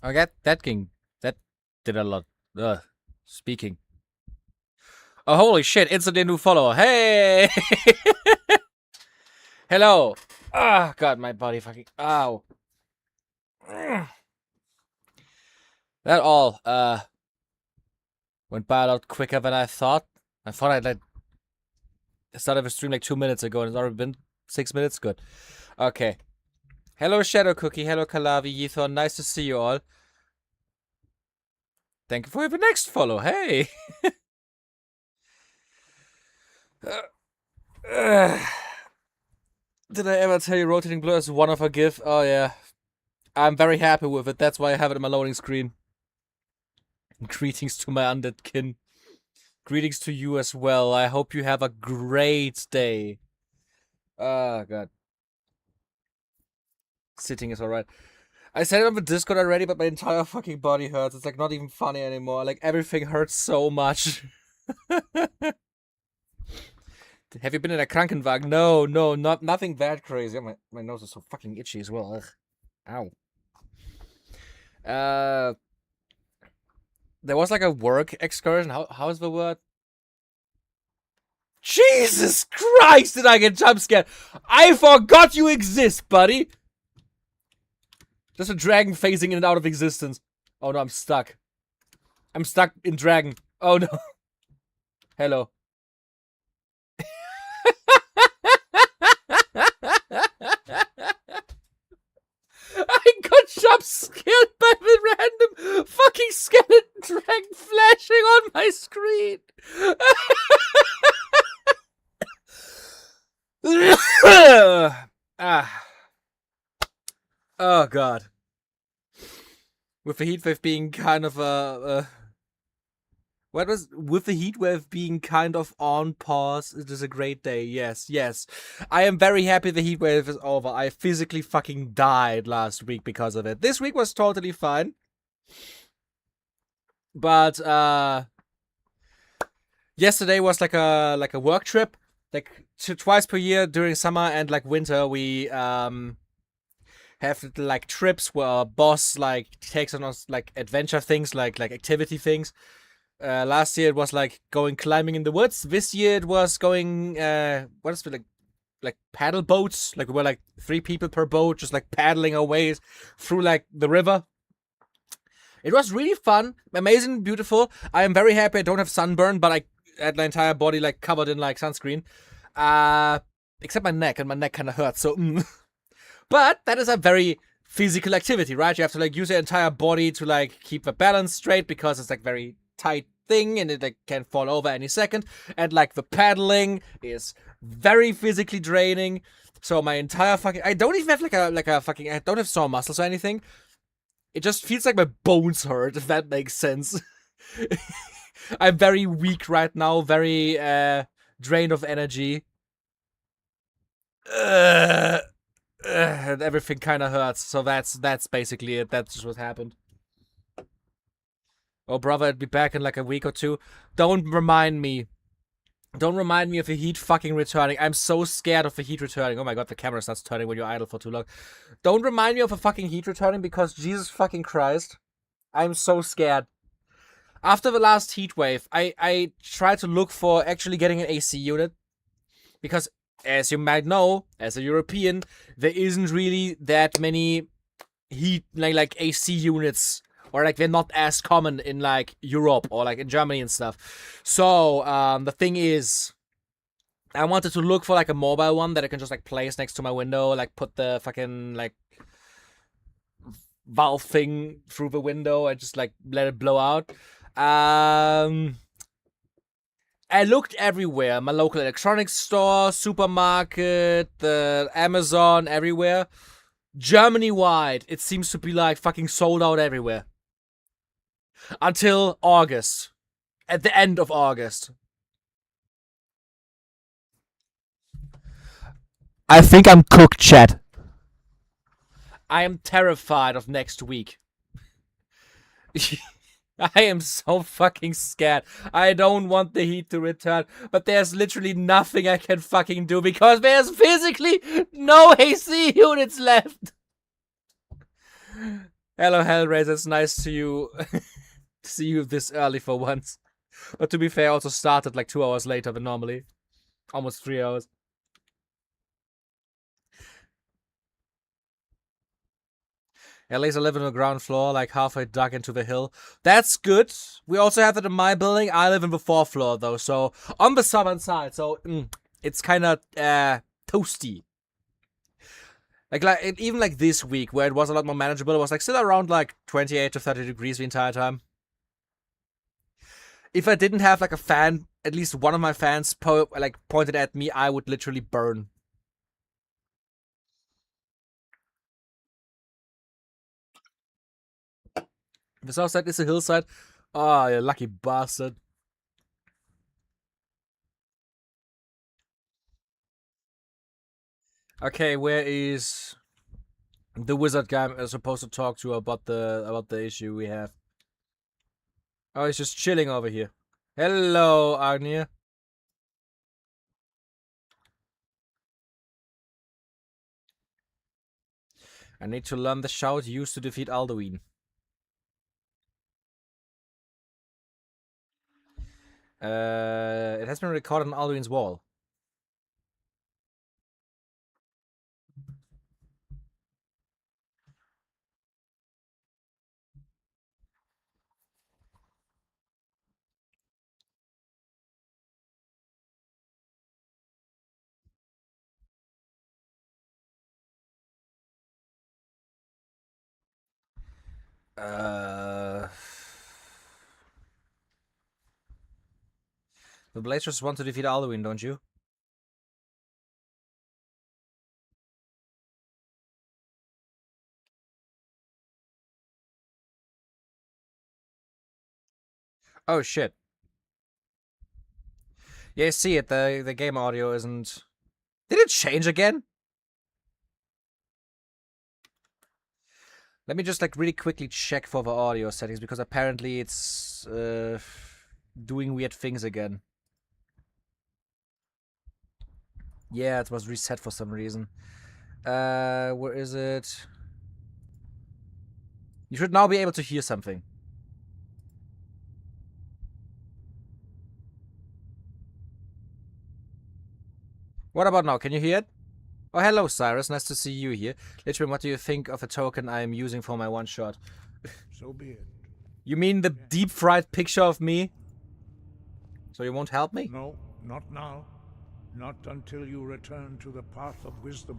Okay, that did a lot. Speaking. Oh, holy shit, instantly new follower. Hey! Hello. Ah, God, my body fucking. Ow. That all, went by a lot quicker than I thought. I thought I'd started the stream like 2 minutes ago and it's already been 6 minutes. Good. Okay. Hello, Shadow Cookie. Hello, Kalavi, Yethon. Nice to see you all. Thank you for the next follow. Hey. Did I ever tell you rotating blur is one of a GIF? Oh, yeah. I'm very happy with it. That's why I have it in my loading screen. Greetings to my undead kin. Greetings to you as well. I hope you have a great day. Oh, God. Sitting is alright. I said it on the Discord already, but my entire fucking body hurts. It's like not even funny anymore. Like everything hurts so much. Have you been in a Krankenwagen? No, nothing that crazy. My nose is so fucking itchy as well. Ugh. Ow. There was like a work excursion. How is the word? Jesus Christ, did I get jump scared? I forgot you exist, buddy. Just a dragon phasing in and out of existence. Oh no, I'm stuck. I'm stuck in dragon. Oh no. Hello. I got jump scared by the random fucking skeleton dragon flashing on my screen. Oh god. With the heatwave being kind of with the heatwave being kind of on pause, it is a great day. Yes. I am very happy the heatwave is over. I physically fucking died last week because of it. This week was totally fine. But yesterday was like a work trip. Like twice per year during summer and like winter we have like trips where our boss like takes on us like adventure things, like activity things. Last year it was like going climbing in the woods. This year it was going what is it, like paddle boats. Like we were like 3 people per boat, just like paddling our way through like the river. It was really fun, amazing, beautiful. I am very happy I don't have sunburn, but I had my entire body like covered in like sunscreen. Except my neck, and my neck kind of hurts. So, but that is a very physical activity, right? You have to like use your entire body to like keep the balance straight because it's like very tight thing and it like can fall over any second. And like the paddling is very physically draining. So my entire fucking I don't even have like a fucking I don't have sore muscles or anything. It just feels like my bones hurt, if that makes sense. I'm very weak right now, very drained of energy. And everything kind of hurts. So that's basically it. That's just what happened. Oh, brother, I'd be back in like a week or 2. Don't remind me. Don't remind me of the heat fucking returning. I'm so scared of the heat returning. Oh my god, the camera starts turning when you're idle for too long. Don't remind me of the fucking heat returning because Jesus fucking Christ. I'm so scared. After the last heat wave, I tried to look for actually getting an AC unit. Because, as you might know, as a European, there isn't really that many heat, like AC units. Or like they're not as common in like Europe or like in Germany and stuff. So the thing is, I wanted to look for like a mobile one that I can just like place next to my window, like put the fucking like valve thing through the window and just like let it blow out. I looked everywhere, my local electronics store, supermarket, the Amazon, everywhere. Germany-wide, it seems to be like fucking sold out everywhere. Until August. At the end of August. I think I'm cooked, chat. I am terrified of next week. I am so fucking scared. I don't want the heat to return, but there's literally nothing I can fucking do because there's physically no AC units left. Hello, Hellraiser. It's nice to you to see you this early for once. But to be fair, I also started like 2 hours later than normally. Almost 3 hours. At least I live on the ground floor, like halfway dug into the hill. That's good. We also have that in my building. I live in the 4th floor though, so on the southern side. So it's kind of toasty. Like even like this week where it was a lot more manageable, it was like still around like 28 to 30 degrees the entire time. If I didn't have like a fan, at least one of my fans pointed at me, I would literally burn. The south side is a hillside. Oh, you lucky bastard. Okay, where is the wizard guy I'm supposed to talk to about the issue we have? Oh, he's just chilling over here. Hello, Agnia. I need to learn the shout used to defeat Alduin. It has been recorded on Alduin's wall. The Blazers want to defeat Alduin, don't you? Oh shit. Yeah, I see it. The game audio isn't. Did it change again? Let me just like really quickly check for the audio settings because apparently it's doing weird things again. Yeah, it was reset for some reason. Where is it? You should now be able to hear something. What about now? Can you hear it? Oh, hello, Cyrus. Nice to see you here. Literally, what do you think of a token I am using for my one-shot? So be it. You mean the deep-fried picture of me? So you won't help me? No, not now. Not until you return to the path of wisdom.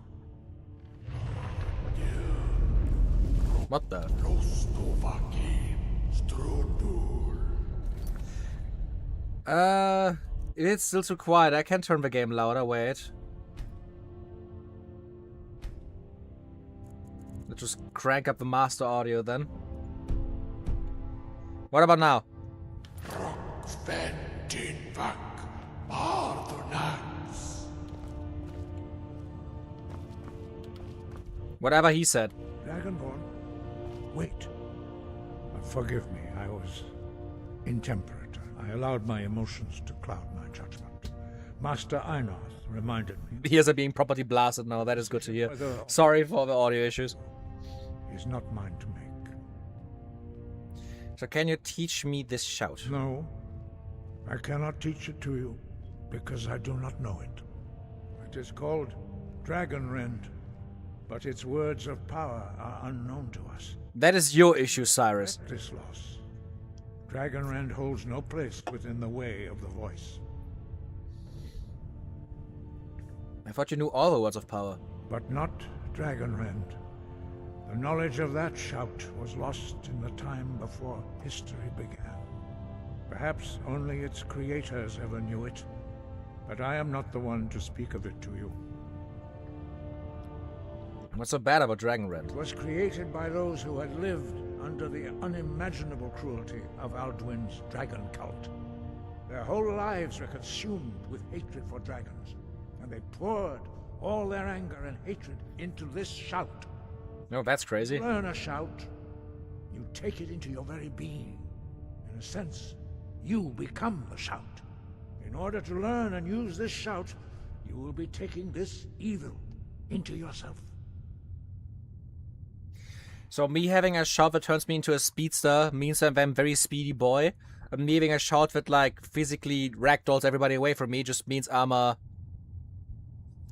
What the? It's still too quiet. I can turn the game louder. Wait. Let's just crank up the master audio then. What about now? Whatever he said. Dragonborn, wait. Forgive me, I was intemperate. I allowed my emotions to cloud my judgment. Master Einoth reminded me. The ears are being properly blasted now. That is good to hear. Sorry for the audio issues. Is not mine to make. So can you teach me this shout? No, I cannot teach it to you because I do not know it. It is called Dragon Rend, but its words of power are unknown to us. That is your issue, Cyrus. This loss. Dragon Rend holds no place within the way of the voice. I thought you knew all the words of power. But not Dragon Rend. The knowledge of that shout was lost in the time before history began. Perhaps only its creators ever knew it, but I am not the one to speak of it to you. What's so bad about Dragon Rend? It was created by those who had lived under the unimaginable cruelty of Alduin's dragon cult. Their whole lives were consumed with hatred for dragons, and they poured all their anger and hatred into this shout. No, that's crazy. Learn a shout, you take it into your very being. In a sense, you become the shout. In order to learn and use this shout, you will be taking this evil into yourself. So me having a shout that turns me into a speedster means that I'm a very speedy boy. And me having a shout that like physically ragdolls everybody away from me just means I'm a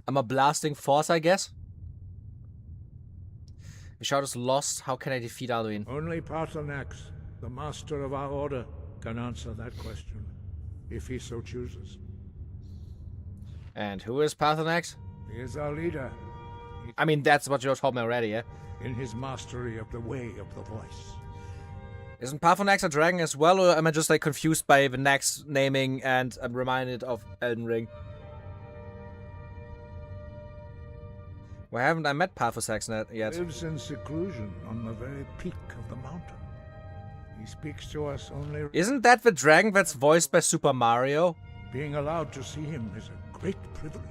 blasting force, I guess. The shout is lost. How can I defeat Alduin? Only Paarthurnax, the master of our order, can answer that question, if he so chooses. And who is Paarthurnax? He is our leader. I mean, that's what you told me already, yeah? In his mastery of the way of the voice. Isn't Paarthurnax a dragon as well, or am I just like confused by the Nax naming and I'm reminded of Elden Ring? Why haven't I met Paarthurnax yet? He lives in seclusion on the very peak of the mountain. He speaks to us only... Isn't that the dragon that's voiced by Super Mario? Being allowed to see him is a great privilege.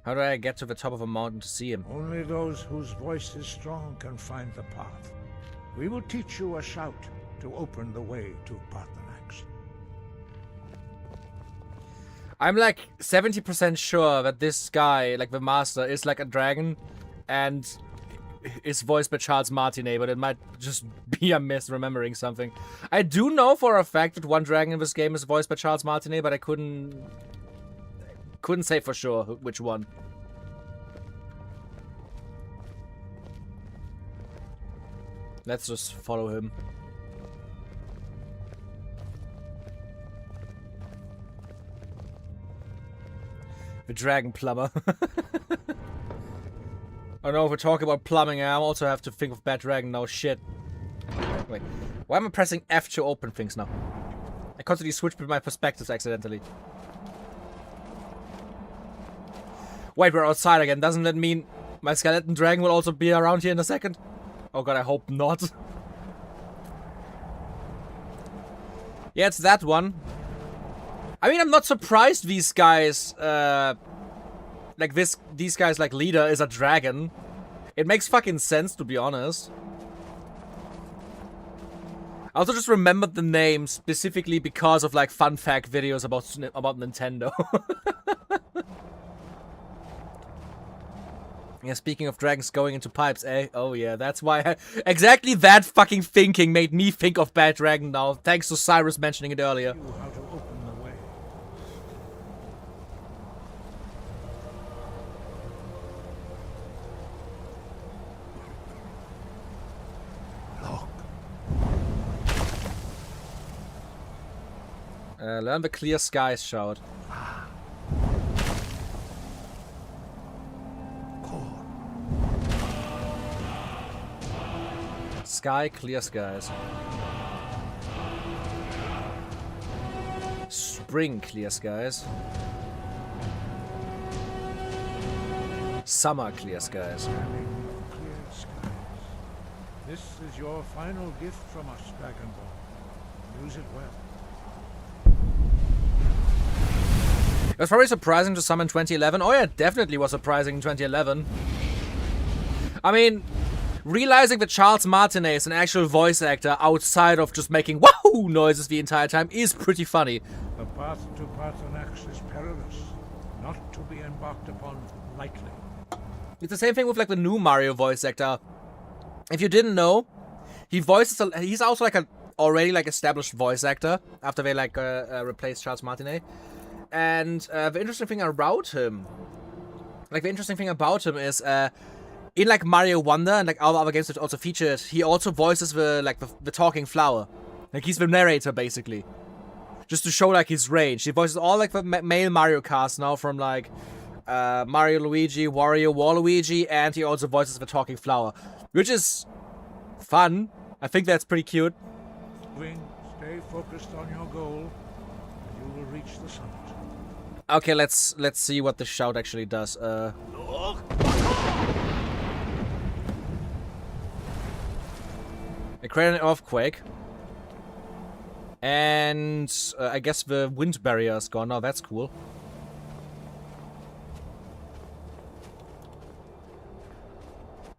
How do I get to the top of a mountain to see him? Only those whose voice is strong can find the path. We will teach you a shout to open the way to Paarthurnax. I'm like 70% sure that this guy, like the master, is like a dragon and is voiced by Charles Martinet, but it might just be a misremembering something. I do know for a fact that one dragon in this game is voiced by Charles Martinet, but I couldn't say for sure which one. Let's just follow him. The dragon plumber. Oh no, if we're talking about plumbing, I also have to think of Bad Dragon now. Shit. Wait, why am I pressing F to open things now? I constantly switch between my perspectives accidentally. Wait, we're outside again. Doesn't that mean my skeleton dragon will also be around here in a second? Oh god, I hope not. Yeah, it's that one. I mean, I'm not surprised these guys, these guys, like, leader is a dragon. It makes fucking sense, to be honest. I also just remembered the name specifically because of, like, fun fact videos about Nintendo. Yeah, speaking of dragons going into pipes, eh? Oh yeah, that's why exactly that fucking thinking made me think of Bad Dragon now, thanks to Cyrus mentioning it earlier. How to open the way. Look. Learn the clear skies shout. Sky, clear skies. Spring, clear skies. Summer, clear skies. Clear skies. This is your final gift from us, Dragon Ball. Use it well. It was probably surprising to some in 2011. Oh yeah, it definitely was surprising in 2011. I mean, realizing that Charles Martinet is an actual voice actor outside of just making wahoo noises the entire time is pretty funny. The path to Paarthurnax is perilous, not to be embarked upon lightly. It's the same thing with like the new Mario voice actor. If you didn't know, he's also like an already like established voice actor after they like replaced Charles Martinet. And the interesting thing about him is in like Mario Wonder and like all the other games that also featured, he also voices the talking flower. Like he's the narrator basically. Just to show like his range. He voices all like the male Mario cast now from like Mario Luigi, Wario, Waluigi, and he also voices the talking flower. Which is fun. I think that's pretty cute. Wing, stay focused on your goal. You will reach the summit. Okay, let's see what the shout actually does. It created an earthquake. And I guess the wind barrier is gone now. That's cool.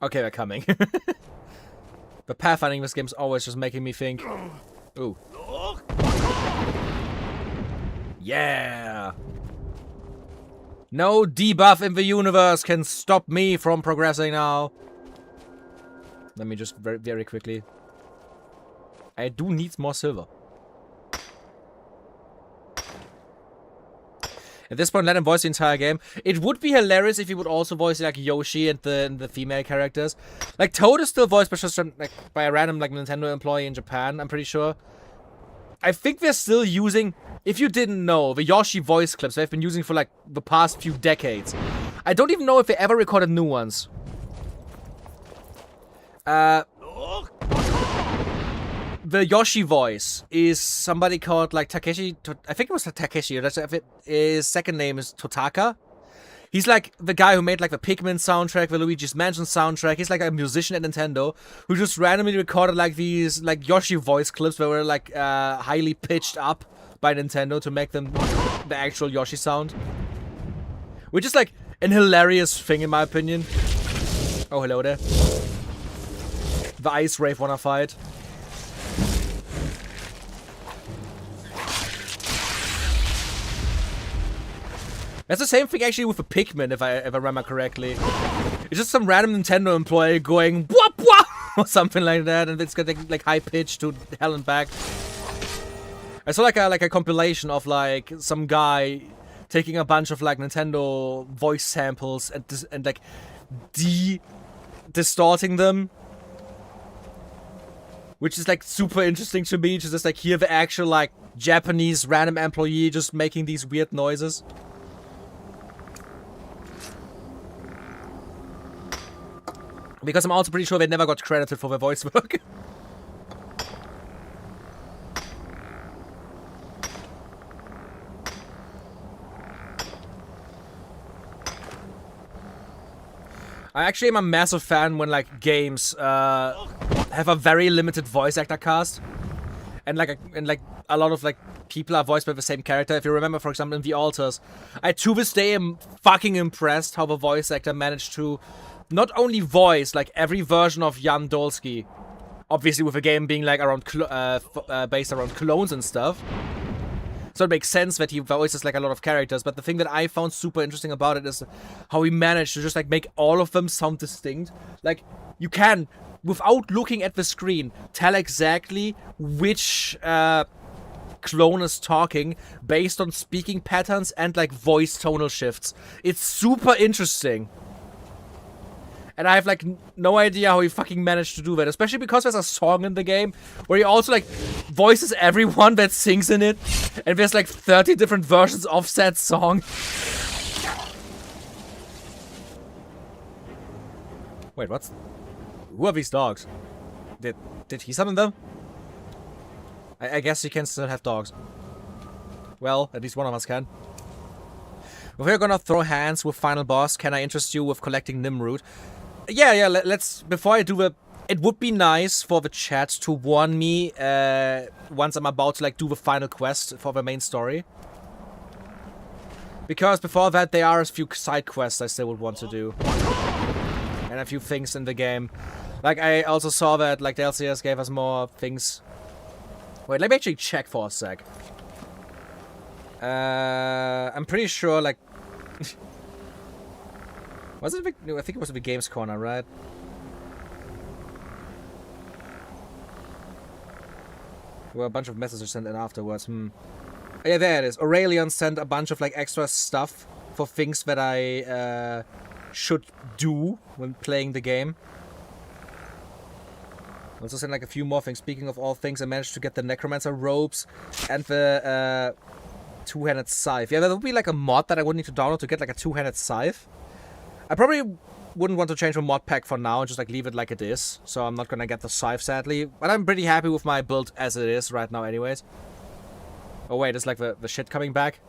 Okay, they're coming. The pathfinding in this game is always just making me think. Ooh. Yeah! No debuff in the universe can stop me from progressing now. Let me just very, very quickly. I do need more silver. At this point, let him voice the entire game. It would be hilarious if he would also voice like Yoshi and the female characters. Like Toad is still voiced by a random like Nintendo employee in Japan, I'm pretty sure. I think they're still using, if you didn't know, the Yoshi voice clips they've been using for like the past few decades. I don't even know if they ever recorded new ones. The Yoshi voice is somebody called like Takeshi. I think it was Takeshi. His second name is Totaka. He's like the guy who made like the Pikmin soundtrack, the Luigi's Mansion soundtrack. He's like a musician at Nintendo who just randomly recorded like these like Yoshi voice clips that were like highly pitched up by Nintendo to make them the actual Yoshi sound. Which is like an hilarious thing in my opinion. Oh, hello there. The Ice Wraith wanna fight. That's the same thing actually with the Pikmin, if I remember correctly. It's just some random Nintendo employee going whoop whoop or something like that, and it's got like high pitch to hell and back. I saw like a compilation of like some guy taking a bunch of like Nintendo voice samples and like distorting them, which is like super interesting to me. To just like hear the actual like Japanese random employee just making these weird noises. Because I'm also pretty sure they never got credited for their voice work. I actually am a massive fan when like games have a very limited voice actor cast, and like a lot of like people are voiced by the same character. If you remember, for example, in The Alters, I to this day am fucking impressed how the voice actor managed to not only voice like every version of Jan Dolsky, obviously with the game being like around based around clones and stuff, so it makes sense that he voices like a lot of characters. But the thing that I found super interesting about it is how he managed to just like make all of them sound distinct. Like you can, without looking at the screen, tell exactly which clone is talking based on speaking patterns and like voice tonal shifts. It's super interesting. And I have like no idea how he fucking managed to do that, especially because there's a song in the game where he also like voices everyone that sings in it, and there's like 30 different versions of that song. Wait, who are these dogs? Did he summon them? I guess he can still have dogs. Well, at least one of us can. If we're gonna throw hands with final boss, can I interest you with collecting Nimrod? Yeah, let's, before I do it would be nice for the chat to warn me once I'm about to like do the final quest for the main story. Because before that there are a few side quests I still would want to do. And a few things in the game. Like I also saw that like the LCS gave us more things. Wait, let me actually check for a sec. I'm pretty sure like... Was it I think it was the Games Corner, right? Well, a bunch of messages sent in afterwards. Oh, yeah, there it is. Aurelion sent a bunch of like extra stuff for things that I should do when playing the game. Also sent like a few more things. Speaking of all things, I managed to get the Necromancer robes and the two-handed scythe. Yeah, that would be like a mod that I would need to download to get like a two-handed scythe. I probably wouldn't want to change the mod pack for now and just like leave it like it is. So I'm not gonna get the scythe sadly. But I'm pretty happy with my build as it is right now anyways. Oh wait, it's like the shit coming back.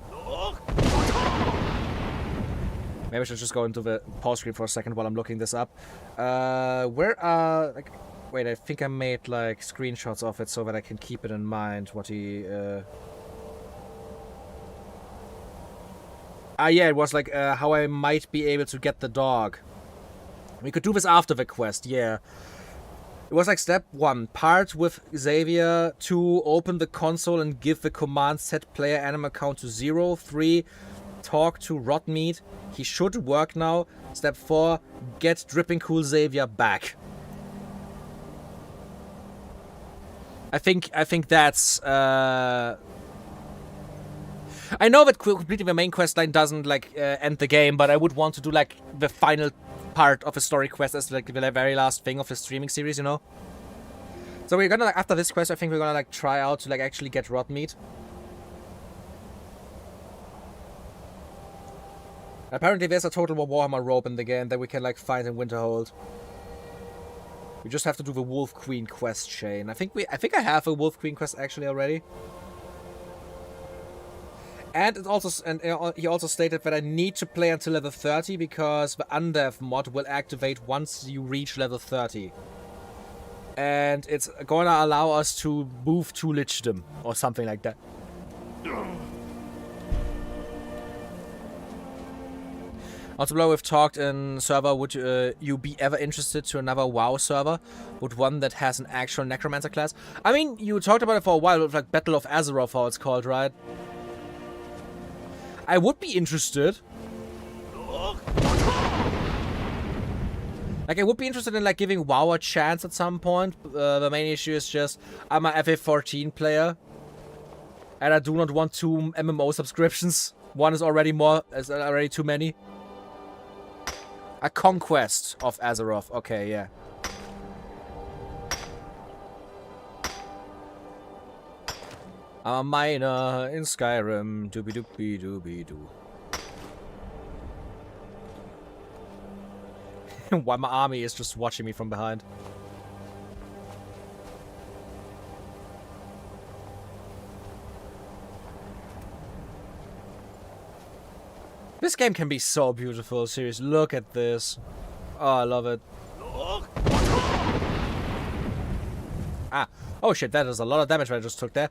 Maybe I should just go into the pause screen for a second while I'm looking this up. Where are like... Wait, I think I made like screenshots of it so that I can keep it in mind what he... yeah, it was like how I might be able to get the dog. We could do this after the quest, yeah. It was like step 1, part with Xavier. 2, open the console and give the command set player animal count to 0. 3, talk to Rotmeat. He should work now. Step 4, get Dripping Cool Xavier back. I think that's I know that completing the main quest line doesn't like end the game, but I would want to do like the final part of a story quest as like the very last thing of the streaming series, you know. So we're gonna like after this quest, I think we're gonna like try out to like actually get rot meat. Apparently, there's a Total War Warhammer robe in the game that we can like find in Winterhold. We just have to do the Wolf Queen quest chain. I think I have a Wolf Queen quest actually already. And it also he also stated that I need to play until level 30 because the Undeath mod will activate once you reach level 30. And it's gonna allow us to move to Lichdom or something like that. Also below we've talked in server, would you be ever interested to another WoW server? With one that has an actual Necromancer class? I mean, you talked about it for a while with like Battle of Azeroth, how it's called, right? I would be interested. Like, I would be interested in like giving WoW a chance at some point. The main issue is just I'm a FA14 player. And I do not want 2 MMO subscriptions. One is already too many. A conquest of Azeroth. Okay, yeah. I'm a miner in Skyrim. Doobie doobie doobie doo. Why my army is just watching me from behind. This game can be so beautiful, seriously. Look at this. Oh, I love it. Ah. Oh shit, that is a lot of damage I just took there.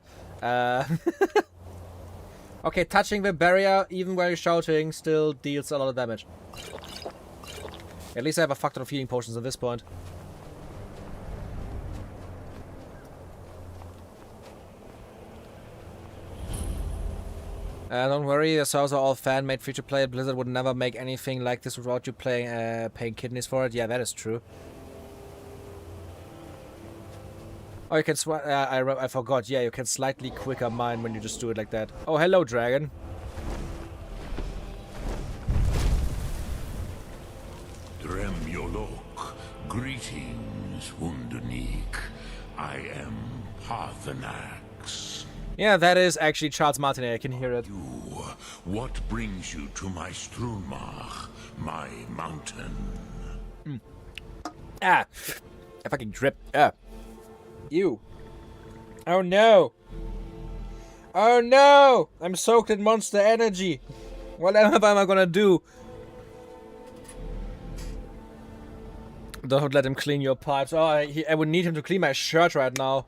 Okay, touching the barrier, even while you're shouting, still deals a lot of damage. At least I have a fuck ton of healing potions at this point. Don't worry, the servers are all fan-made, free-to-play. Blizzard would never make anything like this without you paying kidneys for it. Yeah, that is true. Oh, you can I forgot. Yeah, you can slightly quicker mine when you just do it like that. Oh, hello, dragon. Dremyolok, greetings, Wunderneek. I am Parthenax. Yeah, that is actually Charles Martinet. I can hear it. What brings you to my Strunmach, my mountain? Ah, I fucking dripped. Ew. Oh no. Oh no! I'm soaked in monster energy. Whatever am I gonna do? Don't let him clean your pipes. Oh, I would need him to clean my shirt right now.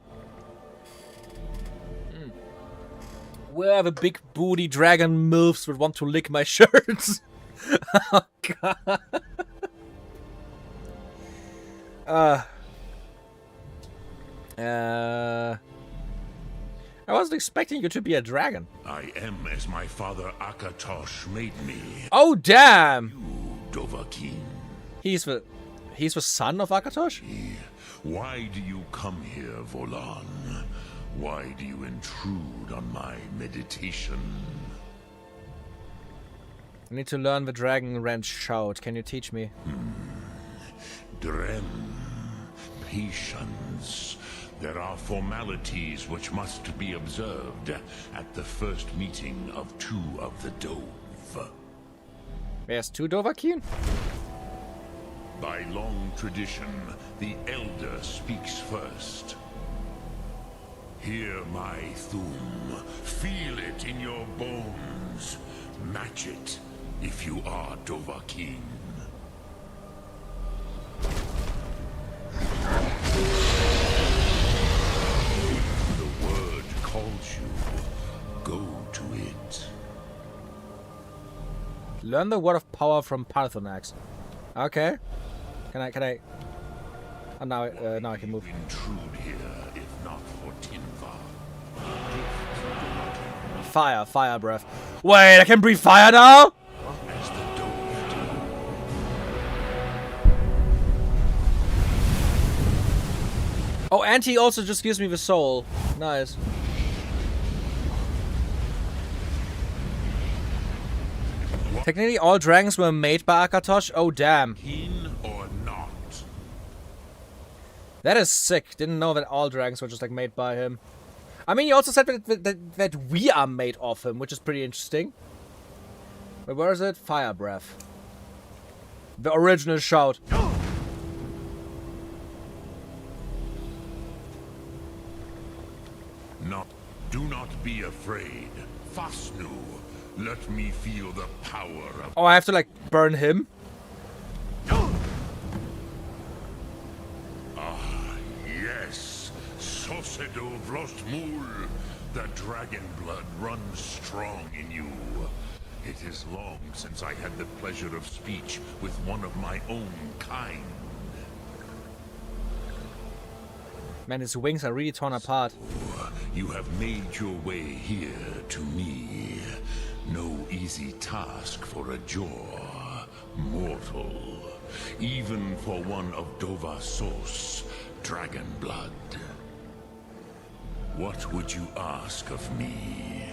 Where are the big booty dragon milfs would want to lick my shirts? Oh god. I wasn't expecting you to be a dragon. I am as my father Akatosh made me. Oh damn! You, Dovahkiin. He's the son of Akatosh? Why do you come here, Volan? Why do you intrude on my meditation? I need to learn the Dragon Ranch shout. Can you teach me? Drem. Patience. There are formalities which must be observed at the first meeting of 2 of the Dove. There's 2 Dovahkiin? By long tradition, the Elder speaks first. Hear my Thum. Feel it in your bones. Match it if you are Dovahkiin. The word calls you. Go to it. Learn the word of power from Parthenax. Okay. Can I? Oh, now I can move. Intrude here, if not for Tinvar. Fire breath. Wait, I can breathe fire now? As the Dove do. Oh, and he also just gives me the soul. Nice. Technically, all dragons were made by Akatosh. Oh, damn. Keen or not? That is sick. Didn't know that all dragons were just like made by him. I mean, he also said that we are made of him, which is pretty interesting. Wait, where is it? Fire breath. The original shout. Do not be afraid. Fasnu, let me feel the power of... Oh, I have to like burn him? Yes, Sosedo Vrostmul. The dragon blood runs strong in you. It is long since I had the pleasure of speech with one of my own kind. Man, his wings are really torn apart. You have made your way here to me. No easy task for a jaw, mortal. Even for one of Dovasos, dragon blood. What would you ask of me?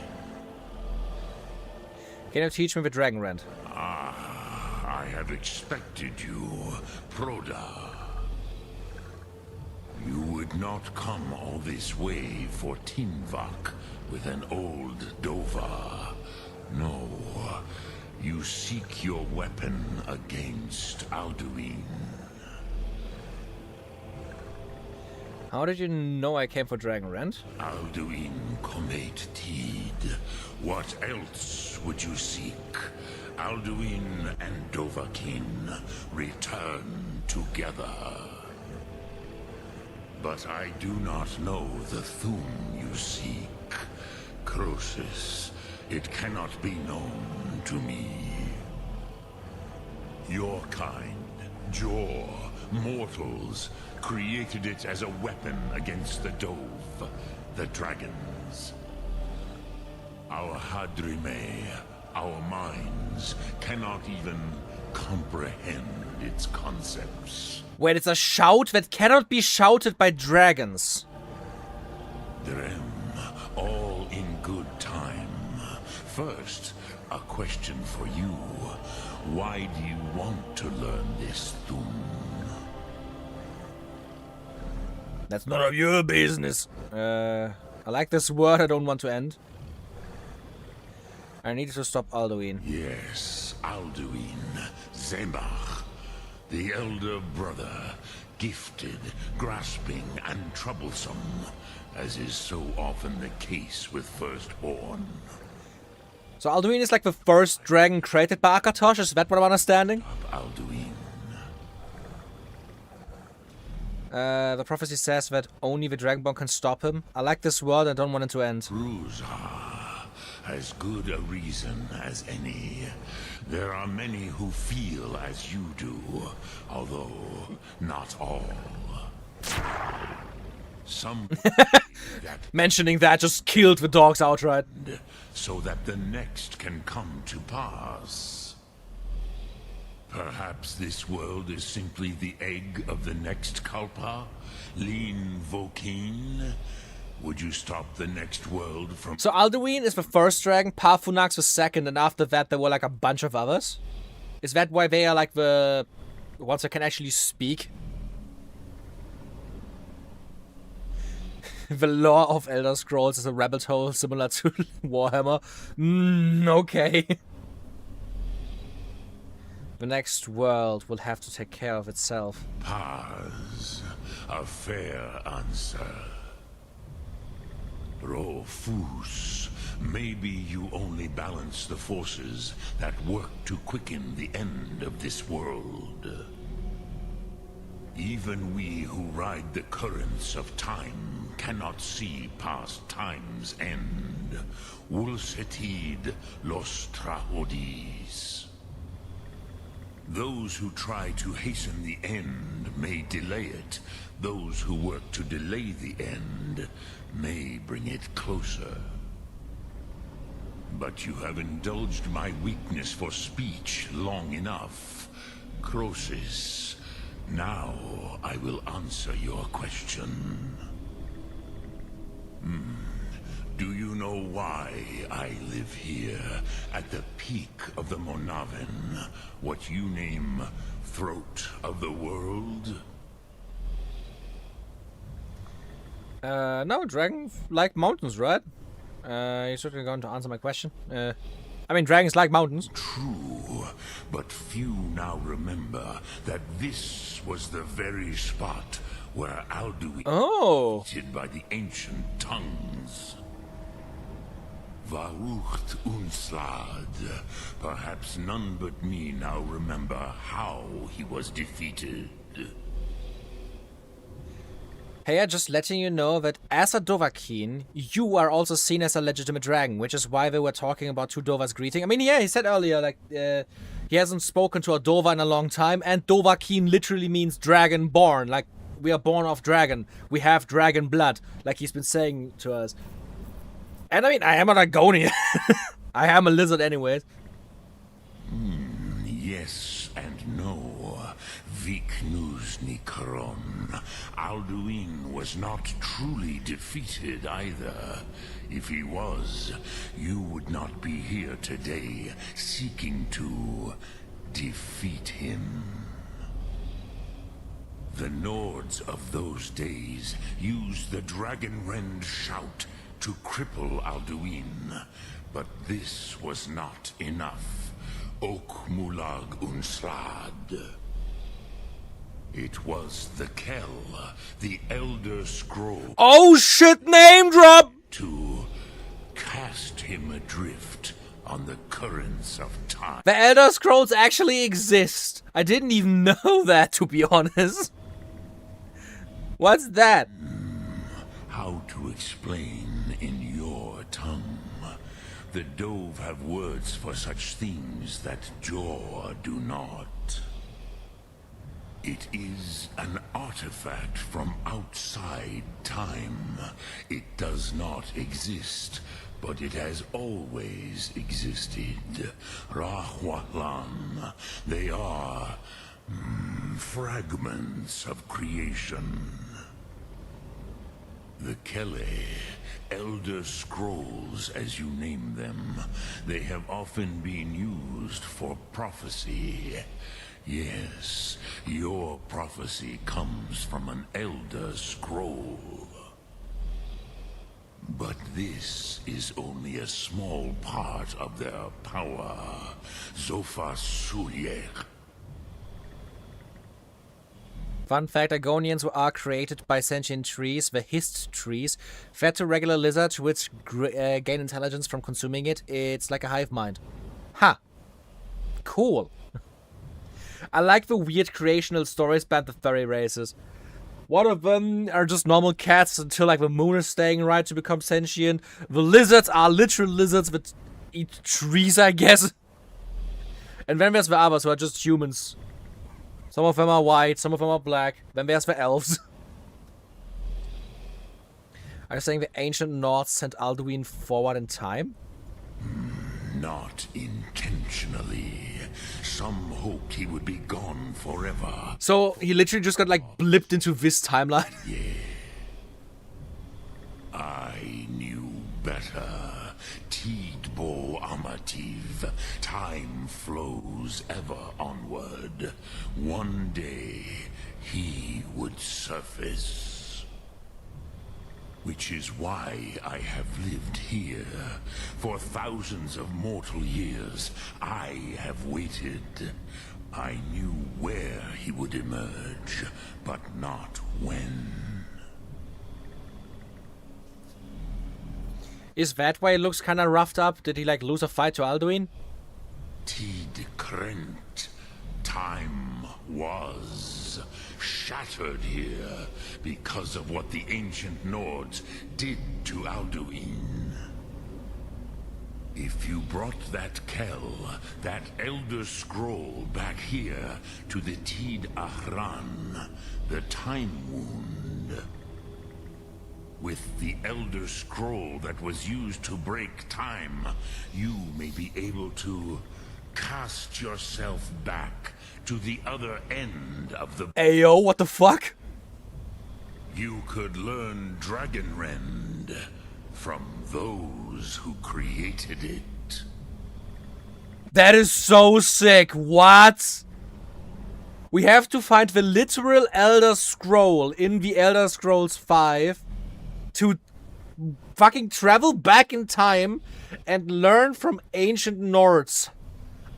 Can you teach me the dragon rant? I have expected you, Proda. You would not come all this way for Tinvak with an old Dova. No, you seek your weapon against Alduin. How did you know I came for dragon rant? Alduin Comet Tid. What else would you seek? Alduin and Dovahkiin return together. But I do not know the Thum you seek. Croesus, it cannot be known to me. Your kind, Jor, mortals, created it as a weapon against the Dove, the dragons. Our Hadrime, our minds, cannot even comprehend its concepts. Wait, it's a shout that cannot be shouted by dragons. Drem, all in good time. First, a question for you. Why do you want to learn this Thum? That's none of your business. I like this word I don't want to end. I need to stop Alduin. Yes, Alduin, Zemach, the elder brother, gifted, grasping, and troublesome, as is so often the case with Firstborn. So Alduin is like the first dragon created by Akatosh, is that what I'm understanding? Alduin. The prophecy says that only the Dragonborn can stop him. I like this word, I don't want it to end. Ruzha, as good a reason as any. There are many who feel as you do, although not all. Some that Mentioning that just killed the dogs outright. so that the next can come to pass. Perhaps this world is simply the egg of the next Kalpa? Lean Vokeen? Would you stop the next world from... So Alduin is the first dragon, Parfunax the second, and after that there were like a bunch of others? Is that why they are like the ones that can actually speak? The lore of Elder Scrolls is a rabbit hole similar to Warhammer. Okay. The next world will have to take care of itself. Paz, a fair answer. Rofus, maybe you only balance the forces that work to quicken the end of this world. Even we who ride the currents of time cannot see past time's end. Wulsetid los Trahodis. Those who try to hasten the end may delay it. Those who work to delay the end may bring it closer. But you have indulged my weakness for speech long enough. Croesus, Now I will answer your question. Do you know why I live here at the peak of the Monaven, what you name Throat of the World? No, dragons like mountains, right? You're certainly going to answer my question. I mean, dragons like mountains. True, but few now remember that this was the very spot where Alduin Oh. hated by the ancient tongues. Varucht Unslad. Perhaps none but me now remember how he was defeated. Hey, just letting you know that as a Dovahkiin, you are also seen as a legitimate dragon, which is why they were talking about two Dovahs greeting. I mean, yeah, he said earlier, like, he hasn't spoken to a Dovah in a long time, and Dovahkiin literally means dragon born. Like, we are born of dragon. We have dragon blood, like he's been saying to us. And I mean, I am a Dragonian. I am a lizard anyways. Yes and no. Viknus Nikron. Alduin was not truly defeated either. If he was, you would not be here today seeking to defeat him. The Nords of those days used the Dragonrend shout to cripple Alduin, but this was not enough. Ok Mulag Unslad. It was the Kell, the Elder Scroll. Oh shit, name drop! To cast him adrift on the currents of time. The Elder Scrolls actually exist. I didn't even know that, to be honest. What's that? How to explain in your tongue? The Dove have words for such things that Jor do not. It is an artifact from outside time. It does not exist, but it has always existed. Rahwalan. They are fragments of creation. The Kele, Elder Scrolls as you name them, they have often been used for prophecy. Yes, your prophecy comes from an Elder Scroll. But this is only a small part of their power. Zofa Suyek. Fun fact, Argonians are created by sentient trees, the hist trees, fed to regular lizards which gain intelligence from consuming it. It's like a hive mind. Ha! Cool. I like the weird creational stories about the furry races. One of them are just normal cats until like the moon is staying right to become sentient. The lizards are literal lizards that eat trees, I guess. And then there's the others who are just humans. Some of them are white, some of them are black. Then there's the elves. Are you saying the ancient Nords sent Alduin forward in time? Not intentionally. Some hoped he would be gone forever. So he literally just got like blipped into this timeline. Yeah. I knew better. Tidbo Amativ. Time flows ever onward. One day, he would surface. Which is why I have lived here. For thousands of mortal years, I have waited. I knew where he would emerge, but not when. Is that why he looks kinda roughed up? Did he like lose a fight to Alduin? Tid Krent. Time was shattered here because of what the ancient Nords did to Alduin. If you brought that Kell, that Elder Scroll back here to the Tid Ahran, the Time Wound, with the Elder Scroll that was used to break time, you may be able to Cast yourself back to the other end of the... Ayo, what the fuck? You could learn Dragonrend from those who created it. That is so sick. What? We have to find the literal Elder Scroll in the Elder Scrolls 5 to fucking travel back in time and learn from ancient Nords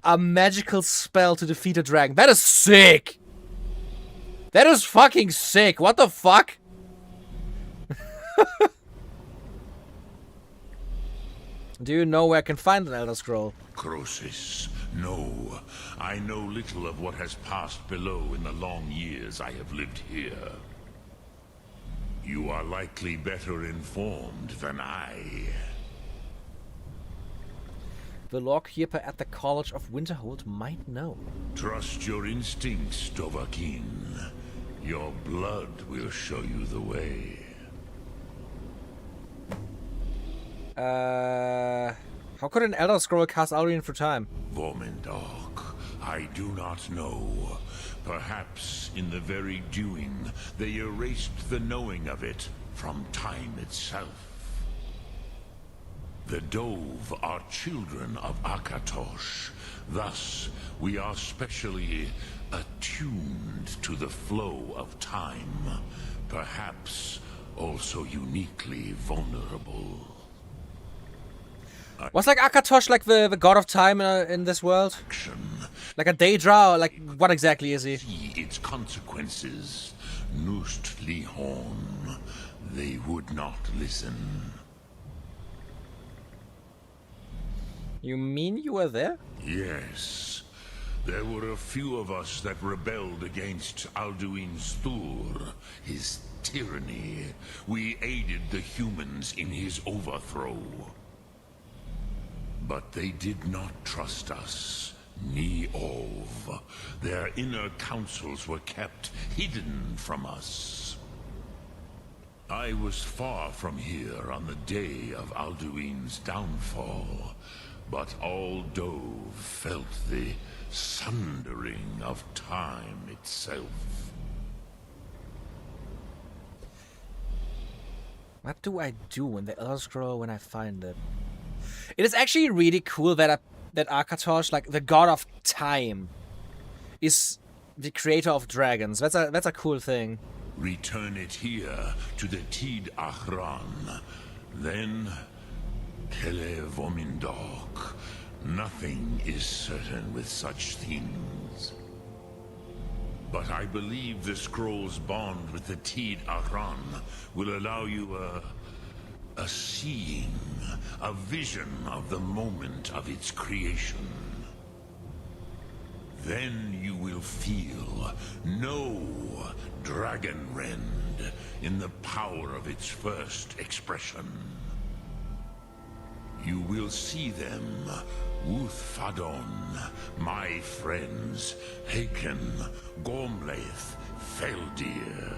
a magical spell to defeat a dragon. That is sick. That is fucking sick. What the fuck? Do you know where I can find an Elder Scroll? Croesus, no. I know little of what has passed below in the long years I have lived here. You are likely better informed than I. The lawkeeper at the College of Winterhold might know. Trust your instincts, Dovahkiin. Your blood will show you the way. How could an Elder Scroll cast Alduin through time? Vormindok, I do not know. Perhaps in the very doing, they erased the knowing of it from time itself. The Dove are children of Akatosh. Thus, we are specially attuned to the flow of time. Perhaps also uniquely vulnerable. Was like Akatosh like the god of time in this world? Like a Daedra, or like what exactly is he? See its consequences. Nust Lihon. They would not listen. You mean you were there? Yes. There were a few of us that rebelled against Alduin Stur, his tyranny. We aided the humans in his overthrow. But they did not trust us. Ni Ov. Their inner councils were kept hidden from us. I was far from here on the day of Alduin's downfall, but all Dove felt the sundering of time itself. What do I do in the Elder Scroll when I find it? It is actually really cool that that Akatosh, like the god of time, is the creator of dragons. That's a cool thing. Return it here to the Tid Ahran. Then, Kele Vormindok. Nothing is certain with such things. But I believe the scroll's bond with the Tid Ahran will allow you a seeing, a vision of the moment of its creation. Then you will feel, know Dragonrend in the power of its first expression. You will see them, Uthfadon, my friends, Haken, Gormlaith, Feldir.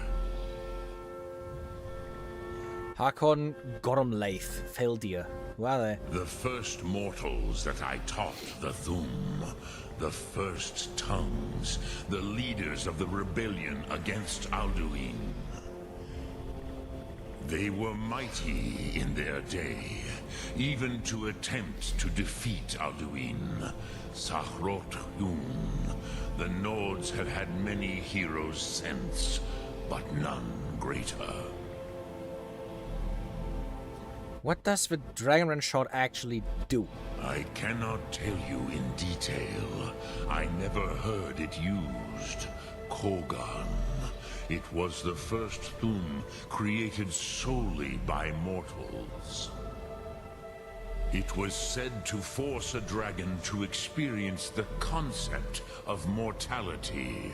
Hakon, Gormlaith, Feldir. Who are they? The first mortals that I taught the Thum, the first tongues, the leaders of the rebellion against Alduin. They were mighty in their day, even to attempt to defeat Alduin. Sahrot Yun. The Nords have had many heroes since, but none greater. What does the Dragonrend shot actually do? I cannot tell you in detail. I never heard it used. Kogan. It was the first Thum created solely by mortals. It was said to force a dragon to experience the concept of mortality.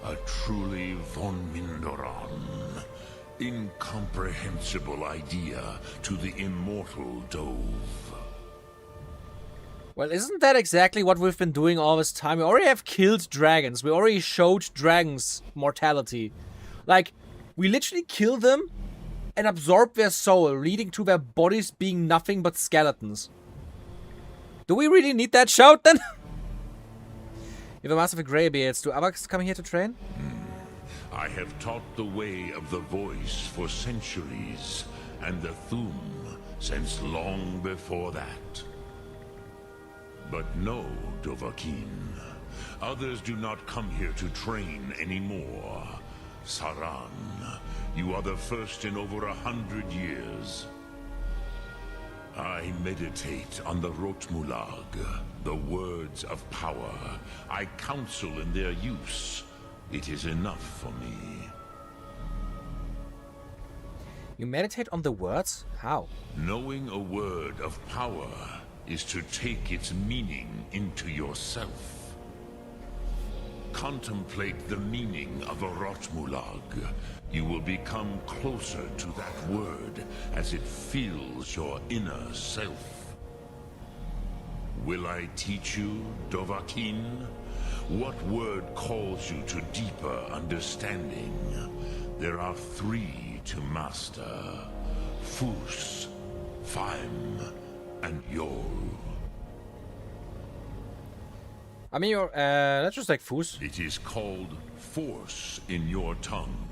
A truly von Mindoran. Incomprehensible idea to the immortal Dove. Well, isn't that exactly what we've been doing all this time? We already have killed dragons. We already showed dragons mortality. Like, we literally kill them and absorb their soul, leading to their bodies being nothing but skeletons. Do we really need that shout then? You're the master of the Greybeards. Do others come here to train? I have taught the way of the voice for centuries, and the Thum since long before that. But no, Dovahkiin. Others do not come here to train anymore. Saran, you are the first in over 100 years. I meditate on the Rotmulag, the words of power. I counsel in their use. It is enough for me. You meditate on the words? How? Knowing a word of power is to take its meaning into yourself. Contemplate the meaning of a Rotmulag. You will become closer to that word as it fills your inner self. Will I teach you, Dovahkiin? What word calls you to deeper understanding? There are 3 to master. Fus, Faim, and Yol. I mean, you're, that's just like Fus. It is called force in your tongue.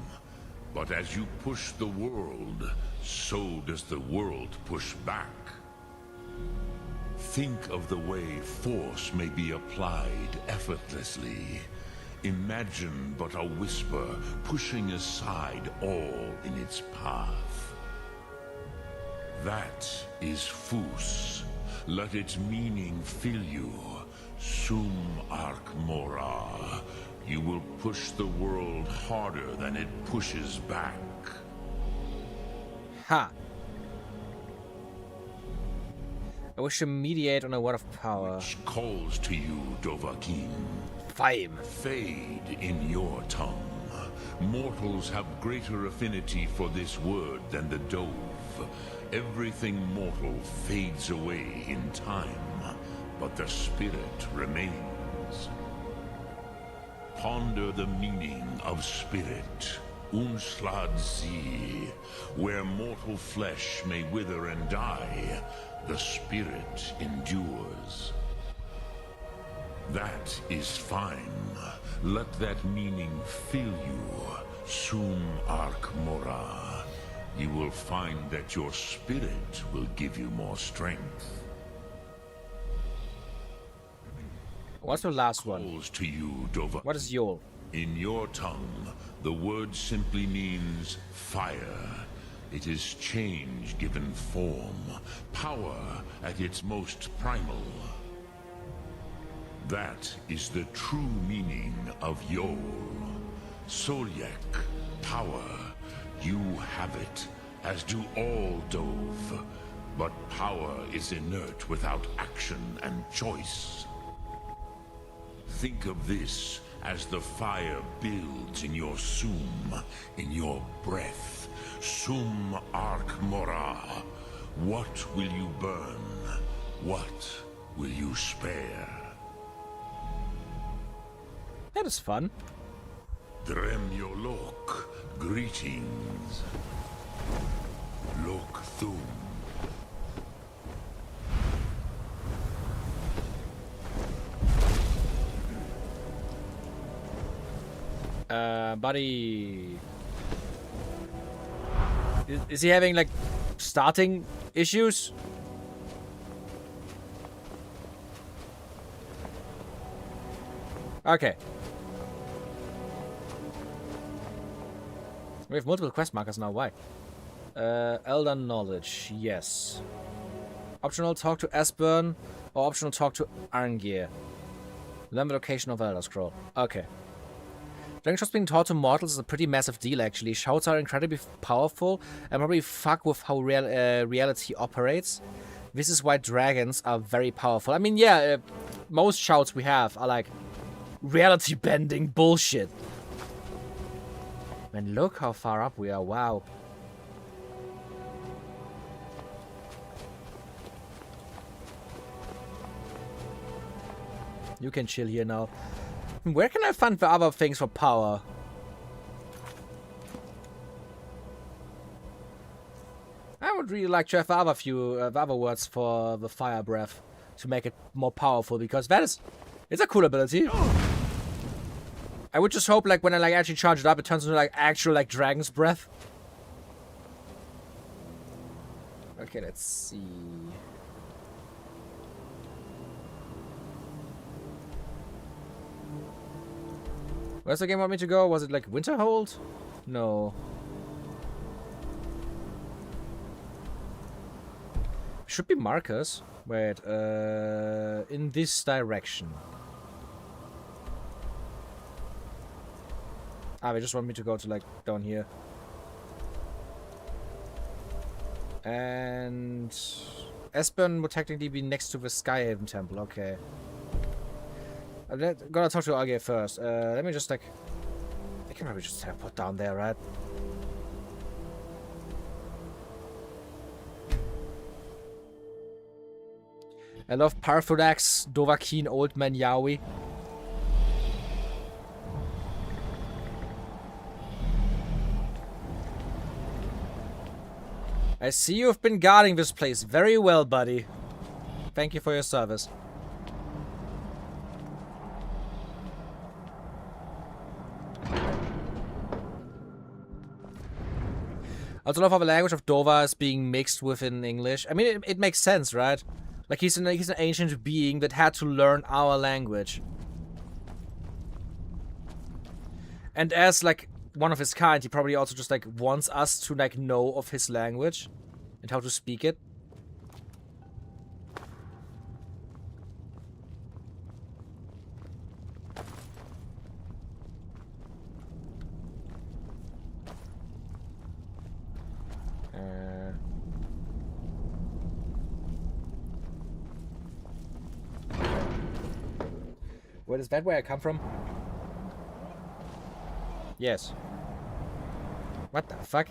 But as you push the world, so does the world push back. Think of the way force may be applied effortlessly. Imagine but a whisper pushing aside all in its path. That is Fus. Let its meaning fill you. Sum Ark Mora. You will push the world harder than it pushes back. Ha! I wish to mediate on a word of power. Which calls to you, Dovahkiin. Faim. Fade in your tongue. Mortals have greater affinity for this word than the dove. Everything mortal fades away in time, but the spirit remains. Ponder the meaning of spirit. Unslad Zi. Where mortal flesh may wither and die, the spirit endures. That is fine. Let that meaning fill you. Sum Ark Mora. You will find that your spirit will give you more strength. What's the last one? Calls to you, Dovahkiin. What is Yol? In your tongue, the word simply means fire. It is change given form, power at its most primal. That is the true meaning of Yol. Solyek, power. You have it, as do all Dove. But power is inert without action and choice. Think of this as the fire builds in your sum, in your breath. Sum Ark Mora. What will you burn? What will you spare? That is fun. Dremyolok, greetings. Lok Thum. Buddy. Is he having, like, starting issues? Okay. We have multiple quest markers now, why? Elder Knowledge, yes. Optional talk to Esbern, or optional talk to Arngir. Learn the location of Elder Scroll. Okay. Dragon shots being taught to mortals is a pretty massive deal, actually. Shouts are incredibly powerful and probably fuck with how reality operates. This is why dragons are very powerful. I mean, yeah, most shouts we have are like reality-bending bullshit. Man, look how far up we are, wow. You can chill here now. Where can I find the other things for power? I would really like to have the other few other words for the fire breath to make it more powerful, because that is, it's a cool ability. I would just hope, like, when I, like, actually charge it up, it turns into, like, actual, like, dragon's breath. Okay, let's see. Where's the game want me to go? Was it, like, Winterhold? No. Should be markers. Wait, in this direction. Ah, they just want me to go to, like, down here. And Espen would technically be next to the Skyhaven Temple. Okay. I'm gonna talk to Age first. Let me just, like... I can probably just teleport down there, right? I love Parthodax, Dovahkiin, Old Man Yaoi. I see you've been guarding this place very well, buddy. Thank you for your service. I also love how the language of Dova is being mixed within English. I mean, it makes sense, right? Like, he's an ancient being that had to learn our language. And as, like, one of his kind, he probably also just, like, wants us to, like, know of his language and how to speak it. Wait, is that where I come from? Yes. What the fuck?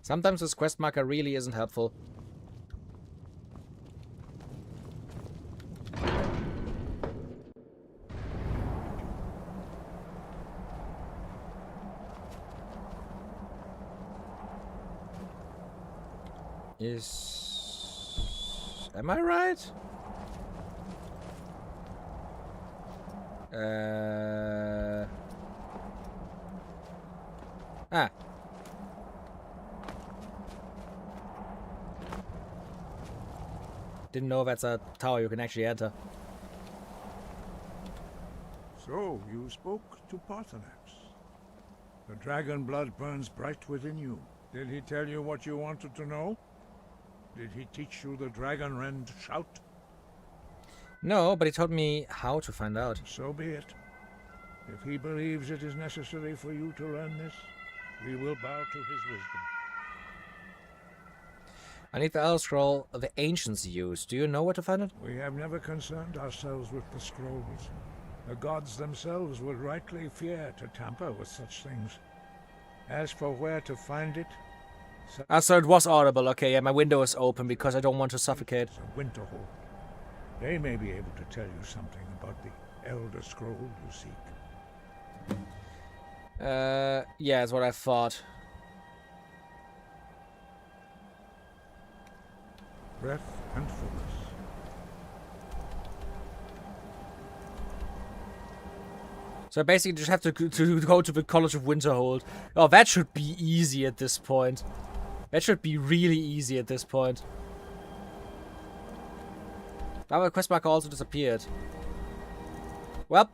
Sometimes this quest marker really isn't helpful. Am I right? Ah. Didn't know that's a tower you can actually enter. So, you spoke to Parthonax. The dragon blood burns bright within you. Did he tell you what you wanted to know? Did he teach you the dragon rend shout? No, but he told me how to find out. So be it. If he believes it is necessary for you to learn this, we will bow to his wisdom. I need the Elder Scroll the Ancients use. Do you know where to find it? We have never concerned ourselves with the scrolls. The gods themselves would rightly fear to tamper with such things. As for where to find it... Ah, so it was audible. Okay, yeah, my window is open because I don't want to suffocate. Winterhold. They may be able to tell you something about the Elder Scroll you seek. Yeah, that's what I thought. Breath and focus. So I basically just have to go to the College of Winterhold. Oh, that should be easy at this point. That should be really easy at this point. Now my quest marker also disappeared. Well,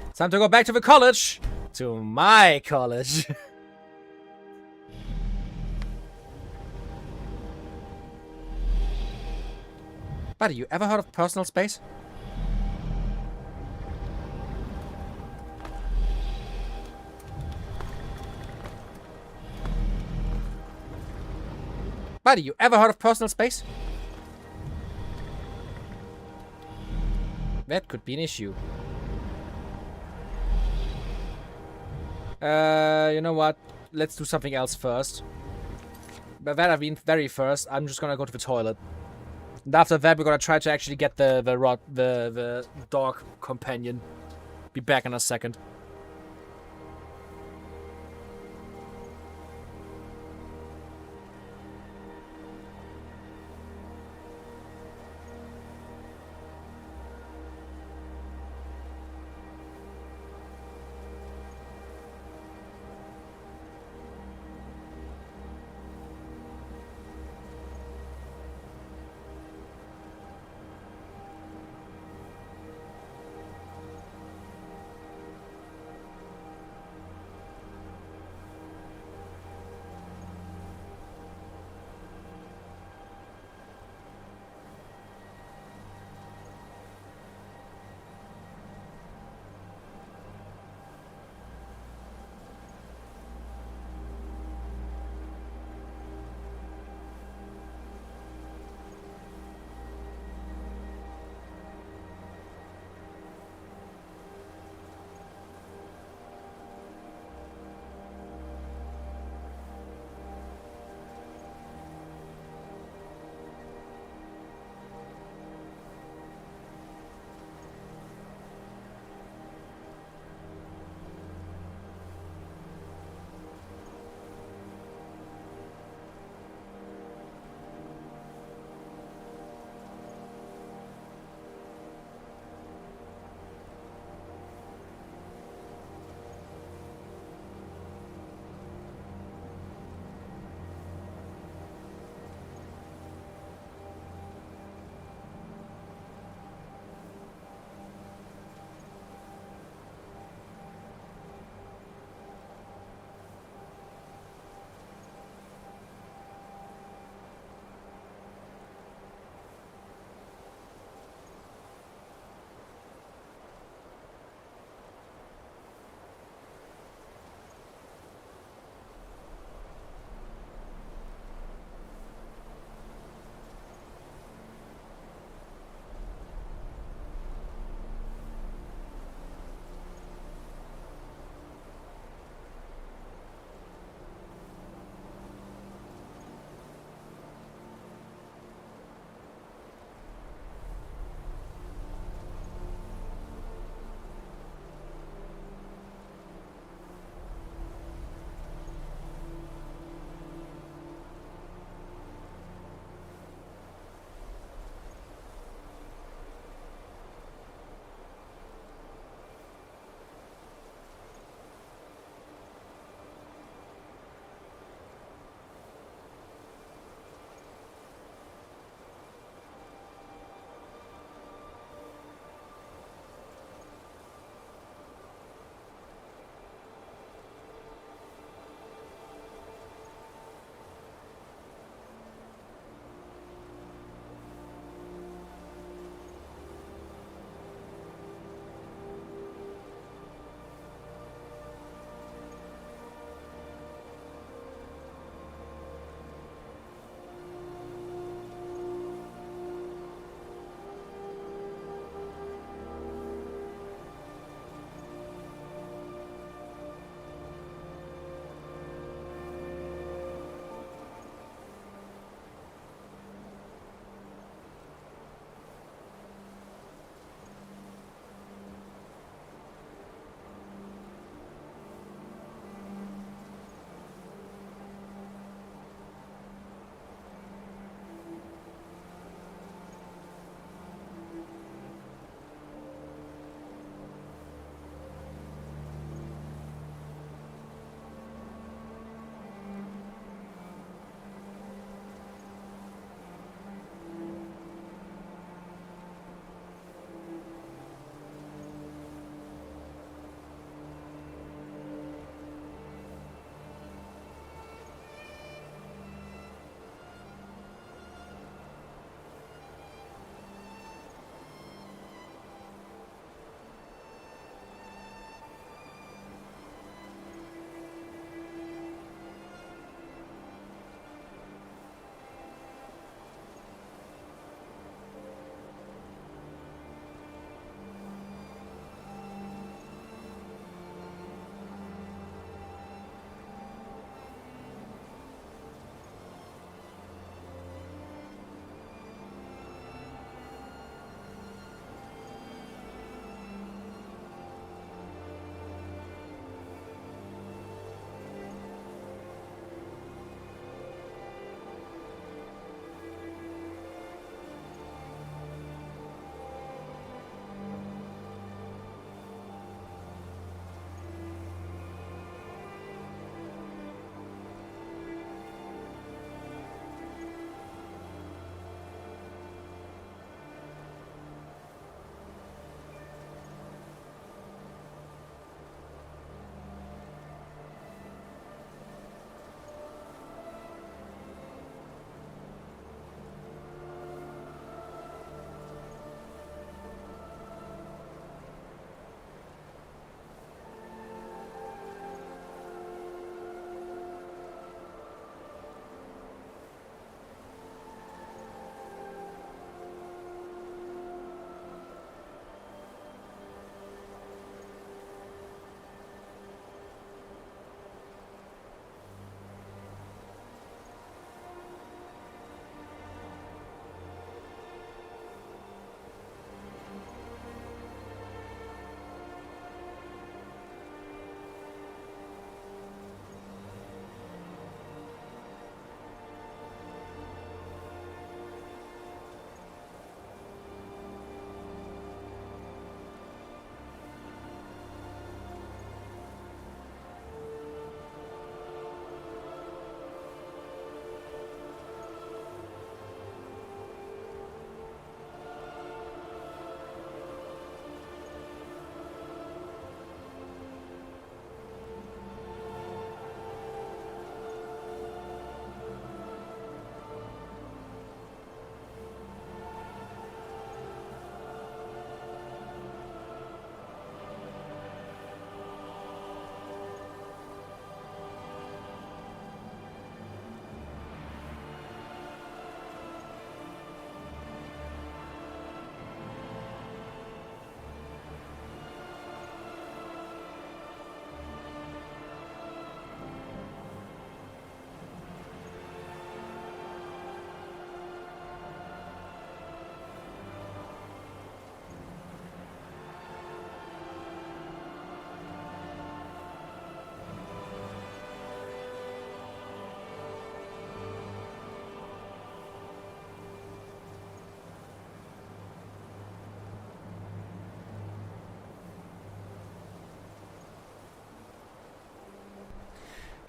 it's time to go back to the college. To my college. Buddy, you ever heard of personal space? Buddy, you ever heard of personal space? That could be an issue. You know what? Let's do something else first. By that I mean very first, I'm just gonna go to the toilet. And after that, we're gonna try to actually get the dog companion. Be back in a second.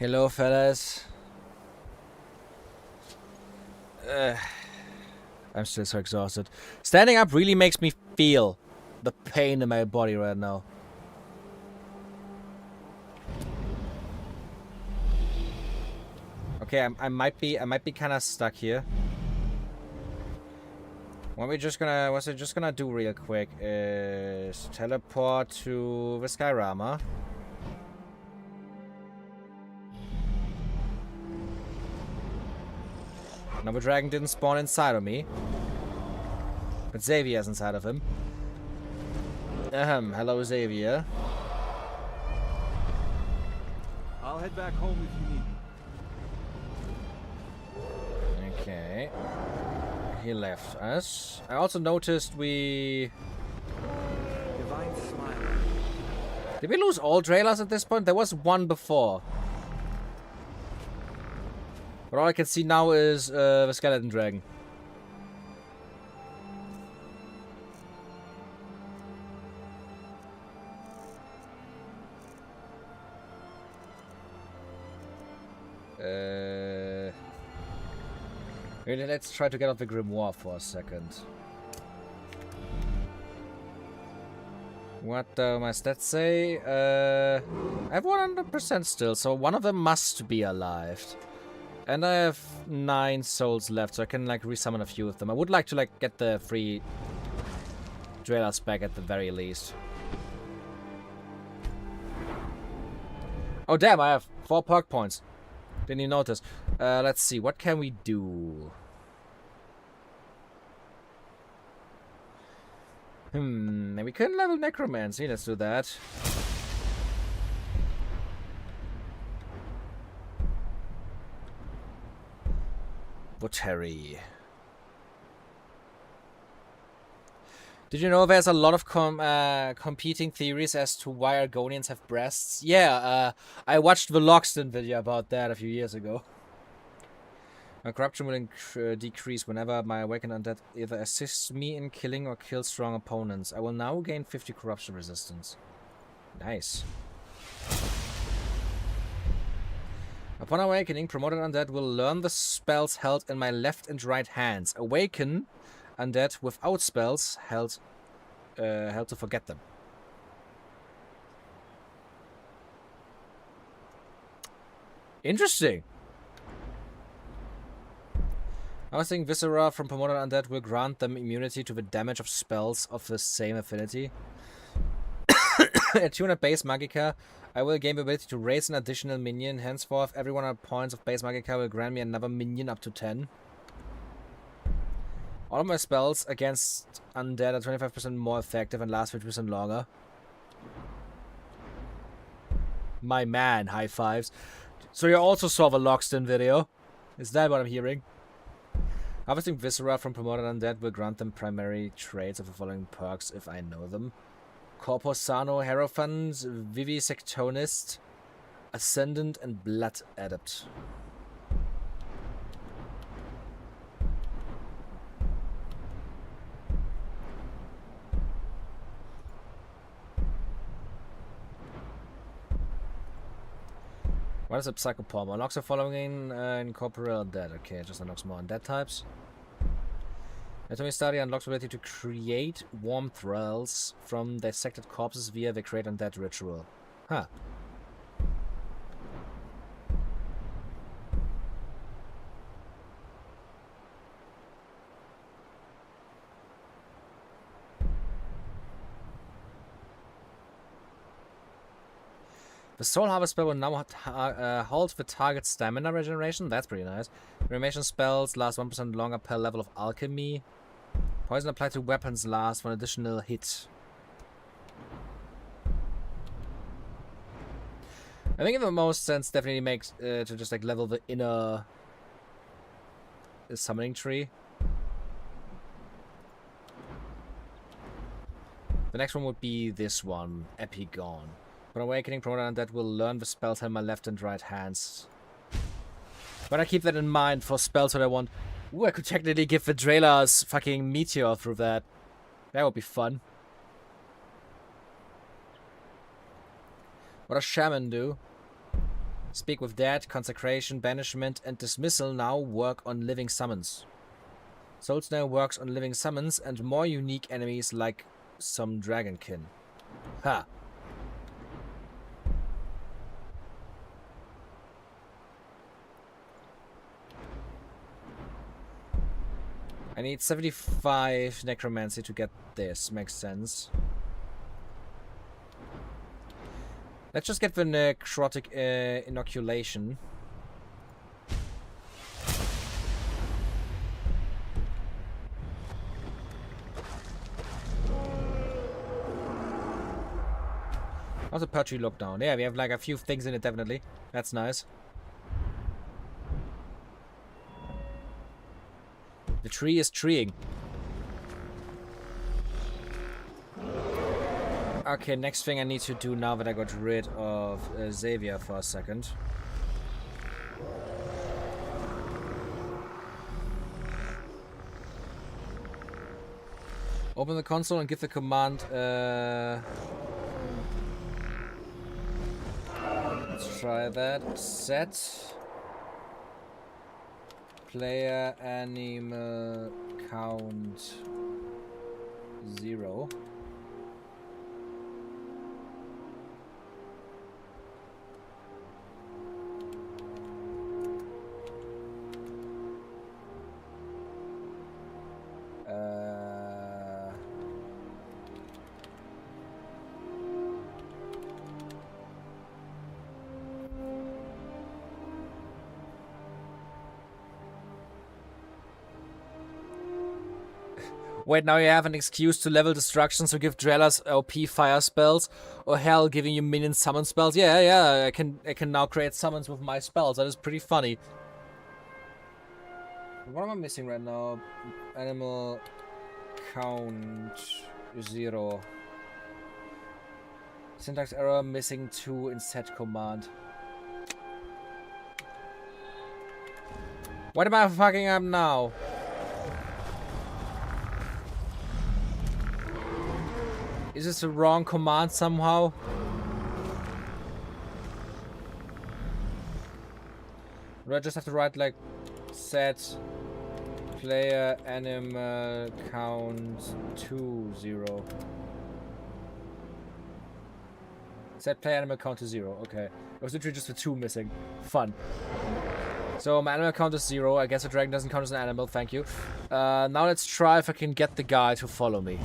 Hello, fellas. I'm still so exhausted. Standing up really makes me feel the pain in my body right now. Okay, I might be kind of stuck here. What we're just gonna do real quick is teleport to the Skyrama. Now the dragon didn't spawn inside of me, but Xavier's inside of him. Hello Xavier. I'll head back home if you need me. Okay. He left us. I also noticed we... Divine smile. Did we lose all trailers at this point? There was one before. But all I can see now is the skeleton dragon. Really, let's try to get off the grimoire for a second. What do my stats say? I have 100% still, so one of them must be alive. And I have 9 souls left, so I can like resummon a few of them. I would like to like get the free trailers back at the very least. Oh damn, I have 4 perk points. Didn't you notice? Let's see, what can we do? We couldn't level Necromancer. Let's do that. Boteri. Did you know there's a lot of competing theories as to why Argonians have breasts? Yeah, I watched the Logston video about that a few years ago. My corruption will decrease whenever my awakened undead either assists me in killing or kills strong opponents. I will now gain 50 corruption resistance. Nice. Upon awakening, promoted undead will learn the spells held in my left and right hands. Awaken undead without spells held to forget them. Interesting. I was thinking Viscera from promoted undead will grant them immunity to the damage of spells of the same affinity. At 200 base Magica, I will gain the ability to raise an additional minion. Henceforth, every 100 points of base Magica will grant me another minion up to 10. All of my spells against undead are 25% more effective and last 50% longer. My man, high fives. So you also saw the Logston video? Is that what I'm hearing? Harvesting Viscera from promoted undead will grant them primary traits of the following perks if I know them. Corpus Sano, Hierophant, Vivisectionist, Ascendant, and Blood Adept. What is a Psychopalm? Unlocks the following incorporeal undead. Okay, just unlocks more undead types. Atomic Study unlocks the ability to create warm thralls from dissected corpses via the Create Undead ritual. Huh. The Soul Harvest spell will now halt the target's stamina regeneration. That's pretty nice. Regeneration spells last 1% longer per level of alchemy. Poison applied to weapons lasts for an additional hit. I think the most sense definitely makes to just like level the inner summoning tree. The next one would be this one, Epigon. When awakening, promoted undead will learn the spells in my left and right hands. But I keep that in mind for spells that I want. Ooh, I could technically give the Draila's fucking meteor through that. That would be fun. What does Shaman do? Speak with dead, consecration, banishment, and dismissal now work on living summons. Souls now works on living summons and more unique enemies like some dragonkin. Ha! I need 75 Necromancy to get this, makes sense. Let's just get the necrotic inoculation. How's the Pertry look down? Yeah, we have like a few things in it, definitely. That's nice. The tree is treeing. Okay, next thing I need to do now that I got rid of Xavier for a second. Open the console and give the command. Let's try that. Set. Player animal count 0. Wait, now you have an excuse to level destruction, so give Drellers OP fire spells, or hell, giving you minion summon spells. Yeah, I can now create summons with my spells. That is pretty funny. What am I missing right now? Animal count 0. Syntax error, missing 2 in set command. What am I fucking up now? Is this the wrong command somehow? Do I just have to write like set player animal count to 0? Set player animal count to 0. Okay. It was literally just the 2 missing. Fun. So my animal count is 0. I guess a dragon doesn't count as an animal. Thank you. Now let's try if I can get the guy to follow me.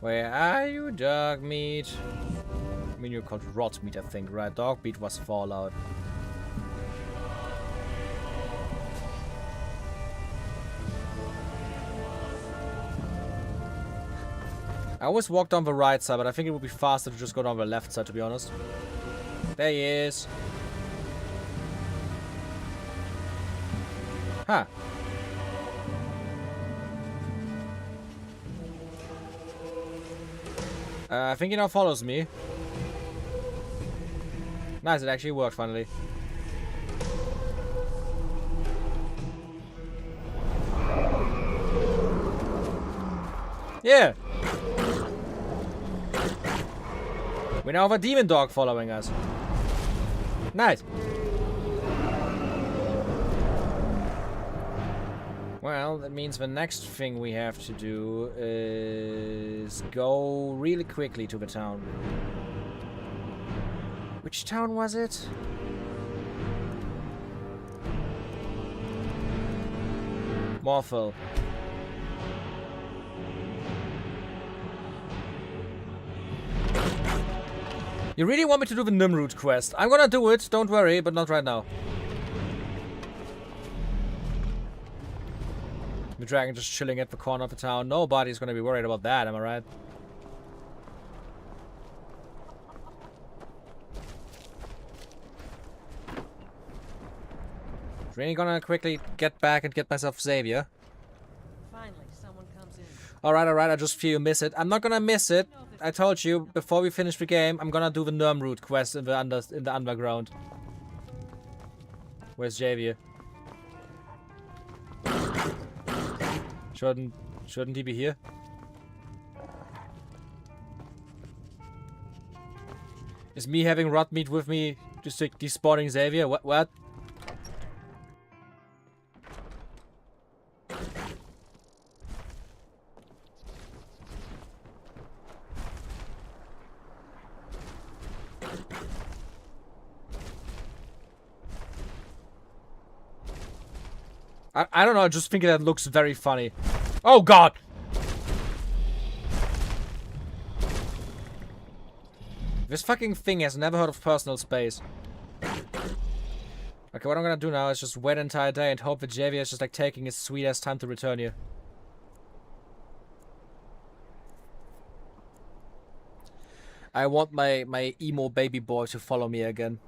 Where are you, dog meat? I mean, you're called rot meat, I think, right? Dog meat was Fallout. I always walk down the right side, but I think it would be faster to just go down the left side, to be honest. There he is. Huh. I think he now follows me. Nice, it actually worked finally. Yeah. We now have a demon dog following us. Nice. Well, that means the next thing we have to do is go really quickly to the town. Which town was it? Morphel. You really want me to do the Nimrod quest? I'm gonna do it, don't worry, but not right now. The dragon just chilling at the corner of the town. Nobody's gonna be worried about that, am I right? Really gonna quickly get back and get myself Xavier. Finally, someone comes in. Alright, I just fear you miss it. I'm not gonna miss it. I don't know if I told you before we finish the game, I'm gonna do the Nirnroot quest in the underground. Where's Javier? Shouldn't he be here? Is me having rot meat with me just like despawning Xavier? What? I don't know, I just think that looks very funny. Oh god! This fucking thing has never heard of personal space. Okay, what I'm gonna do now is just wait an entire day and hope that Javier is just like taking his sweet ass time to return here. I want my emo baby boy to follow me again.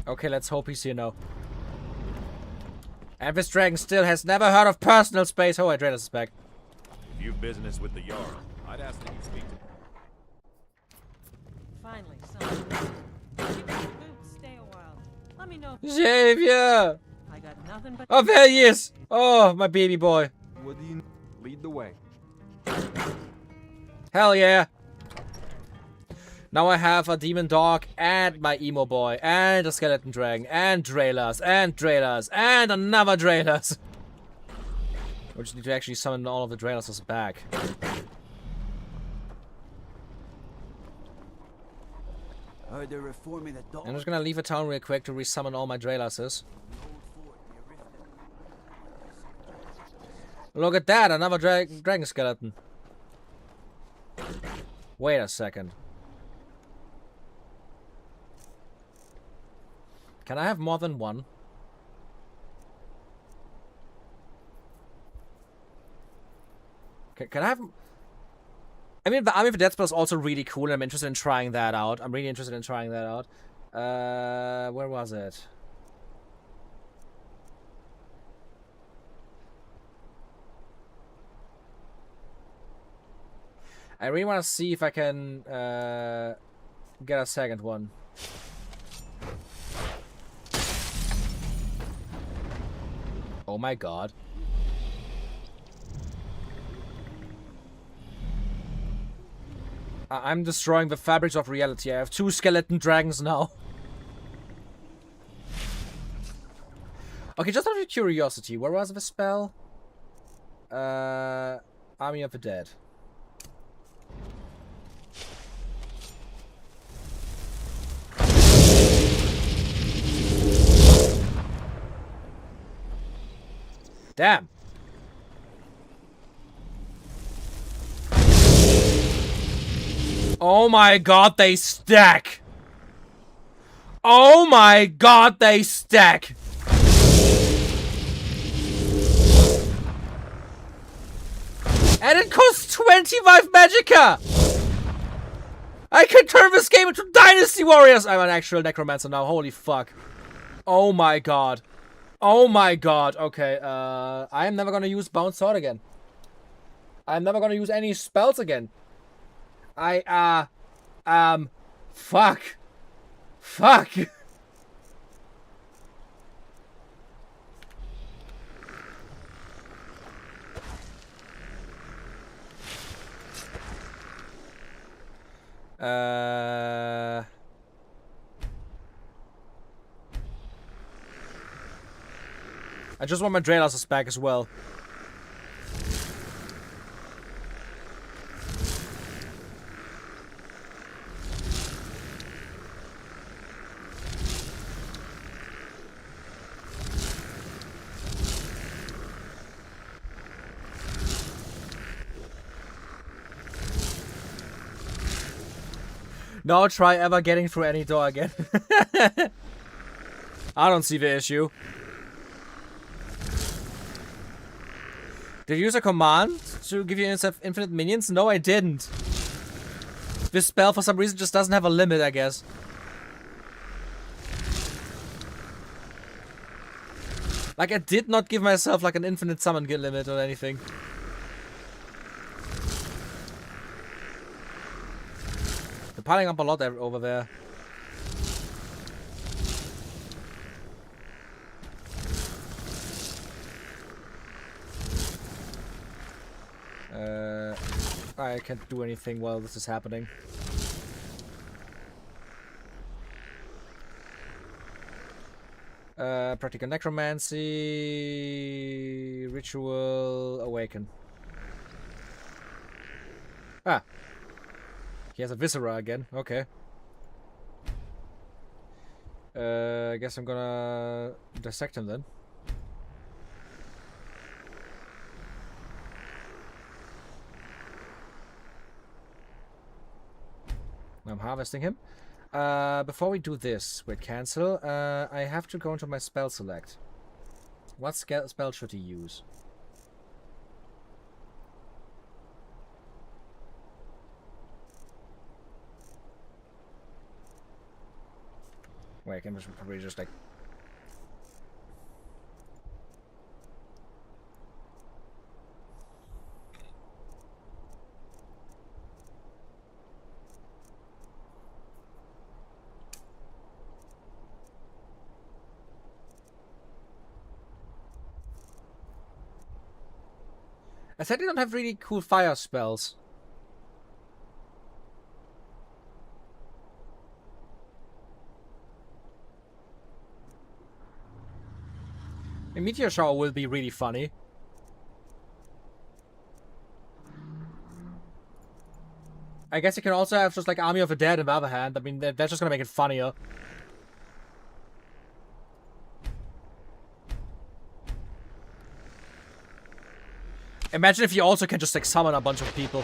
Okay, let's hope he's here now. And this dragon still has never heard of personal space. Oh, Adrenalis is back. If you've business with the Jarl, I'd ask that you speak to him. Finally, son. Keep your boots, stay a while. Let me know. Xavier! I got nothing but. Oh, there he is! Oh, my baby boy. What do you lead the way? Hell yeah! Now I have a demon dog and my emo boy and a skeleton dragon and Draelars and another Draelars. We just need to actually summon all of the Draelars back. They're reforming the dog. I'm just gonna leave the town real quick to resummon all my Draelars. Look at that, another dragon skeleton. Wait a second. Can I have more than one? Can I have... I mean, the Army of the Dead spell is also really cool, and I'm interested in trying that out. I'm really interested in trying that out. Where was it? I really want to see if I can get a second one. Oh my god. I'm destroying the fabrics of reality. I have 2 skeleton dragons now. Okay, just out of curiosity, where was the spell? Army of the Dead. Damn. Oh my god, they stack. Oh my god, they stack. And it costs 25 magicka. I can turn this game into Dynasty Warriors. I'm an actual Necromancer now. Holy fuck. Oh my god. Oh my god. Okay, I am never gonna use Bound Sword again. I'm never gonna use any spells again. Fuck. Fuck. I just want my Draelars back as well. No try ever getting through any door again. I don't see the issue. Did you use a command to give you infinite minions? No, I didn't. This spell, for some reason, just doesn't have a limit, I guess. Like, I did not give myself, like, an infinite summon limit or anything. They're piling up a lot over there. I can't do anything while this is happening. Practical necromancy, ritual, awaken. Ah, he has a viscera again. Okay. I guess I'm gonna dissect him then. I'm harvesting him. Before we do this, we cancel. I have to go into my spell select. What spell should he use? Wait, I can probably just like... I said they don't have really cool fire spells. A meteor shower will be really funny. I guess you can also have just like Army of the Dead on the other hand. I mean, that's just gonna make it funnier. Imagine if you also can just like summon a bunch of people.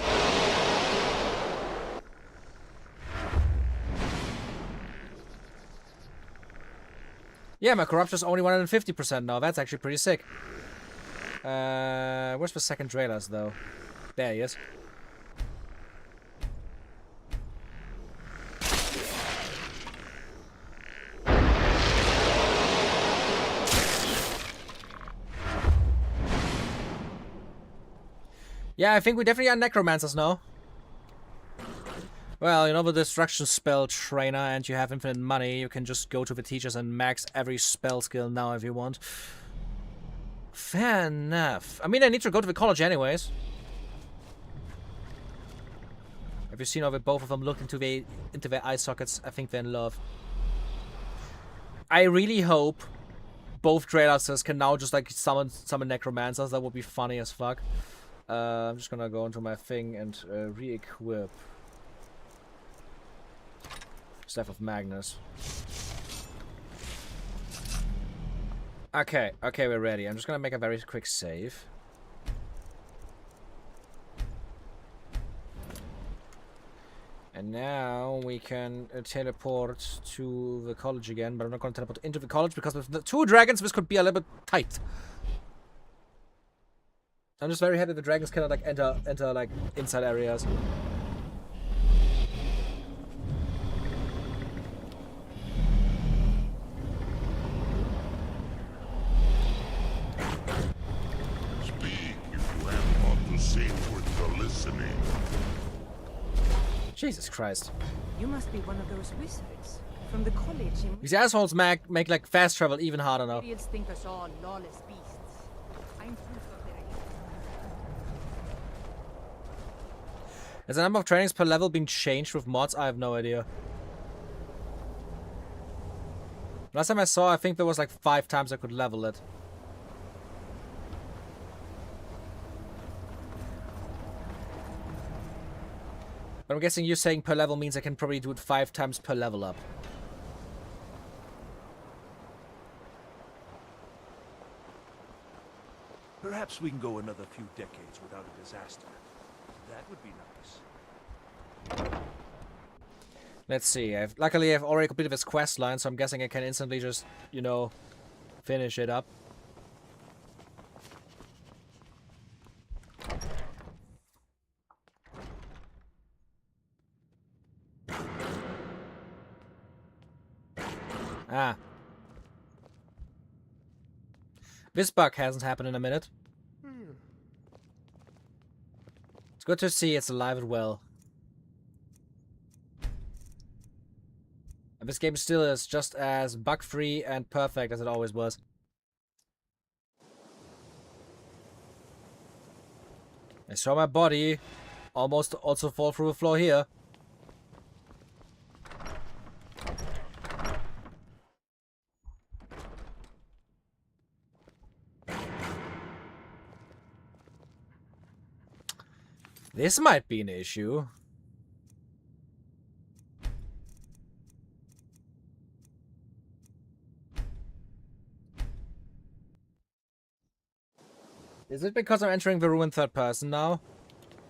Yeah, my corruption's only 150% now. That's actually pretty sick. Where's the second Draelas though? There he is. Yeah, I think we definitely are necromancers now. Well, you know the destruction spell trainer and you have infinite money, you can just go to the teachers and max every spell skill now if you want. Fair enough. I mean, I need to go to the college anyways. Have you seen how both of them looked into their eye sockets? I think they're in love. I really hope both Draelasters can now just like summon necromancers. That would be funny as fuck. I'm just gonna go into my thing and re-equip Staff of Magnus. Okay, we're ready. I'm just gonna make a very quick save. And now we can teleport to the college again, but I'm not gonna teleport into the college because with the 2 dragons this could be a little bit tight. I'm just very happy the dragons cannot like enter like inside areas. Speak if you have naught to say worth the listening. Jesus Christ. You must be one of those wizards from the college in These assholes make like fast travel even harder now. idiots think us all lawless beasts. I'm proof of their Has the number of trainings per level been changed with mods? I have no idea. Last time I saw, I think there was like 5 times I could level it. But I'm guessing you're saying per level means I can probably do it 5 times per level up. Perhaps we can go another few decades without a disaster. That would be nice. Let's see. Luckily, I've already completed this quest line, so I'm guessing I can instantly just, you know, finish it up. Ah. This bug hasn't happened in a minute. It's good to see it's alive and well. And this game still is just as bug-free and perfect as it always was. I saw my body almost also fall through the floor here. This might be an issue. Is it because I'm entering the room in third person now?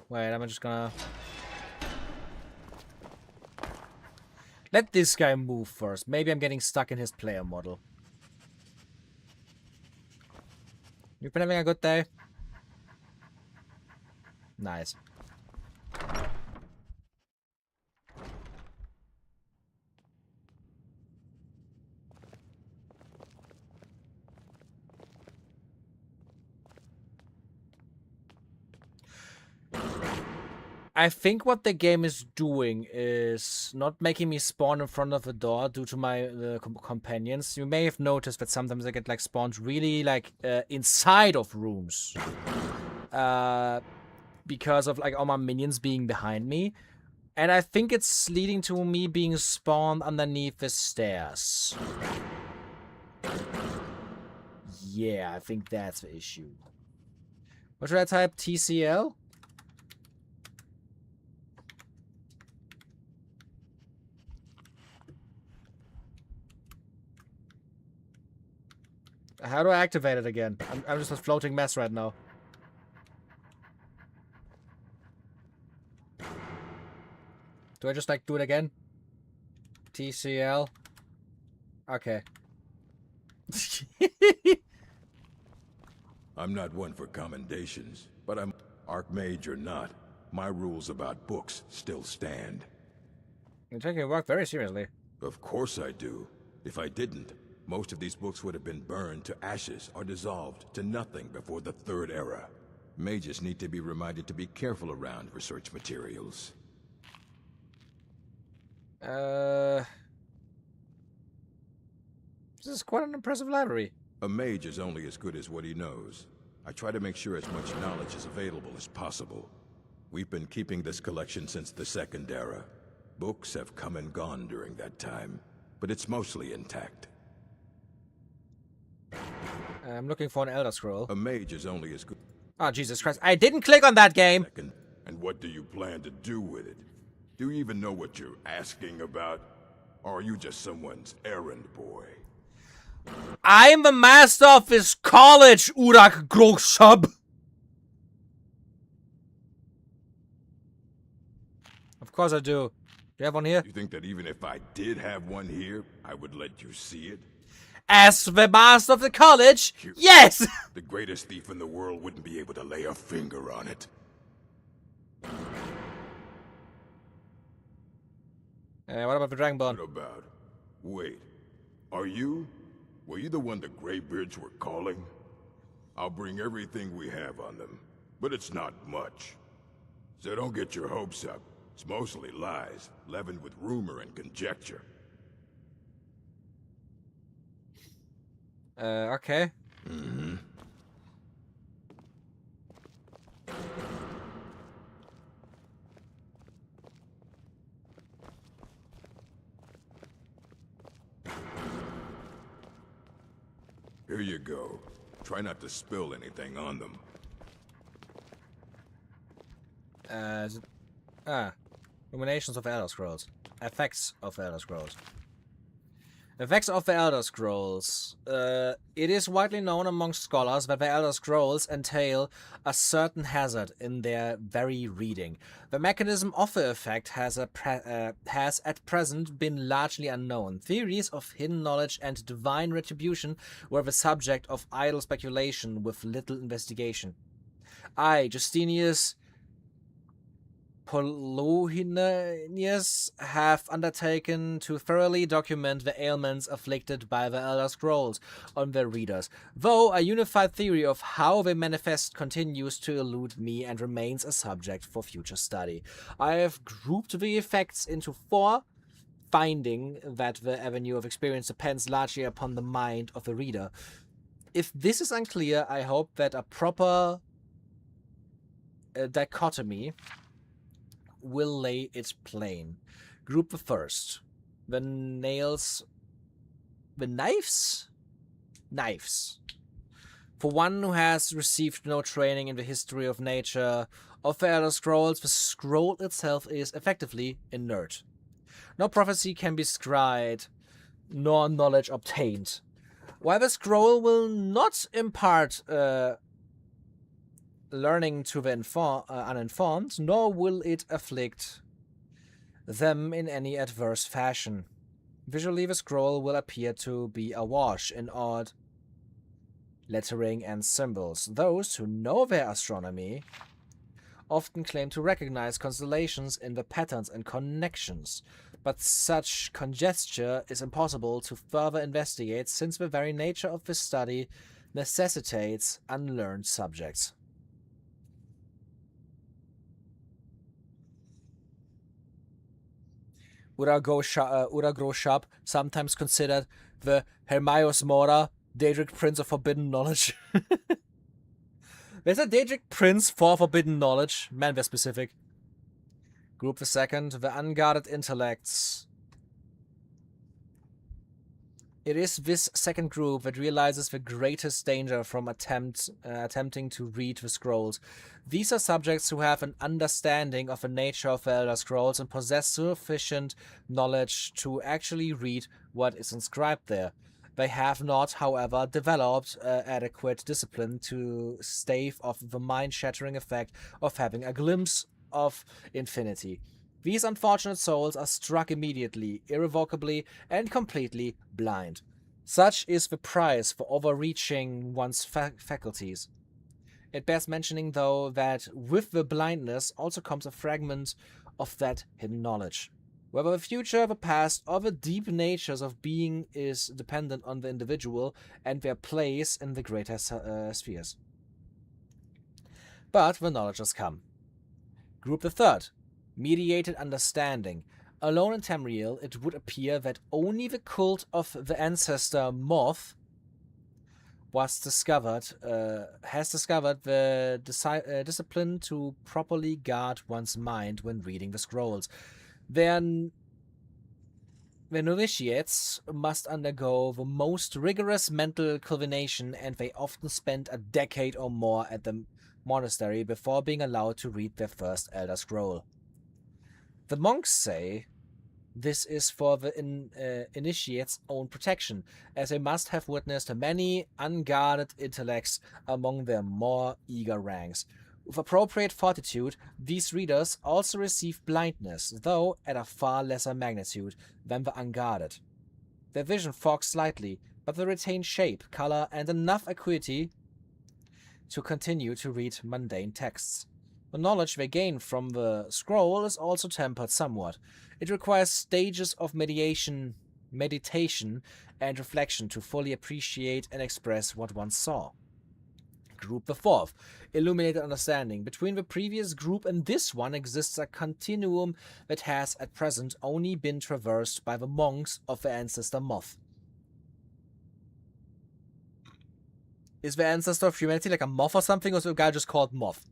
Wait, I'm just gonna... Let this guy move first. Maybe I'm getting stuck in his player model. You've been having a good day? Nice. I think what the game is doing is not making me spawn in front of the door due to my companions. You may have noticed that sometimes I get like spawned really like inside of rooms. Because of like all my minions being behind me. And I think it's leading to me being spawned underneath the stairs. Yeah, I think that's the issue. What should I type? TCL? How do I activate it again? I'm just a floating mess right now. Do I just like do it again? TCL? Okay. I'm not one for commendations, but I'm Archmage or not. My rules about books still stand. You're taking your work very seriously. Of course I do. If I didn't, most of these books would have been burned to ashes or dissolved to nothing before the Third Era. Mages need to be reminded to be careful around research materials. This is quite an impressive library. A mage is only as good as what he knows. I try to make sure as much knowledge is available as possible. We've been keeping this collection since the Second Era. Books have come and gone during that time, but it's mostly intact. I'm looking for an Elder Scroll. A mage is only as good. Oh, Jesus Christ. I didn't click on that game! And what do you plan to do with it? Do you even know what you're asking about? Or are you just someone's errand boy? I'm the master of this college, Urak Groshub! Of course I do. Do you have one here? You think that even if I did have one here, I would let you see it? As the master of the college, yes! The greatest thief in the world wouldn't be able to lay a finger on it. What about the Dragonborn? What about? Wait. Were you the one the Greybeards were calling? I'll bring everything we have on them, but it's not much. So don't get your hopes up. It's mostly lies, leavened with rumor and conjecture. Okay. Mm-hmm. Here you go. Try not to spill anything on them. Is it... Illuminations of Elder Scrolls. Effects of Elder Scrolls. Effects of the Elder Scrolls. It is widely known among scholars that the Elder Scrolls entail a certain hazard in their very reading. The mechanism of the effect has at present been largely unknown. Theories of hidden knowledge and divine retribution were the subject of idle speculation with little investigation. I, Justinius Polyhenius have undertaken to thoroughly document the ailments afflicted by the Elder Scrolls on their readers, though a unified theory of how they manifest continues to elude me and remains a subject for future study. I have grouped the effects into 4, finding that the avenue of experience depends largely upon the mind of the reader. If this is unclear, I hope that a proper dichotomy will lay it plain. Group the first. The nails. The knives? Knives. For one who has received no training in the history of nature of the Elder Scrolls, the scroll itself is effectively inert. No prophecy can be scried, nor knowledge obtained. While the scroll will not impart learning to the uninformed, nor will it afflict them in any adverse fashion. Visually, the scroll will appear to be awash in odd lettering and symbols. Those who know their astronomy often claim to recognize constellations in the patterns and connections, but such conjecture is impossible to further investigate since the very nature of this study necessitates unlearned subjects. Uragroshab, sometimes considered the Hermaios Mora, Daedric Prince of Forbidden Knowledge. There's a Daedric Prince for Forbidden Knowledge. Man, they're specific. Group the second, the Unguarded Intellects. It is this second group that realizes the greatest danger from attempting to read the scrolls. These are subjects who have an understanding of the nature of the Elder Scrolls and possess sufficient knowledge to actually read what is inscribed there. They have not, however, developed adequate discipline to stave off the mind-shattering effect of having a glimpse of infinity. These unfortunate souls are struck immediately, irrevocably, and completely blind. Such is the price for overreaching one's faculties. It bears mentioning, though, that with the blindness also comes a fragment of that hidden knowledge. Whether the future, the past, or the deep natures of being is dependent on the individual and their place in the greater spheres. But the knowledge has come. Group the third. Mediated understanding. Alone in Tamriel, it would appear that only the cult of the ancestor Moth has discovered the discipline to properly guard one's mind when reading the scrolls. Their novitiates must undergo the most rigorous mental cultivation, and they often spend a decade or more at the monastery before being allowed to read their first Elder Scroll. The monks say this is for the initiate's own protection, as they must have witnessed many unguarded intellects among their more eager ranks. With appropriate fortitude, these readers also receive blindness, though at a far lesser magnitude than the unguarded. Their vision fogs slightly, but they retain shape, color, and enough acuity to continue to read mundane texts. The knowledge they gain from the scroll is also tempered somewhat. It requires stages of meditation, and reflection to fully appreciate and express what one saw. Group the fourth. Illuminated understanding. Between the previous group and this one exists a continuum that has at present only been traversed by the monks of the ancestor Moth. Is the ancestor of humanity like a moth or something, or is it a guy just called Moth?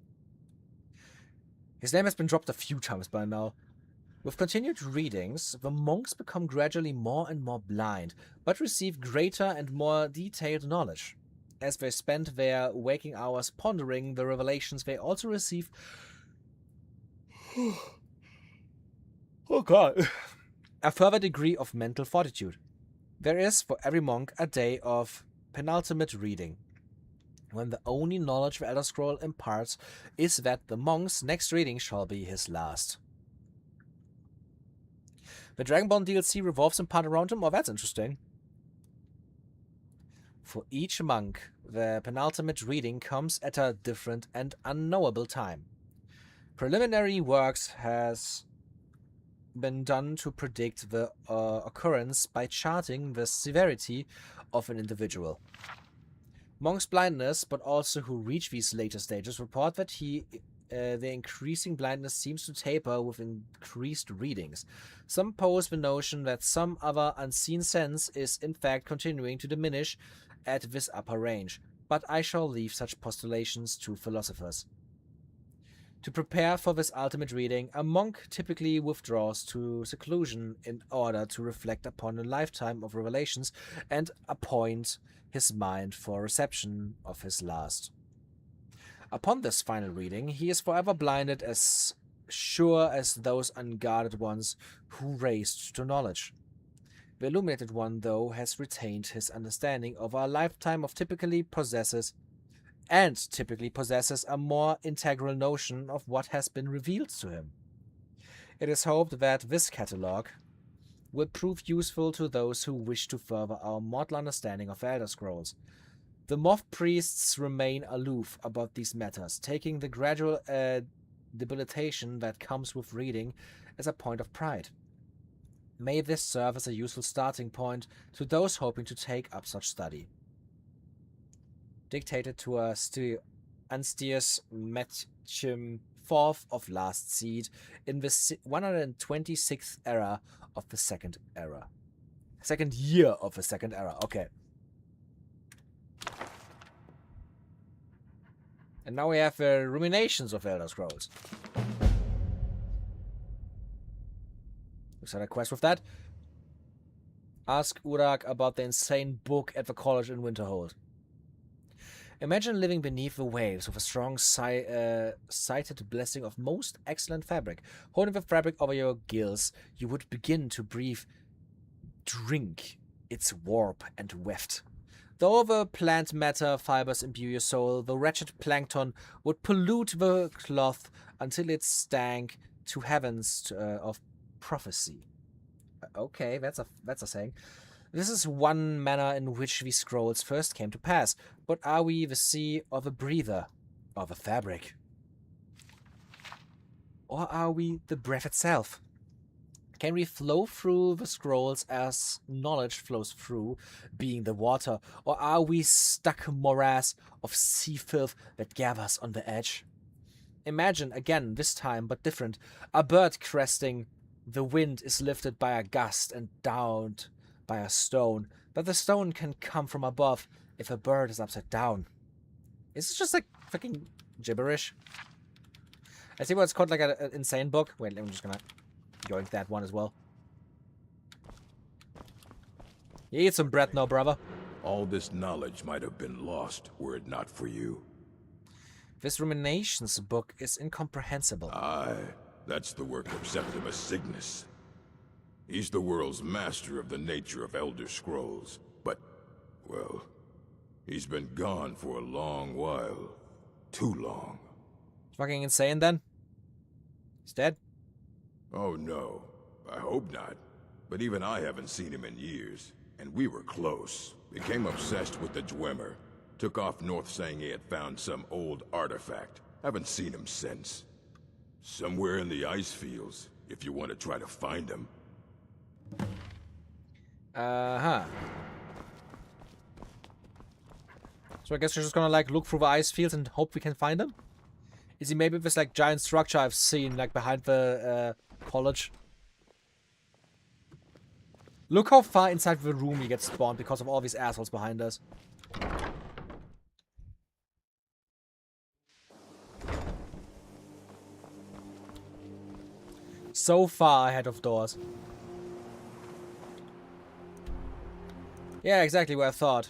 His name has been dropped a few times by now. With continued readings, the monks become gradually more and more blind, but receive greater and more detailed knowledge. As they spend their waking hours pondering the revelations, they also receive oh god, a further degree of mental fortitude. There is for every monk a day of penultimate reading, when the only knowledge the Elder Scroll imparts is that the monk's next reading shall be his last. The Dragonborn DLC revolves in part around him. Oh, that's interesting. For each monk, the penultimate reading comes at a different and unknowable time. Preliminary works has been done to predict the occurrence by charting the severity of an individual. Monk's blindness, but also who reach these later stages, report that the increasing blindness seems to taper with increased readings. Some pose the notion that some other unseen sense is in fact continuing to diminish at this upper range, but I shall leave such postulations to philosophers. To prepare for this ultimate reading, a monk typically withdraws to seclusion in order to reflect upon a lifetime of revelations and appoint his mind for reception of his last. Upon this final reading, he is forever blinded, as sure as those unguarded ones who raised to knowledge. The illuminated one, though, has retained his understanding over a lifetime of typically possesses a more integral notion of what has been revealed to him. It is hoped that this catalogue will prove useful to those who wish to further our mortal understanding of Elder Scrolls. The moth priests remain aloof about these matters, taking the gradual debilitation that comes with reading as a point of pride. May this serve as a useful starting point to those hoping to take up such study. Dictated to Anstius Metchim, 4th of last seed, in the 126th era of the Second Era. Second year of the Second Era, okay. And now we have the Ruminations of Elder Scrolls. Looks like a quest with that. Ask Urak about the insane book at the college in Winterhold. Imagine living beneath the waves with a strong sighted blessing of most excellent fabric. Holding the fabric over your gills, you would begin to drink its warp and weft. Though the plant matter fibers imbue your soul, the wretched plankton would pollute the cloth until it stank to heavens of prophecy. Okay, that's a saying. This is one manner in which these scrolls first came to pass. But are we the sea or the breather, or the fabric? Or are we the breath itself? Can we flow through the scrolls as knowledge flows through, being the water? Or are we stuck morass of sea filth that gathers on the edge? Imagine, again, this time, but different, a bird cresting. The wind is lifted by a gust and downed by a stone, but the stone can come from above if a bird is upside down. Is this just like fucking gibberish? I see what's called like an insane book. Wait, I'm just gonna yoink that one as well. You eat some bread now, brother. All this knowledge might have been lost were it not for you. This Ruminations book is incomprehensible. Aye, that's the work of Septimus Cygnus. He's the world's master of the nature of Elder Scrolls, but, well, he's been gone for a long while. Too long. Fucking insane then? He's dead? Oh no, I hope not. But even I haven't seen him in years, and we were close. Became obsessed with the Dwemer. Took off north saying he had found some old artifact. Haven't seen him since. Somewhere in the ice fields, if you want to try to find him. Uh-huh. So I guess we're just gonna like look through the ice fields and hope we can find him? Is he maybe this like giant structure I've seen like behind the college? Look how far inside the room you get spawned because of all these assholes behind us. So far ahead of doors. Yeah, exactly what I thought.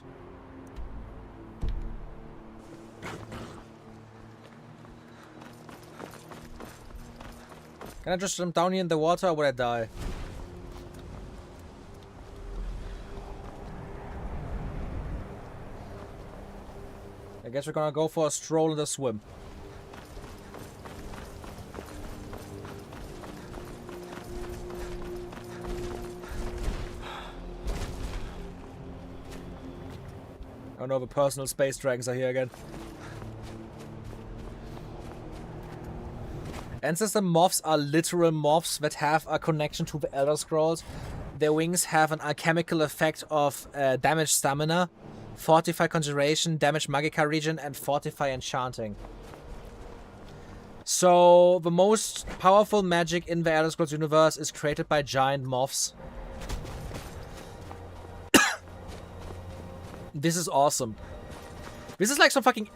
Can I just jump down here in the water or would I die? I guess we're gonna go for a stroll in the swim. Oh no, the personal space dragons are here again. Ancestor morphs are literal morphs that have a connection to the Elder Scrolls. Their wings have an alchemical effect of damage stamina, fortify conjuration, damage magica region, and fortify enchanting. So the most powerful magic in the Elder Scrolls universe is created by giant morphs. This is awesome. This is like some fucking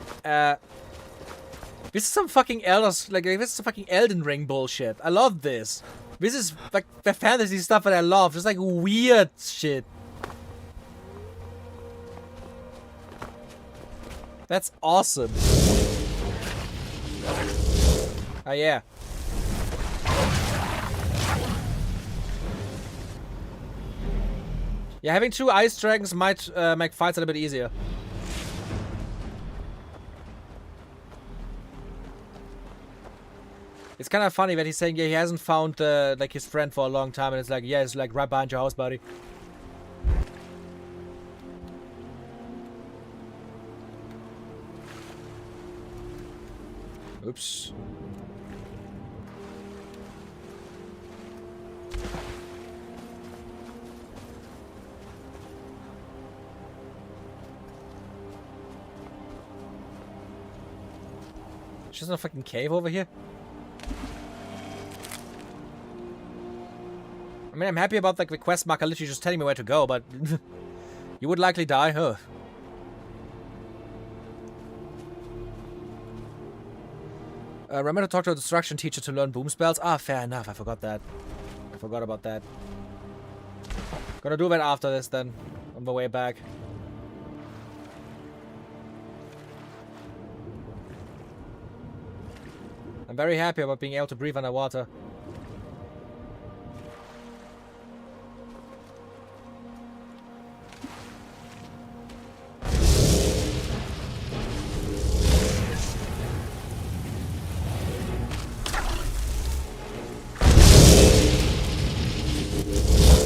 this is some fucking this is some fucking Elden Ring bullshit. I love this. This is like the fantasy stuff that I love. Just like weird shit. That's awesome. Oh yeah. Yeah, having 2 ice dragons might make fights a little bit easier. It's kind of funny that he's saying, yeah, he hasn't found like his friend for a long time, and it's like, yeah, it's like right behind your house, buddy. Oops. There's no fucking cave over here. I mean, I'm happy about like the quest marker literally just telling me where to go, but you would likely die, huh? Remember to talk to a destruction teacher to learn boom spells? Ah, fair enough. I forgot that. I forgot about that. Gonna do that after this then, on the way back. I'm very happy about being able to breathe underwater.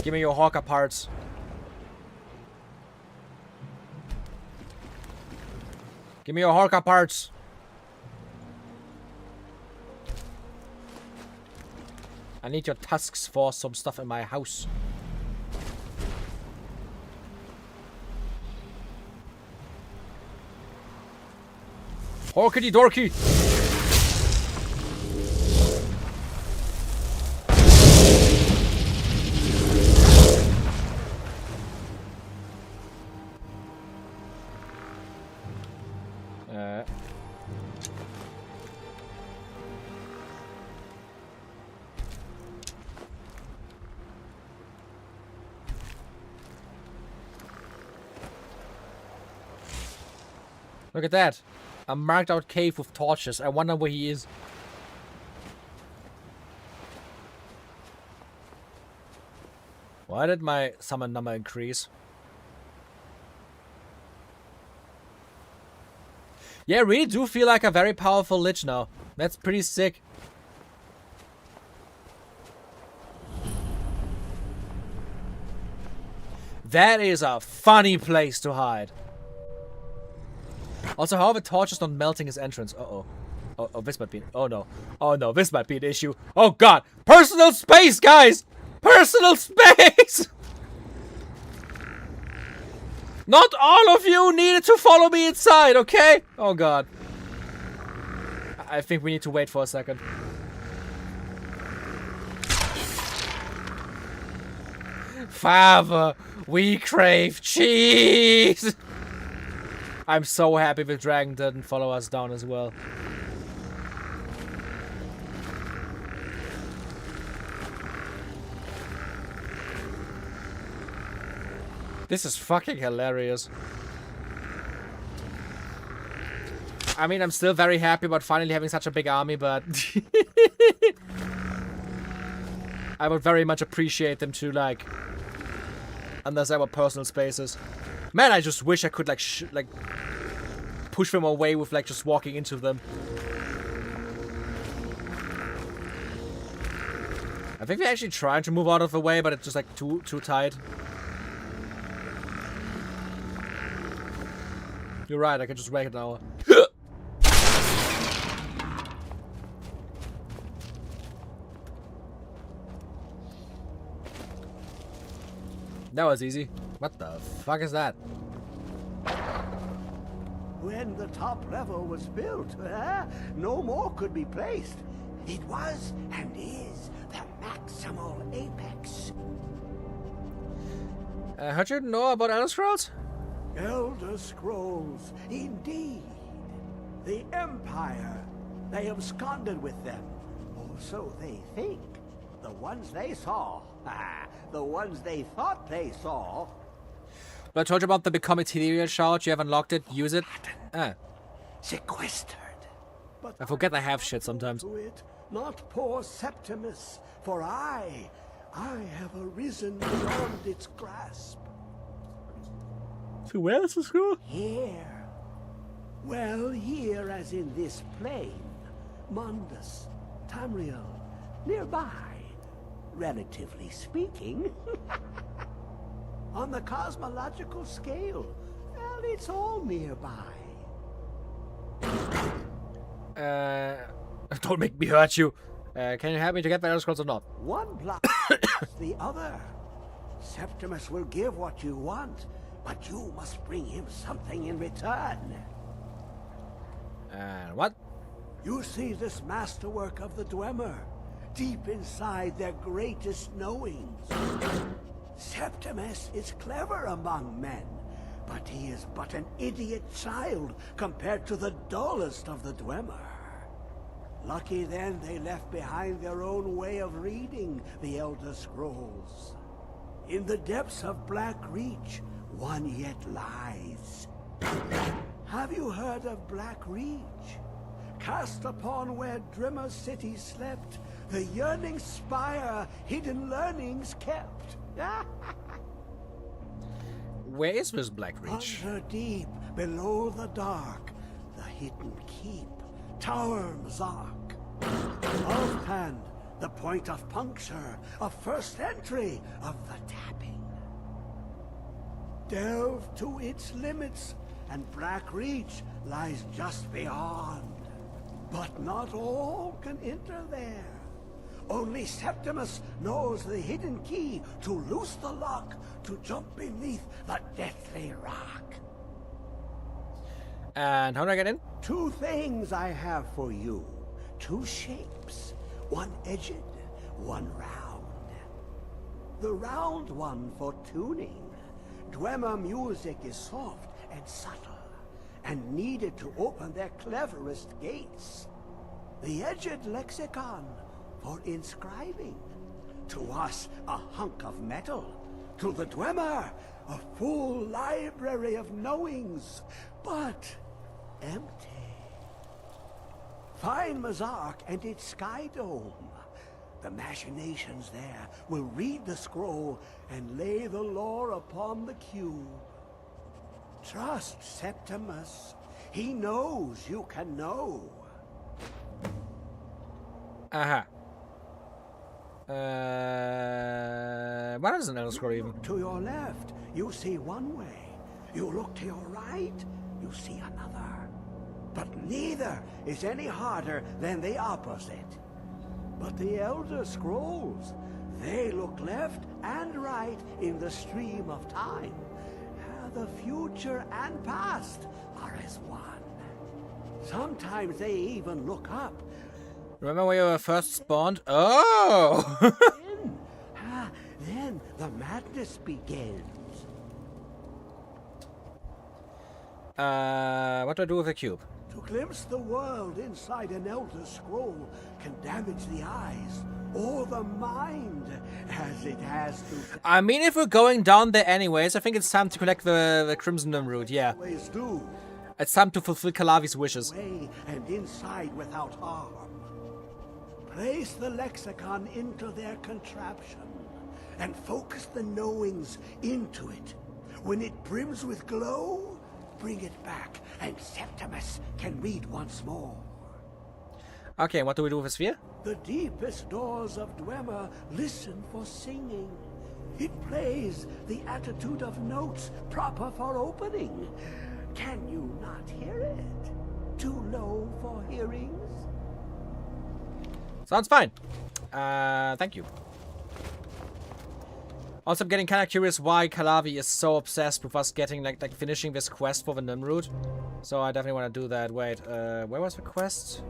Give me your Hawker parts. Give me your Hawker parts. I need your tusks for some stuff in my house. Hawkity dorky! Look at that. A marked out cave with torches. I wonder where he is. Why did my summon number increase? Yeah, I really do feel like a very powerful lich now. That's pretty sick. That is a funny place to hide. Also, how are the torches not melting his entrance? Uh-oh. Oh, this might be... Oh, no. Oh, no. This might be an issue. Oh, God. Personal space, guys! Personal space! Not all of you needed to follow me inside, okay? Oh, God. I think we need to wait for a second. Father, we crave cheese! I'm so happy the dragon didn't follow us down as well. This is fucking hilarious. I mean, I'm still very happy about finally having such a big army, but... I would very much appreciate them to, like... Unless they were personal spaces. Man, I just wish I could, like, push them away with, like, just walking into them. I think they're actually trying to move out of the way, but it's just, like, too tight. You're right, I can just wait an hour. That was easy. What the fuck is that? When the top level was built, no more could be placed. It was and is the maximal apex. How'd you know about Elder Scrolls? Elder Scrolls, indeed. The Empire. They absconded with them. Or so they think. The ones they saw. The ones they thought they saw. But I told you about the Become Ethereal shard. You have unlocked it. Use it. Sequestered. But I forget I have shit sometimes. to it, not poor Septimus, for I have arisen beyond its grasp. So where is the scroll? Here. Well, here as in this plane. Mundus, Tamriel, nearby, relatively speaking. On the cosmological scale, well, it's all nearby. Don't make me hurt you. Can you help me to get the Elder Scrolls or not? One block the other. Septimus will give what you want, but you must bring him something in return. And what? You see this masterwork of the Dwemer, deep inside their greatest knowings. Septimus is clever among men, but he is but an idiot child compared to the dullest of the Dwemer. Lucky then they left behind their own way of reading the Elder Scrolls. In the depths of Black Reach, one yet lies. Have you heard of Black Reach? Cast upon where Drimmer City slept, the yearning spire hidden learnings kept. Where is this Black Reach? Under deep, below the dark, the hidden keep, Tower Mzark. Offhand, the point of puncture, of first entry of the tapping. Delve to its limits, and Black Reach lies just beyond. But not all can enter there. Only Septimus knows the hidden key to loose the lock, to jump beneath the deathly rock. And how do I get in? Two things I have for you. Two shapes. One edged, one round. The round one for tuning. Dwemer music is soft and subtle, and needed to open their cleverest gates. The edged lexicon for inscribing. To us, a hunk of metal. To the Dwemer, a full library of knowings, but empty. Find Mzark and its sky dome. The machinations there will read the scroll and lay the lore upon the cube. Trust Septimus. He knows you can know. Aha. What is an Elder Scroll even? To your left, you see one way. You look to your right, you see another. But neither is any harder than the opposite. But the Elder Scrolls, they look left and right in the stream of time. The future and past are as one. Sometimes they even look up. Remember where you were first spawned? Oh! Then the madness begins. What do I do with the cube? To glimpse the world inside an Elder Scroll can damage the eyes or the mind, as it has to. I mean, if we're going down there anyways, I think it's time to collect the Crimson Root, yeah. Always do. It's time to fulfill Kalavi's wishes. Way and inside without harm. Place the lexicon into their contraption and focus the knowings into it. When it brims with glow, bring it back and Septimus can read once more. Okay, what do we do with the sphere? The deepest doors of Dwemer listen for singing. It plays the attitude of notes proper for opening. Can you not hear it? Too low for hearings? Sounds fine. Thank you. Also, I'm getting kind of curious why Kalavi is so obsessed with us getting, like finishing this quest for the Nimrod. So I definitely want to do that. Wait, where was the quest?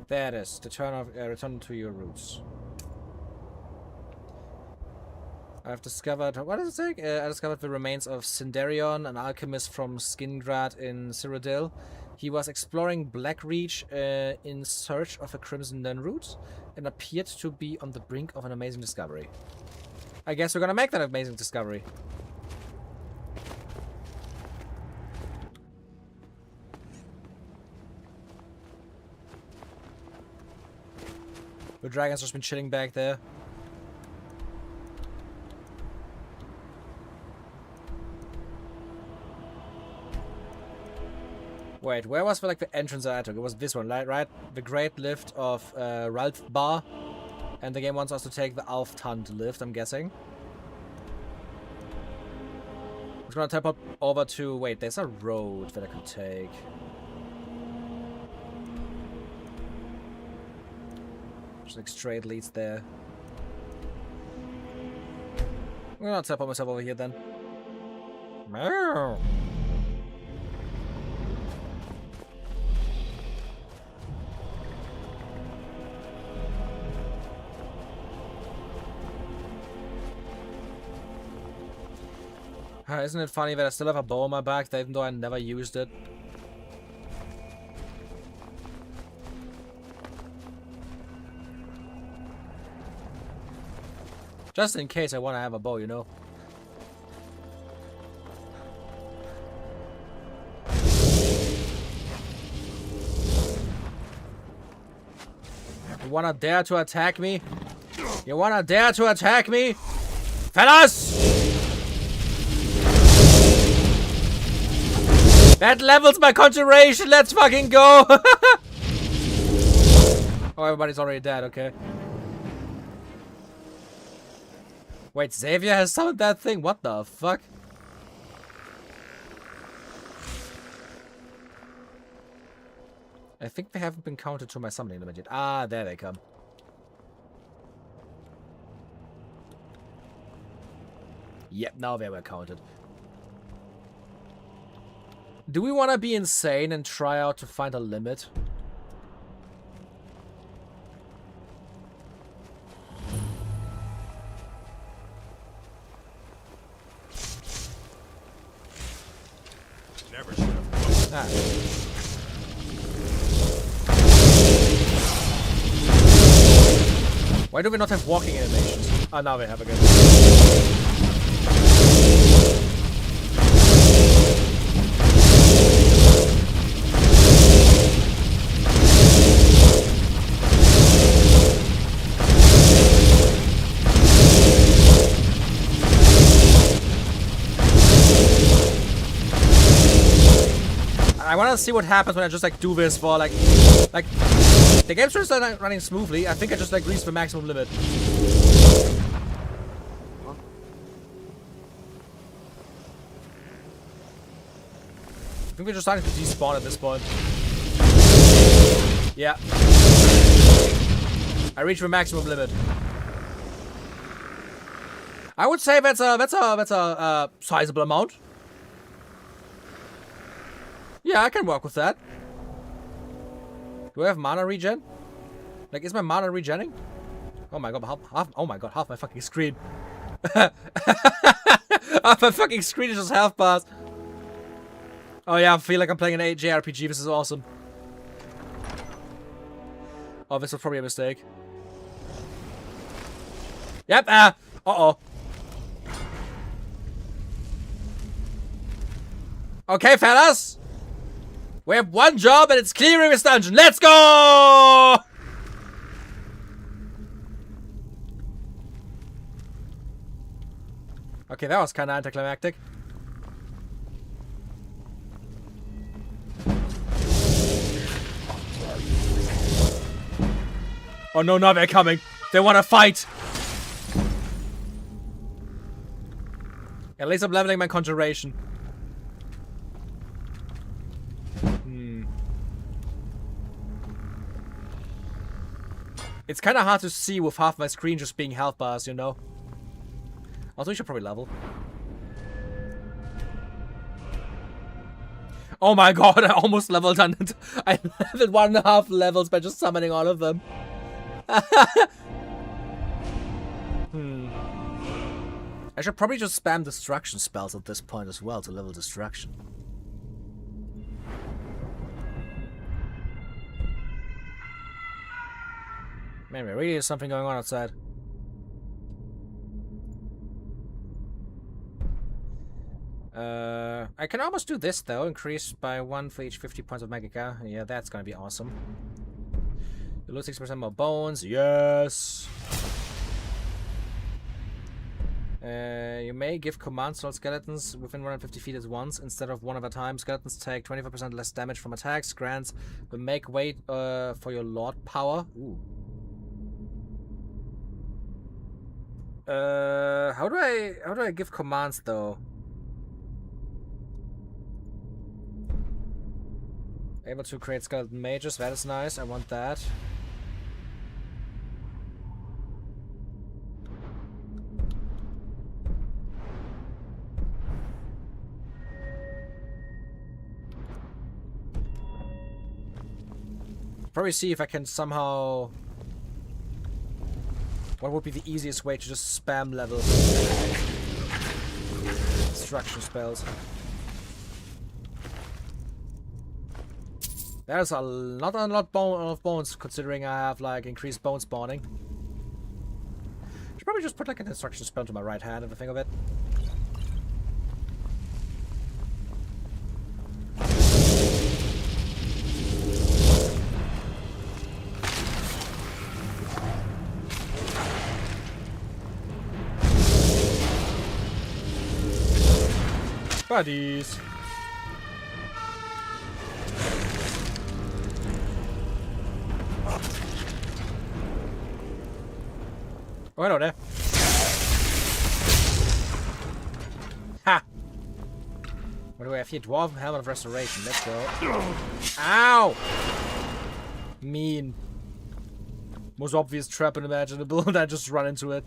There it is. Return to your roots. I've discovered... What does it say? I discovered the remains of Sindarion, an alchemist from Skingrad in Cyrodiil. He was exploring Blackreach in search of a Crimson Nimrod and appeared to be on the brink of an amazing discovery. I guess we're gonna make that amazing discovery. The dragon's just been chilling back there. Wait, where was the entrance that I took? It was this one, right? The Great Lift of Ralph Bar. And the game wants us to take the Alftand lift, I'm guessing. I'm just gonna teleport over to... Wait, there's a road that I could take. Just like straight leads there. I'm gonna teleport myself over here then. Meow. Isn't it funny that I still have a bow on my back, even though I never used it? Just in case I want to have a bow, you know. You wanna dare to attack me? You wanna dare to attack me? Fellas! That levels my conjuration. Let's fucking go. Oh, everybody's already dead. Okay. Wait, Xavier has summoned that thing? What the fuck? I think they haven't been counted to my summoning limit yet. Ah, there they come. Yep, now they were counted. Do we want to be insane and try out to find a limit? Never should have. Ah. Why do we not have walking animations? Oh, now we have again. I want to see what happens when I just do this for like the game's just running smoothly. I think I just reached the maximum limit. I think we're just starting to despawn at this point. Yeah. I reached the maximum limit. I would say that's a sizable amount. Yeah, I can work with that. Do I have mana regen? Is my mana regenning? Oh my god, half my fucking screen. Half my fucking screen is just half bars. Oh yeah, I feel like I'm playing an JRPG. This is awesome. Oh, this was probably a mistake. Yep, uh-oh. Okay, fellas. We have one job and it's clearing this dungeon. Let's go! Okay, that was kind of anticlimactic. Oh no, now they're coming. They want to fight. At least I'm leveling my conjuration. It's kind of hard to see with half my screen just being health bars, you know? Also, we should probably level. Oh my god, I almost leveled on it. I leveled 1.5 levels by just summoning all of them. I should probably just spam destruction spells at this point as well to level destruction. Man, there really is something going on outside. I can almost do this though, increase by 1 for each 50 points of Magica. Yeah, that's gonna be awesome. You lose 6% more bones, yes! You may give commands to all skeletons within 150 feet at once, instead of one at a time. Skeletons take 25% less damage from attacks. Grants will make way for your Lord power. Ooh. How do I give commands though? Able to create skeleton mages, that is nice, I want that. Probably see if I can somehow... What would be the easiest way to just spam level destruction spells? There's not a lot of bones, considering I have like increased bone spawning. Should probably just put like a destruction spell to my right hand if I think of it. Buddies. Oh, hello there. Ha! What do we have here? Dwarven Helmet of Restoration. Let's go. Ow! Mean. Most obvious trap unimaginable, and I just run into it.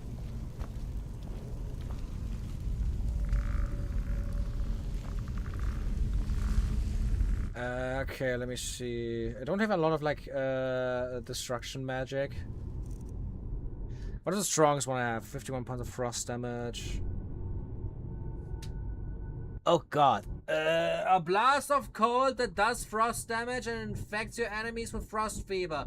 Okay, let me see. I don't have a lot of, like, destruction magic. What is the strongest one I have? 51 points of frost damage. Oh god. A blast of cold that does frost damage and infects your enemies with frost fever.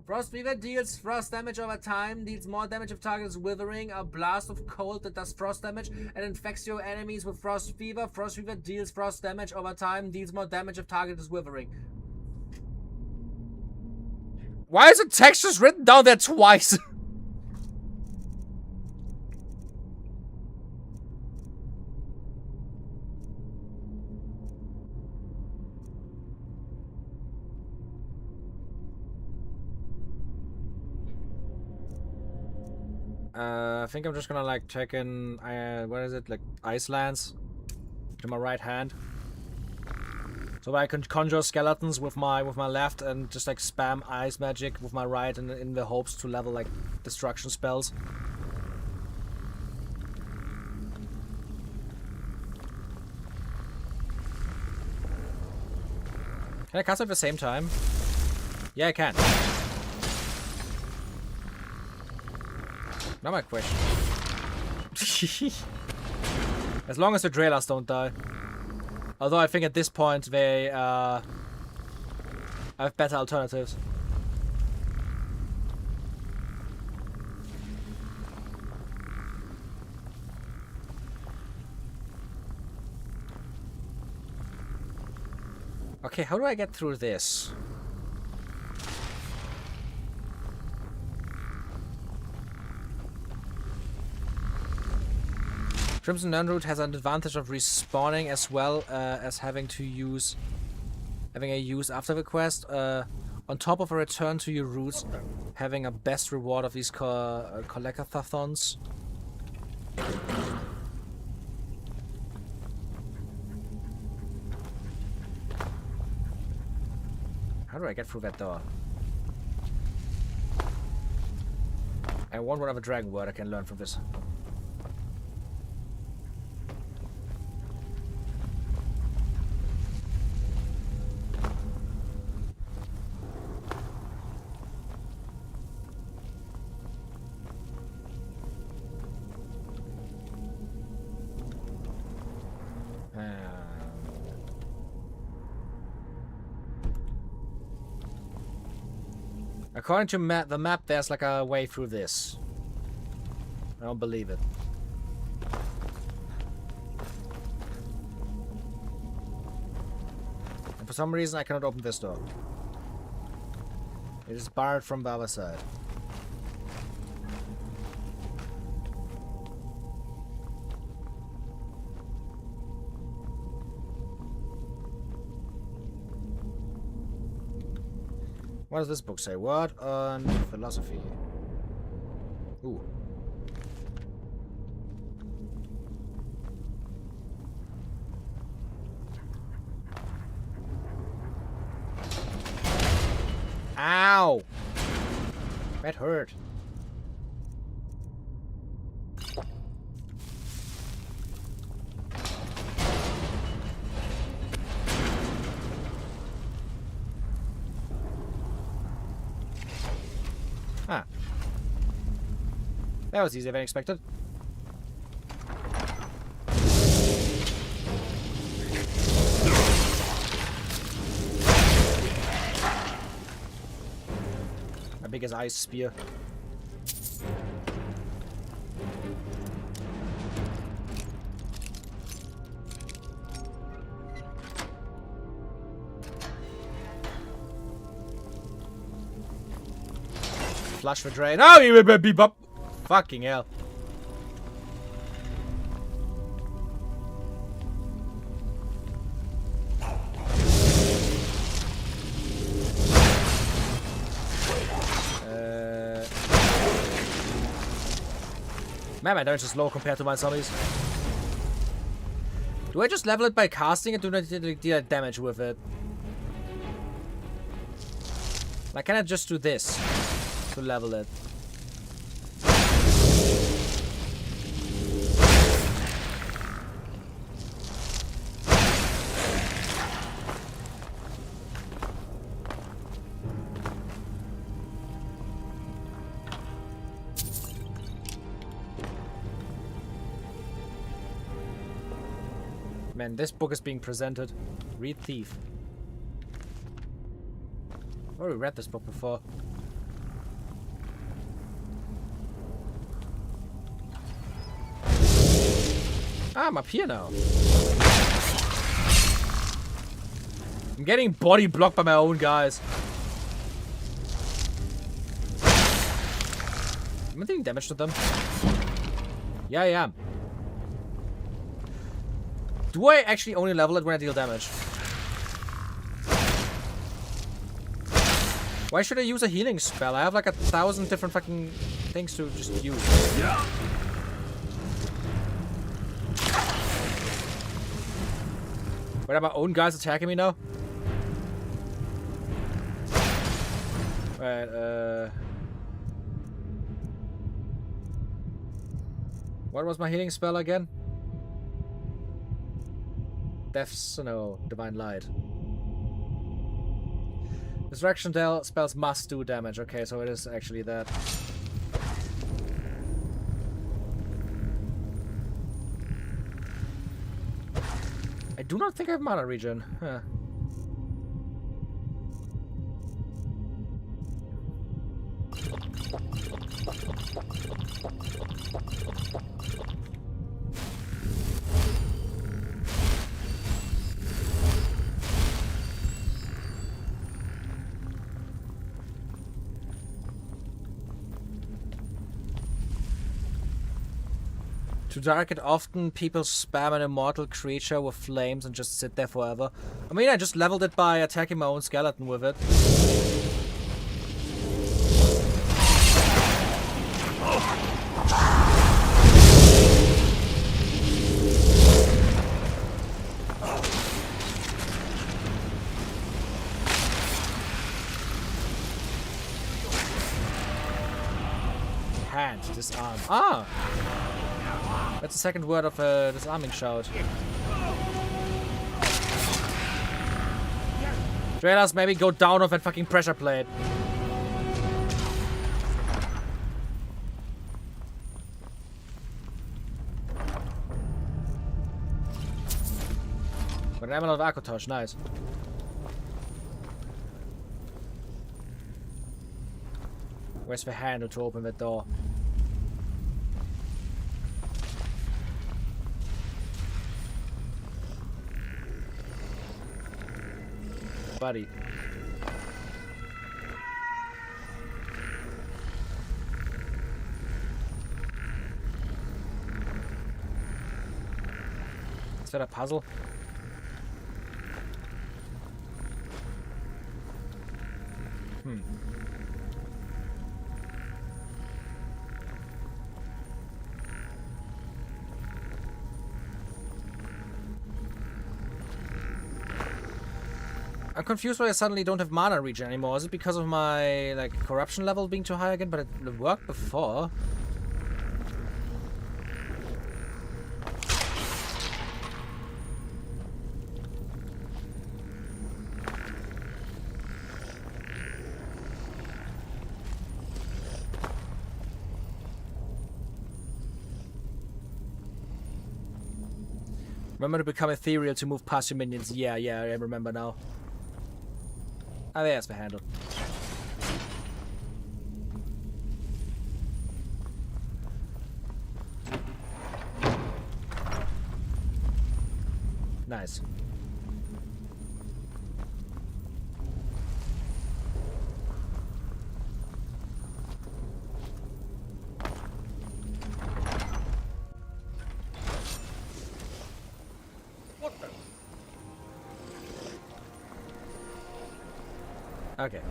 Frost fever deals frost damage over time, deals more damage if target is withering. A blast of cold that does frost damage and infects your enemies with frost fever. Frost fever deals frost damage over time, deals more damage if target is withering. Why is the text just written down there twice? I think I'm just gonna like check in, what is it, like Icelands to my right hand. So I can conjure skeletons with my left and just like spam ice magic with my right in the hopes to level like destruction spells. Can I cast it at the same time? Yeah, I can. Now my question. As long as the Drelars don't die. Although I think at this point they have better alternatives. Okay, how do I get through this? Crimson Nunroot has an advantage of respawning as well as having a use after the quest. On top of a return to your roots, having a best reward of these collectathons. How do I get through that door? And one word of a dragon word I can learn from this. According to the map, there's like a way through this. I don't believe it. And for some reason, I cannot open this door. It is barred from the other side. What does this book say? Word on philosophy. Ooh. Ow! That hurt. Ah. That was easier than expected. A big as ice spear. Flush for drain. Oh, you will be bop. Fucking hell. Man, my damage is low compared to my zombies. Do I just level it by casting it? Do I deal damage with it? Like, can I just do this to level it? Man, this book is being presented. Read Thief. I've already read this book before. Ah, I'm up here now. I'm getting body blocked by my own guys. Am I doing damage to them? Yeah, I am. Do I actually only level it when I deal damage? Why should I use a healing spell? I have like 1,000 different fucking things to just use. Yeah. Wait, are my own guys attacking me now? Right, what was my healing spell again? Death's no divine light. Distraction spells must do damage. Okay, so it is actually that. I do not think I have mana regen. Huh. To dark it, often people spam an immortal creature with flames and just sit there forever. I mean, I just leveled it by attacking my own skeleton with it. can't disarm. Ah! That's the second word of a disarming shout. Trailers, maybe go down off that fucking pressure plate. Got an Emerald of Akotosh, nice. Where's the handle to open that door? Buddy. Is that a puzzle? I'm confused why I suddenly don't have mana regen anymore. Is it because of my like corruption level being too high again? But it worked before. Remember to become ethereal to move past your minions. Yeah, I remember now. Ah, there's the handle. Nice. Okay.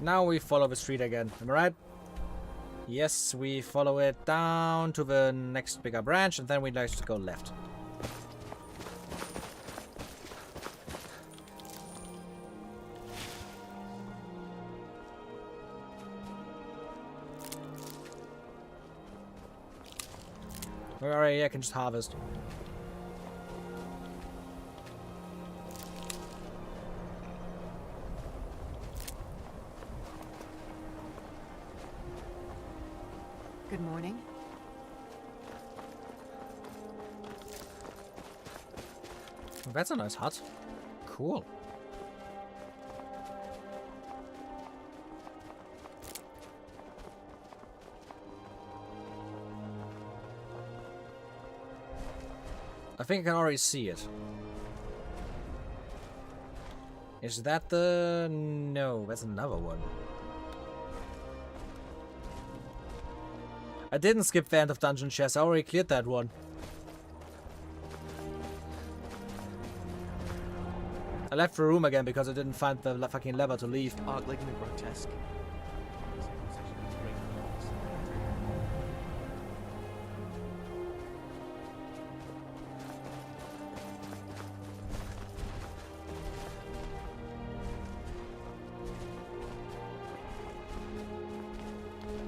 Now we follow the street again. Am I right? Yes, we follow it down to the next bigger branch, and then we'd like to go left. Alright, yeah, I can just harvest. Good morning. That's a nice hut. Cool. I think I can already see it. Is that the... No, that's another one. I didn't skip the end of Dungeon Chest. I already cleared that one. I left the room again because I didn't find the fucking lever to leave. Ugly and grotesque.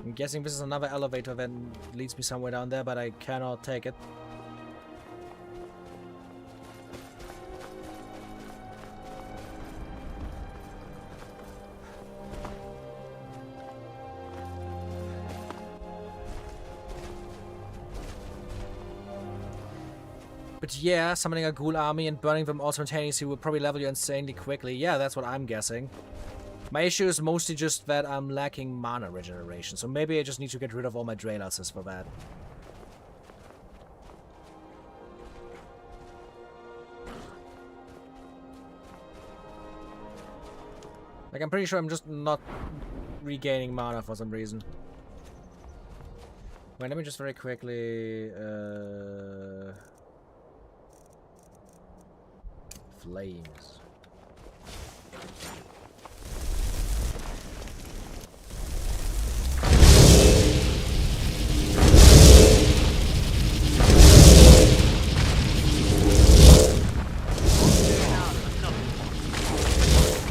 I'm guessing this is another elevator that leads me somewhere down there, but I cannot take it. But yeah, summoning a ghoul army and burning them all simultaneously will probably level you insanely quickly. Yeah, that's what I'm guessing. My issue is mostly just that I'm lacking mana regeneration, so maybe I just need to get rid of all my Draeluses for that. Like, I'm pretty sure I'm just not regaining mana for some reason. Wait, let me just very quickly... Flames.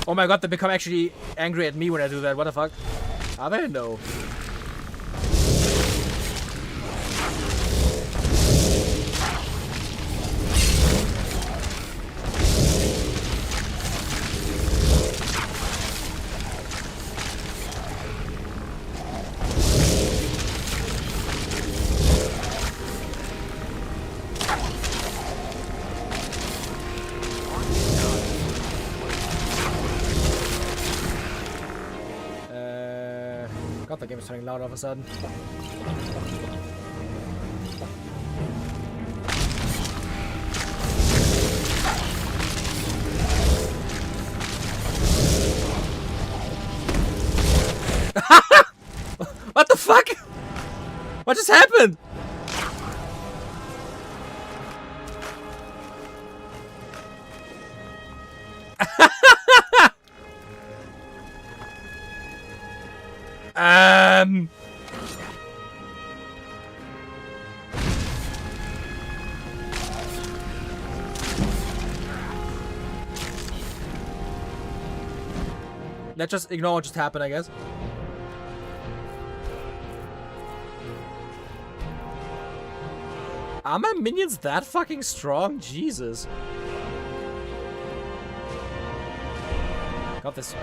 Oh my god, they become actually angry at me when I do that. What the fuck? Are they? No. God, the game is turning loud all of a sudden. What the fuck? What just happened? Let's just ignore what just happened, I guess. Are my minions that fucking strong? Jesus. Got this.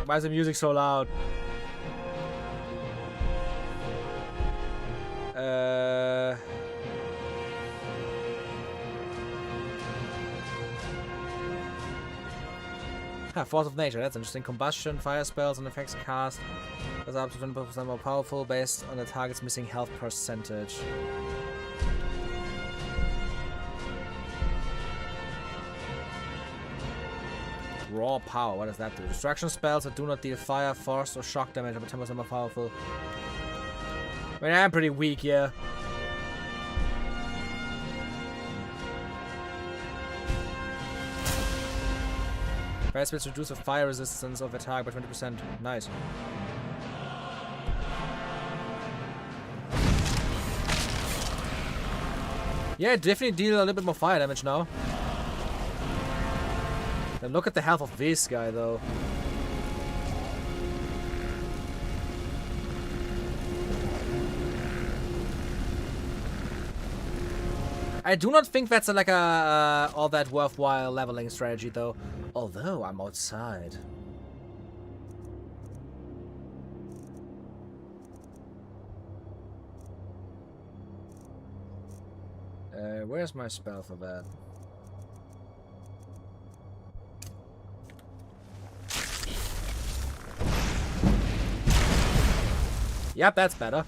Why is the music so loud? Force of Nature, that's interesting. Combustion, fire spells, and effects cast is up to 20% more powerful based on the target's missing health percentage. Raw power, what does that do? Destruction spells that do not deal fire, force, or shock damage are 10% more powerful. I mean, I'm pretty weak, yeah. Fire spells reduce the fire resistance of a target by 20%. Nice. Yeah, definitely deal a little bit more fire damage now. Then look at the health of this guy, though. I do not think that's like a all that worthwhile leveling strategy, though. Although I'm outside. Where's my spell for that? Yep, that's better.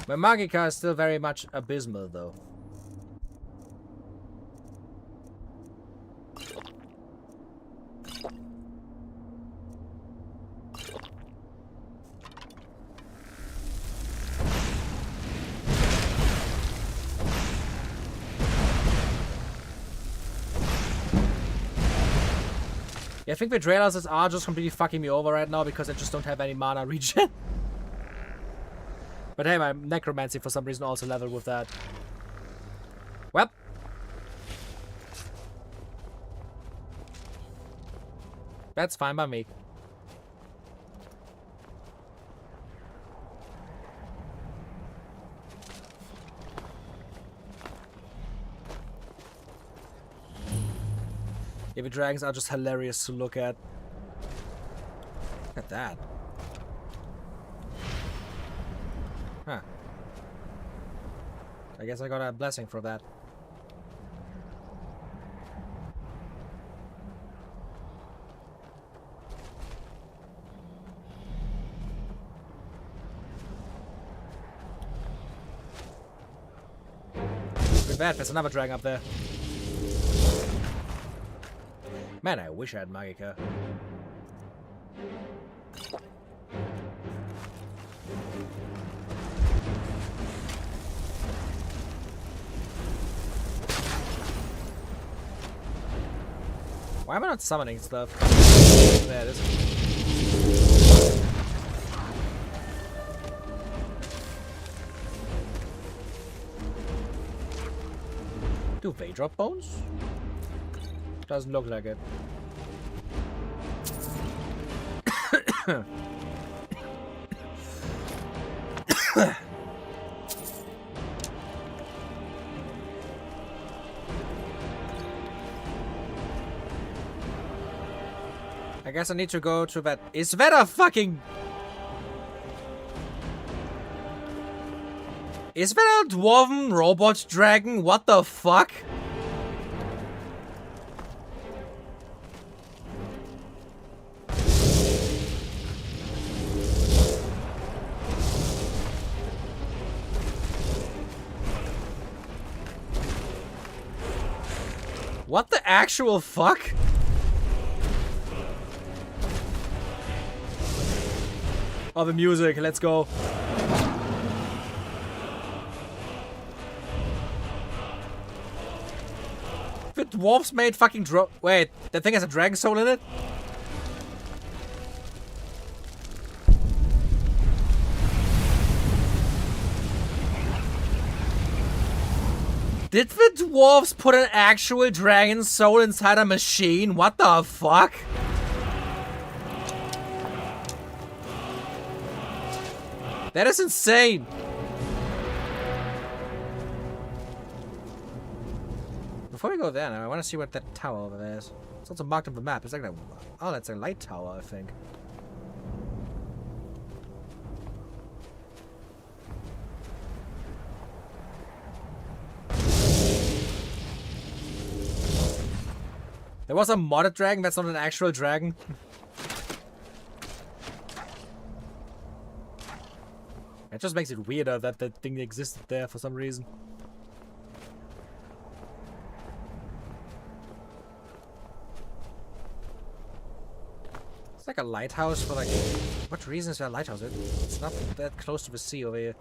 My Magica is still very much abysmal, though. Yeah, I think the Betrayals are just completely fucking me over right now because I just don't have any mana regen. But hey, my Necromancer for some reason also leveled with that. Well. That's fine by me. Yeah, the dragons are just hilarious to look at. Look at that. Huh. I guess I got a blessing for that. Look at that, there's another dragon up there. Man, I wish I had Magica. Why am I not summoning stuff? There it is. Do they drop bones? Doesn't look like it. I guess I need to go to that. Is that a fucking... Is that a dwarven robot dragon? What the fuck? What the actual fuck? Oh, the music, let's go. The dwarves made fucking wait, that thing has a dragon soul in it? Did the dwarves put an actual dragon soul inside a machine? What the fuck? That is insane. Before we go there, now, I want to see what that tower over there is. It's also marked on the map. It's like a... Oh, that's a light tower, I think. There was a modded dragon. That's not an actual dragon. It just makes it weirder that that thing existed there for some reason. It's like a lighthouse for like... What reason is there a lighthouse? It's not that close to the sea over here.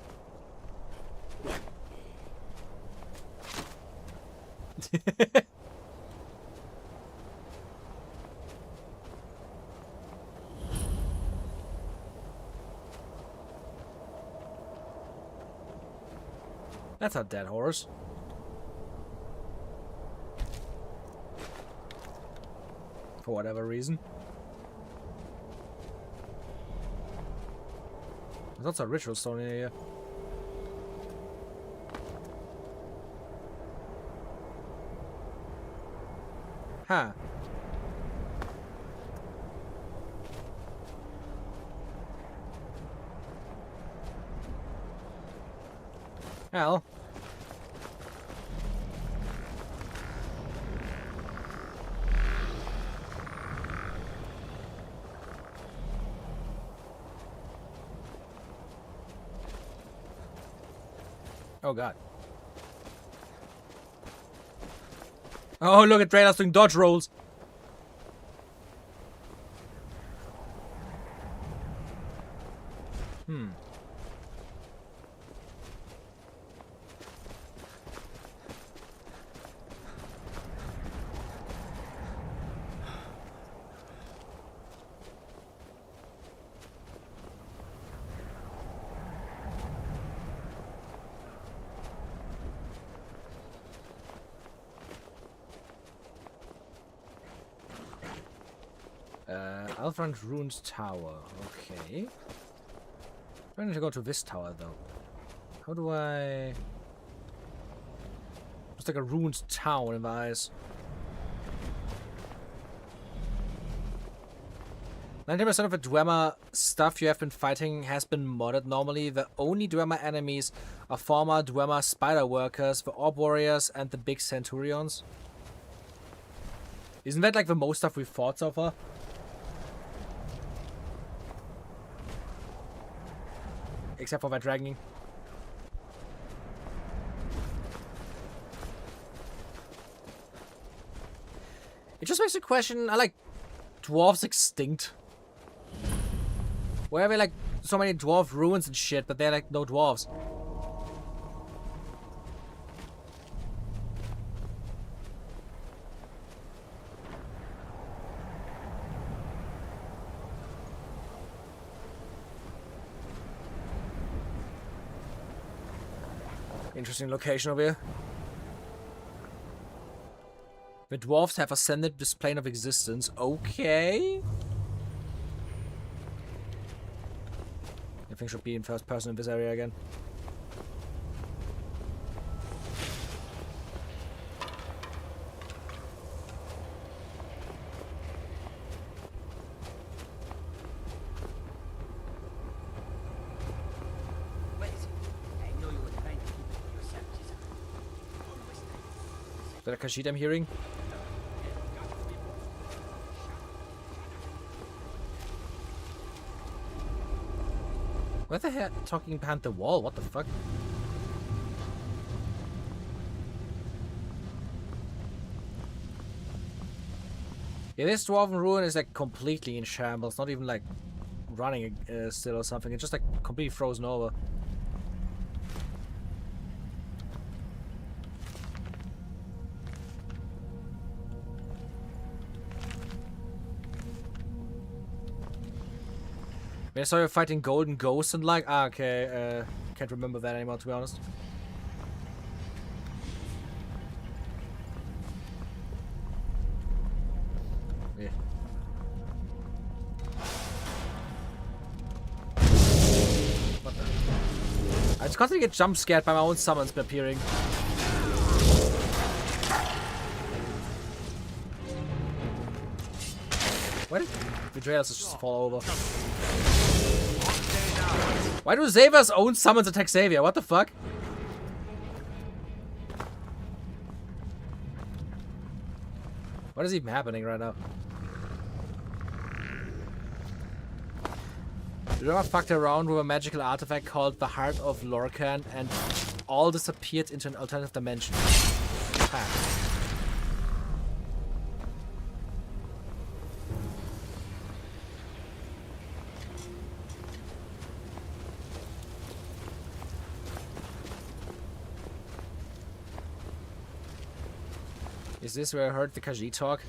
That's a dead horse. For whatever reason. There's also a ritual stone in here. Huh. Well. Oh god. Oh, look at Draylos doing dodge rolls. Alfrond Ruined Tower. Okay. I need to go to this tower though. How do I... It's like a ruined town in my eyes. 90% of the Dwemer stuff you have been fighting has been modded. Normally, the only Dwemer enemies are former Dwemer spider workers, the orb warriors, and the big centurions. Isn't that like the most stuff we've fought so far? Except for that dragon. It just makes me question, are like dwarves extinct? Why are there like so many dwarf ruins and shit, but they're like no dwarves? Interesting location over here. The dwarves have ascended this plane of existence. Okay. Everything should be in first person in this area again. Is that a Khajiit I'm hearing? What the hell? Talking behind the wall? What the fuck? Yeah, this dwarven ruin is like completely in shambles. Not even like running still or something. It's just like completely frozen over. I saw you fighting golden ghosts and like, okay, can't remember that anymore to be honest. Yeah. What the? I just constantly get jump scared by my own summons appearing. Why did Betrayals just fall over? Why do Xavier's own summons attack Xavier? What the fuck? What is even happening right now? Roma fucked around with a magical artifact called the Heart of Lorcan and all disappeared into an alternative dimension. Ha. Is this where I heard the Khajiit talk?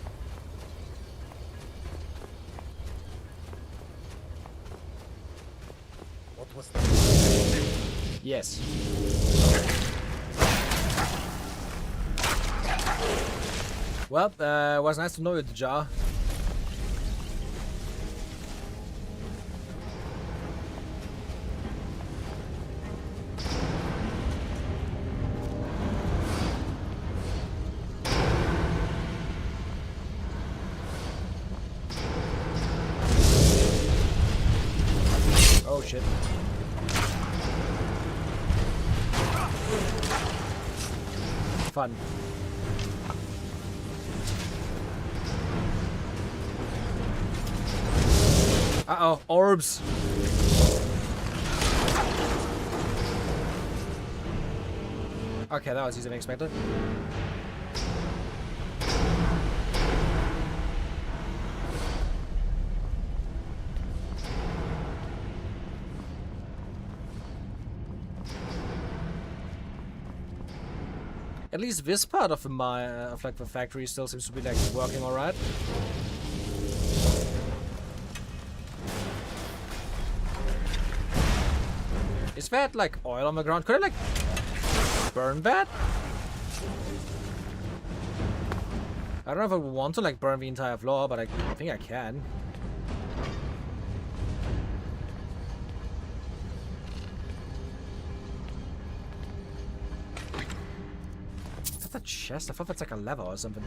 What was that? Yes. Well, it was nice to know you, the jar. Oh shit. Fun. Uh-oh, orbs. Okay, that was easier than expected. At least this part of the like the factory still seems to be like working all right. Is that like oil on the ground? Could I like burn that? I don't know if I would want to like burn the entire floor, but I think I can. That's a chest. I thought that's like a lever or something.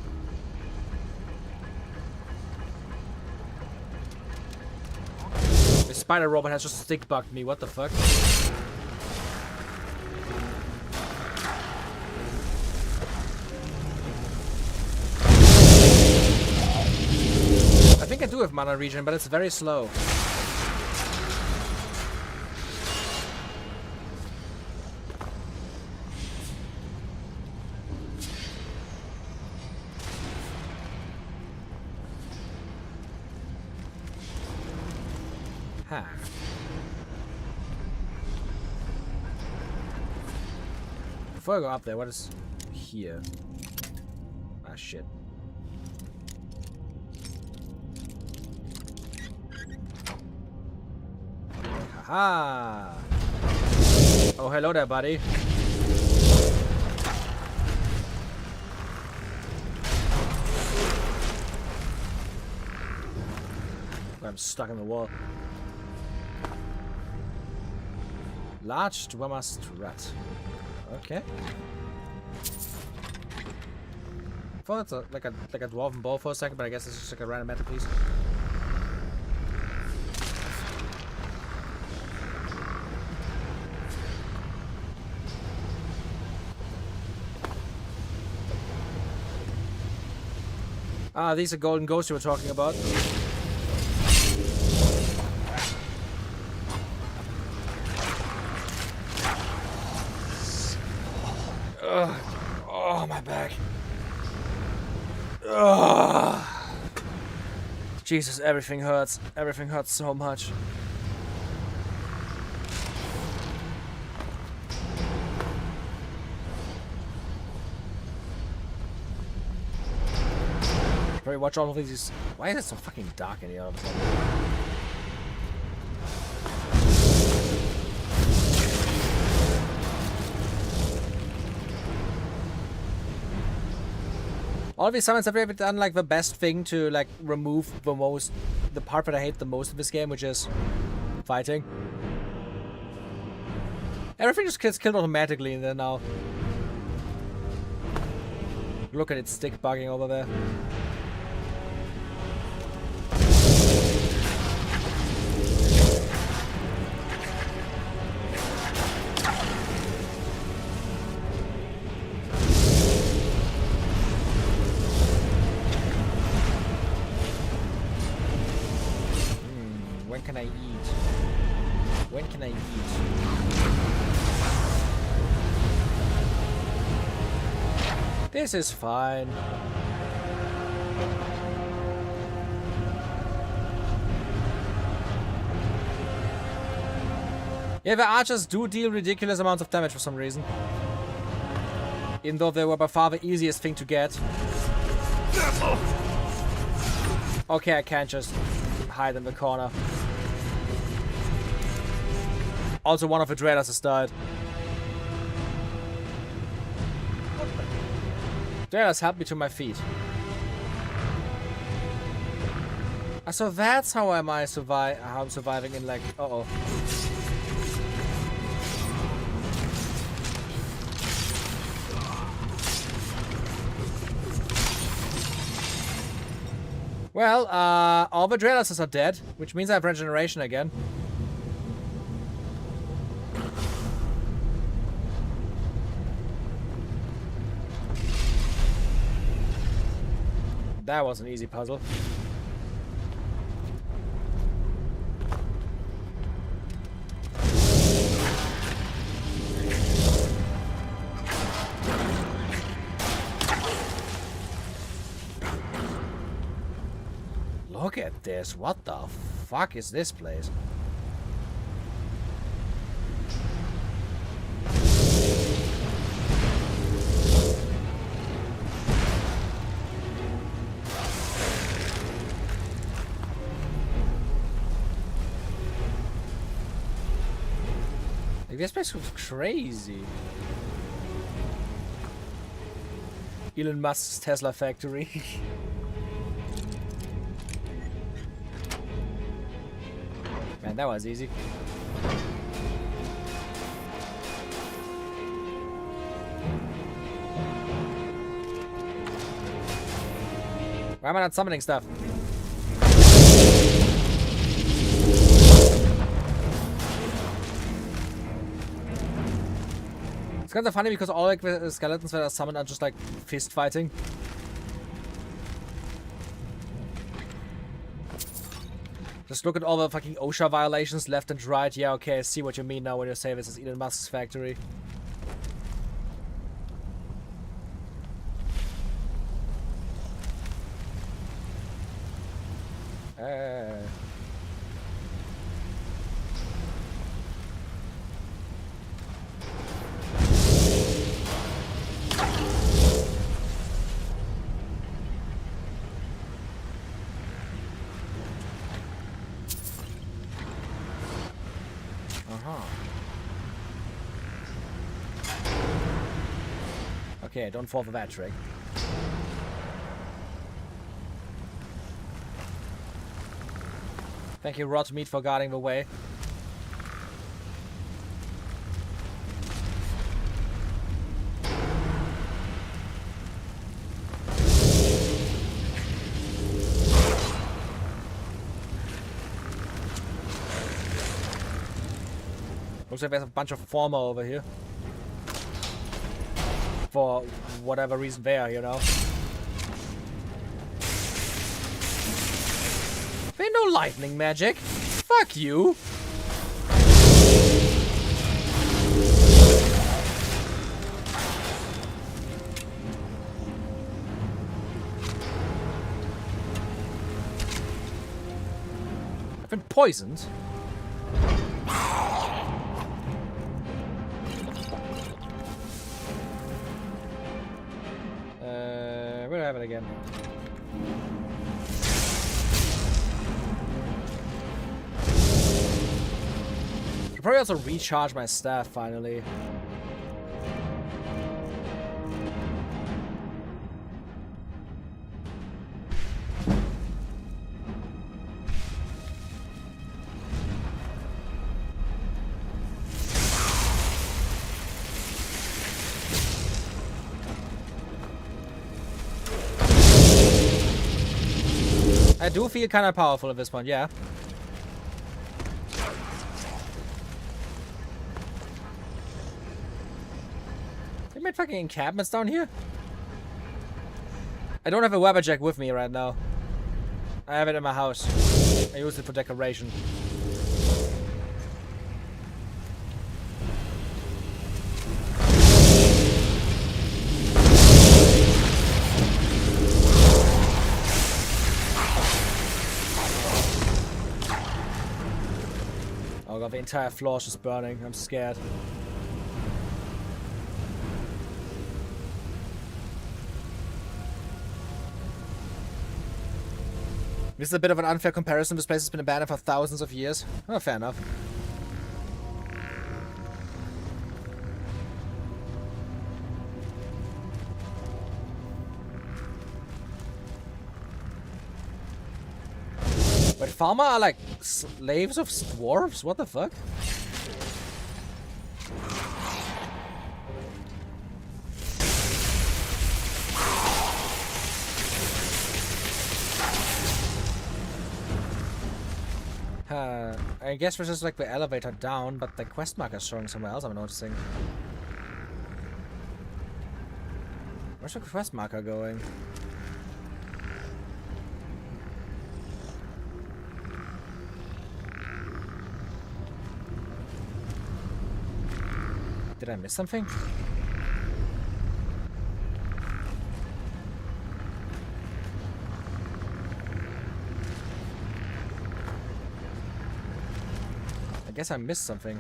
The spider robot has just stick bugged me. What the fuck? I think I do have mana regen, but it's very slow. Huh. Before I go up there, what is here? Ah, shit. Haha! Oh, hello there, buddy. I'm stuck in the wall. Large Dwemer Strut. Okay. I thought it's like a dwarven bow for a second, but I guess it's just like a random metal piece. Ah, these are golden ghosts you were talking about. Ugh. Oh, my back. Ugh. Jesus, everything hurts. Everything hurts so much. Very watch all of these. Why is it so fucking dark in here all of a sudden? All of these summons have ever done like the best thing to like remove the part that I hate the most of this game, which is fighting. Everything just gets killed automatically, and then now look at it stick bugging over there. When can I eat? When can I eat? This is fine. Yeah, the archers do deal ridiculous amounts of damage for some reason. Even though they were by far the easiest thing to get. Okay, I can't just hide in the corner. Also, one of the Draenors has died. Draenors helped me to my feet. So that's how am I how I'm surviving in like uh-oh. Well, all the Draenors are dead, which means I have regeneration again. That was an easy puzzle. Look at this. What the fuck is this place? Like, this place was crazy. Elon Musk's Tesla factory. Man, that was easy. Why am I not summoning stuff? It's kind of funny because all like the skeletons that are summoned are just like fist fighting. Just look at all the fucking OSHA violations left and right. Yeah, okay, I see what you mean now when you say this is Elon Musk's factory. Okay, don't fall for that trick. Thank you, Rot Meat, for guarding the way. Looks like there's a bunch of former over here. For whatever reason there, you know. There ain't no lightning magic. Fuck you. I've been poisoned. Where do I have it again? Should probably also recharge my staff finally. I do feel kind of powerful at this point, yeah. They made fucking encampments down here? I don't have a Webberjack with me right now. I have it in my house. I use it for decoration. Oh god, the entire floor is just burning. I'm scared. This is a bit of an unfair comparison. This place has been abandoned for thousands of years. Oh, fair enough. Wait, Falma are like slaves of dwarves? What the fuck? I guess this is like the elevator down, but the quest marker is showing somewhere else, I'm noticing. Where's the quest marker going? Did I miss something? I guess I missed something.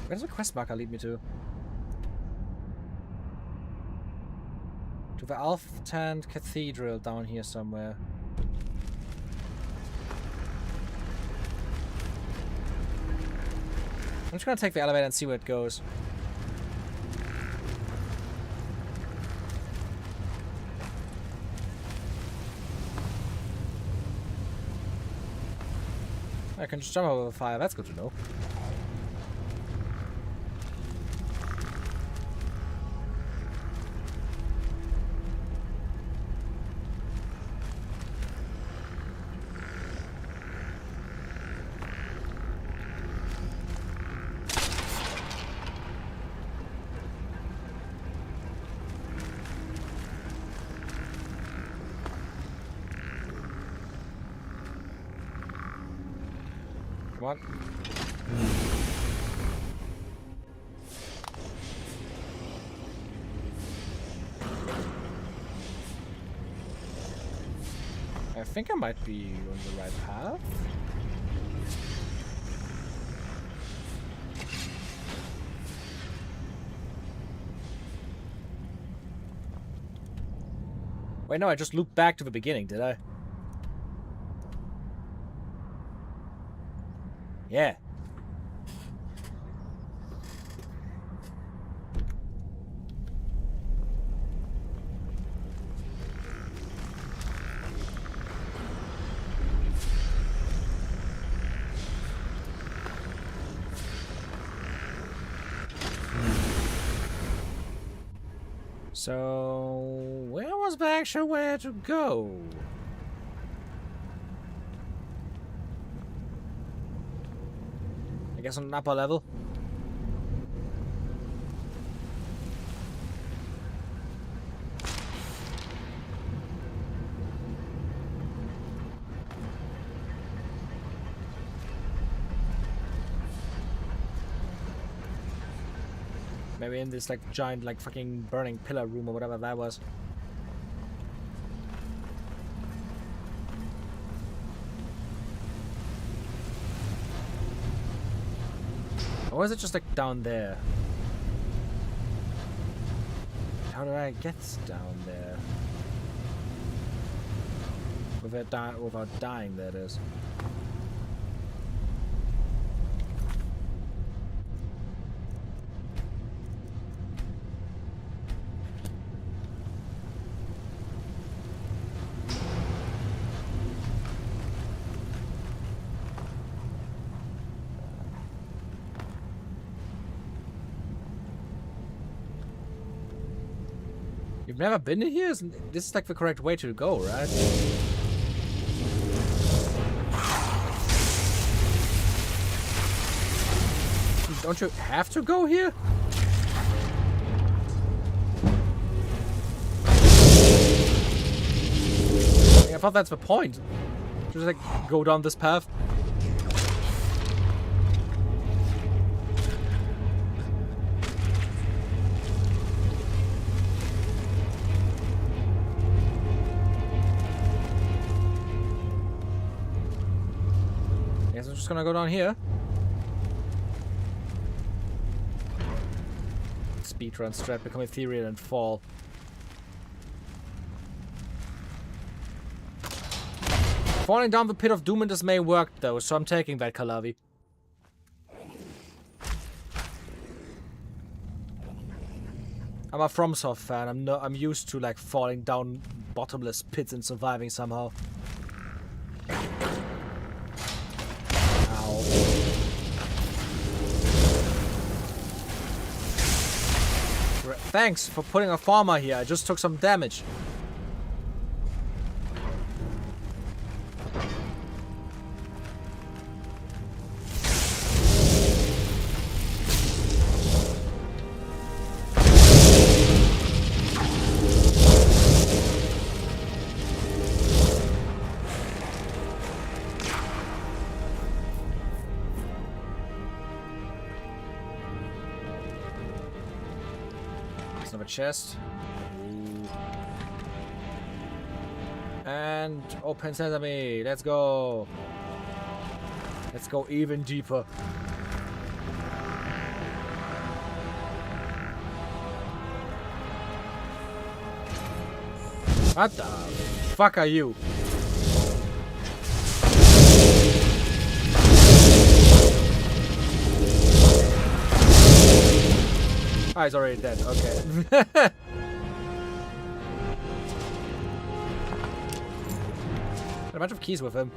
Where does the quest marker lead me to? To the Alftand Cathedral down here somewhere. I'm just gonna take the elevator and see where it goes. I can just jump over the fire, that's good to know. What? I think I might be on the right path. Wait, no, I just looped back to the beginning, did I? Yeah. So, where was the actual way to go? I guess on an upper level. Maybe in this like giant like fucking burning pillar room or whatever that was. Or is it just like down there? How do I get down there? Without dying, that is. You've never been to here? This is like the correct way to go, right? Don't you have to go here? I thought that's the point. Just like go down this path. Guess I'm just gonna go down here. Speedrun strat, become ethereal and fall. Falling down the pit of doom and dismay worked though, so I'm taking that, Kalavi. I'm a FromSoft fan. I'm used to like falling down bottomless pits and surviving somehow. Ow. Thanks for putting a farmer here. I just took some damage. Another chest. Ooh. And open sesame. Let's go. Let's go even deeper. What the fuck are you? Oh, he's already dead. Okay. Got a bunch of keys with him.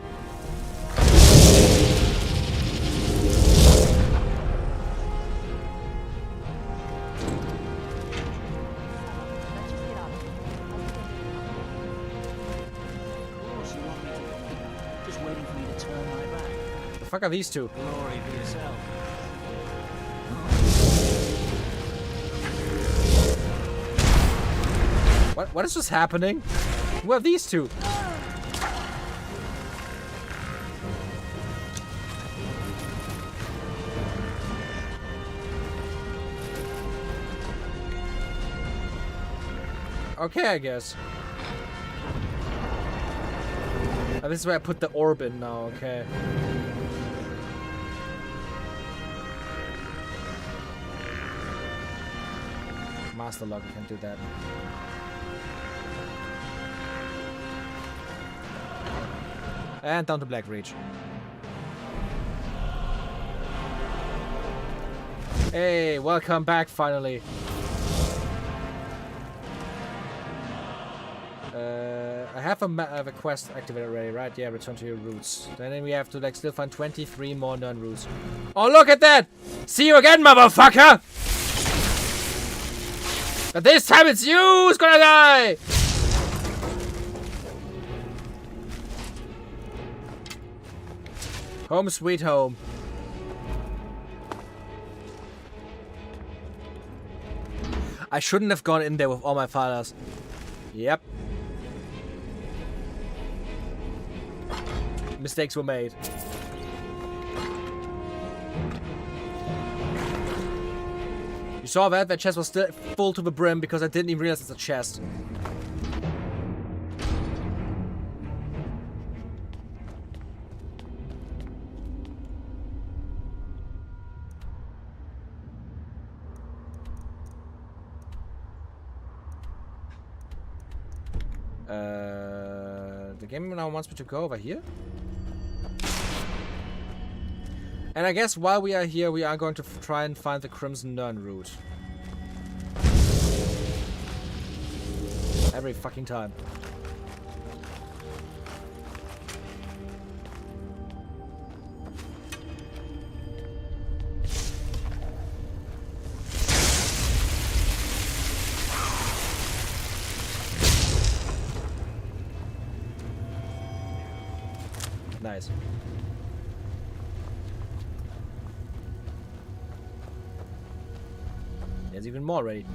Just waiting for me to turn my back. The fuck are these two? Glory be yourself. What is just happening? Who are these two? Okay, I guess. Oh, this is where I put the orb in now, okay. Master Lock can't do that. And down to Black Reach. Hey, welcome back finally. I have a quest activated already, right? Yeah, return to your roots. Then we have to like still find 23 more non-roots. Oh, look at that! See you again, motherfucker! But this time it's you who's gonna die! Home sweet home. I shouldn't have gone in there with all my fathers. Yep. Mistakes were made. You saw that? That chest was still full to the brim because I didn't even realize it's a chest. The game now wants me to go over here? And I guess while we are here, we are going to try and find the Crimson Nern route. Every fucking time. Nice. There's even more ready.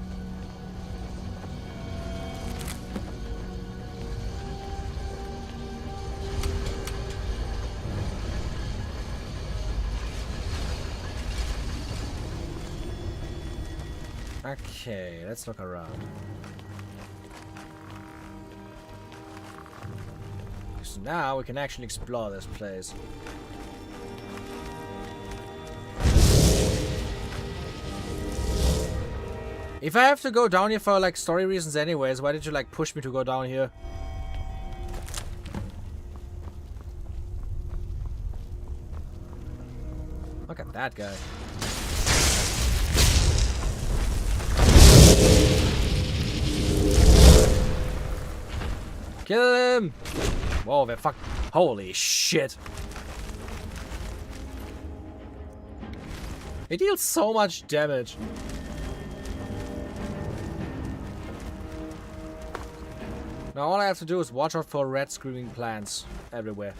Okay, let's look around. So now we can actually explore this place. If I have to go down here for like story reasons anyways, why did you like push me to go down here? Look at that guy. Kill him! Whoa, they're fuck. Holy shit. It deals so much damage. Now all I have to do is watch out for red screaming plants everywhere.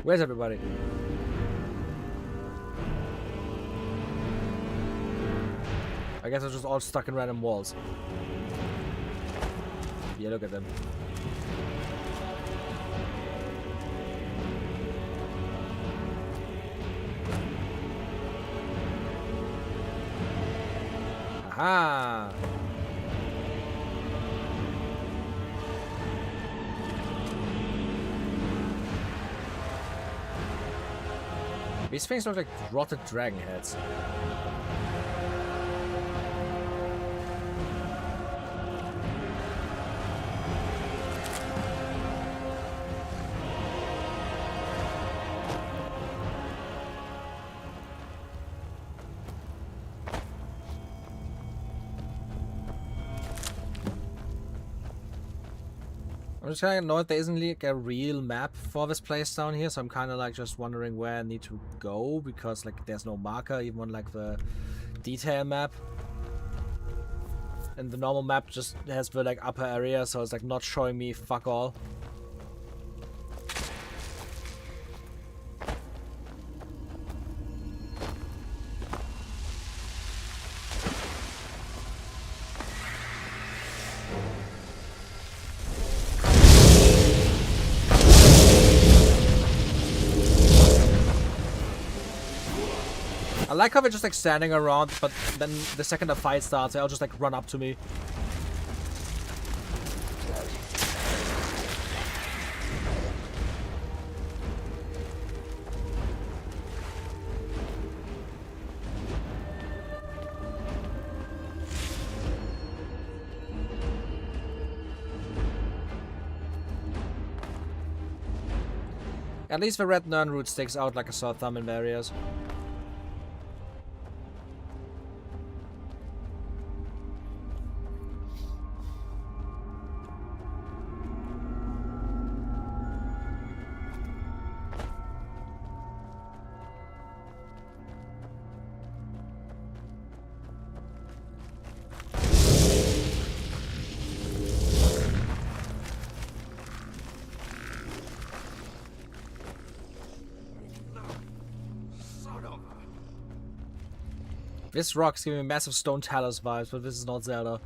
Where's everybody? I guess they're just all stuck in random walls. Yeah, look at them. Aha! These things look like rotted dragon heads. I'm just kind of annoyed there isn't like a real map for this place down here, so I'm kind of like just wondering where I need to go because like there's no marker, even on like the detail map. And the normal map just has the like upper area, so it's like not showing me fuck all. I like how they're just like standing around, but then the second the fight starts, they'll just like run up to me. At least the red Nern root sticks out like a sore thumb in areas. This rock's giving me massive Stone Talos vibes, but this is not Zelda.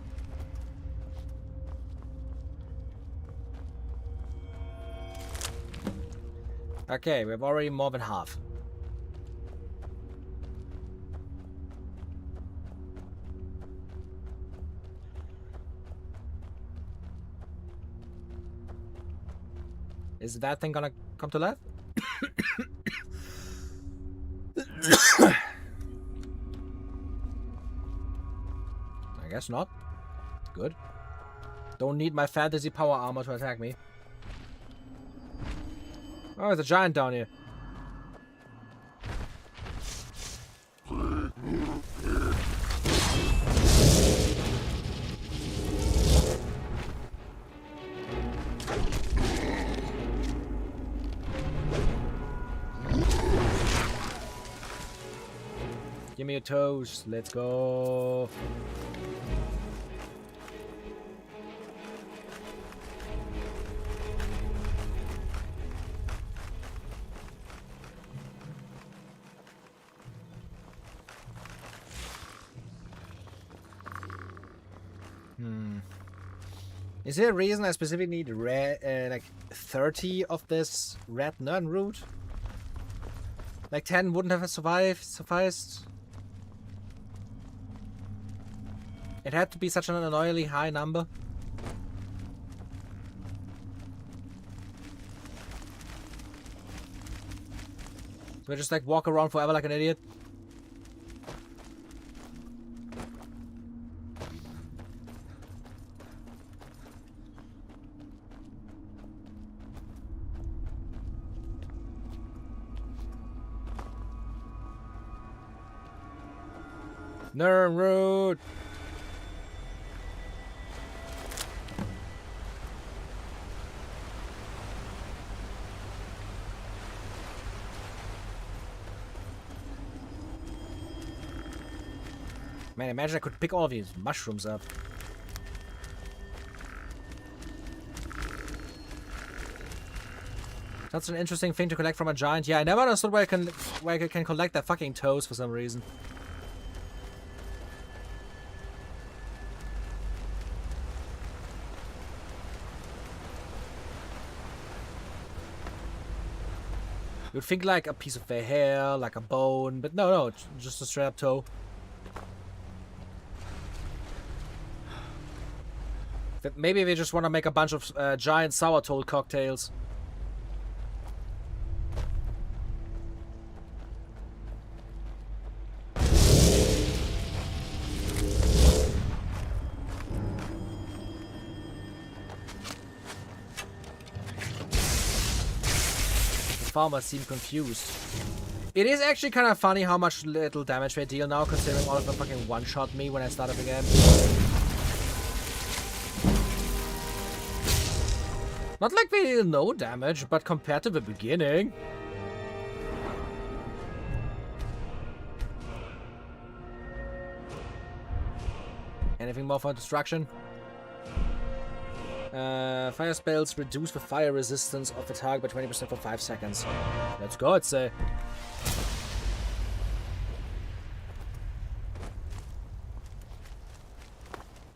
Okay, we have already more than half. Is that thing gonna come to life? I guess not. Good. Don't need my fantasy power armor to attack me. Oh, there's a giant down here. Give me your toes. Let's go. Is there a reason I specifically need like 30 of this red Nern root? Like 10 wouldn't have sufficed. It had to be such an annoyingly high number. Do I just like walk around forever like an idiot? Nern root. Man, imagine I could pick all of these mushrooms up. That's an interesting thing to collect from a giant. Yeah, I never understood where I can collect their fucking toes for some reason. You'd think like a piece of their hair, like a bone, but no, it's just a straight up toe. Maybe they just want to make a bunch of giant sour toad cocktails. Farmers seem confused. It is actually kind of funny how much little damage they deal now, considering all of them fucking one-shot me when I start up again. Not like they deal no damage, but compared to the beginning. Anything more for destruction? Fire spells reduce the fire resistance of the target by 20% for 5 seconds. Let's go, I'd say.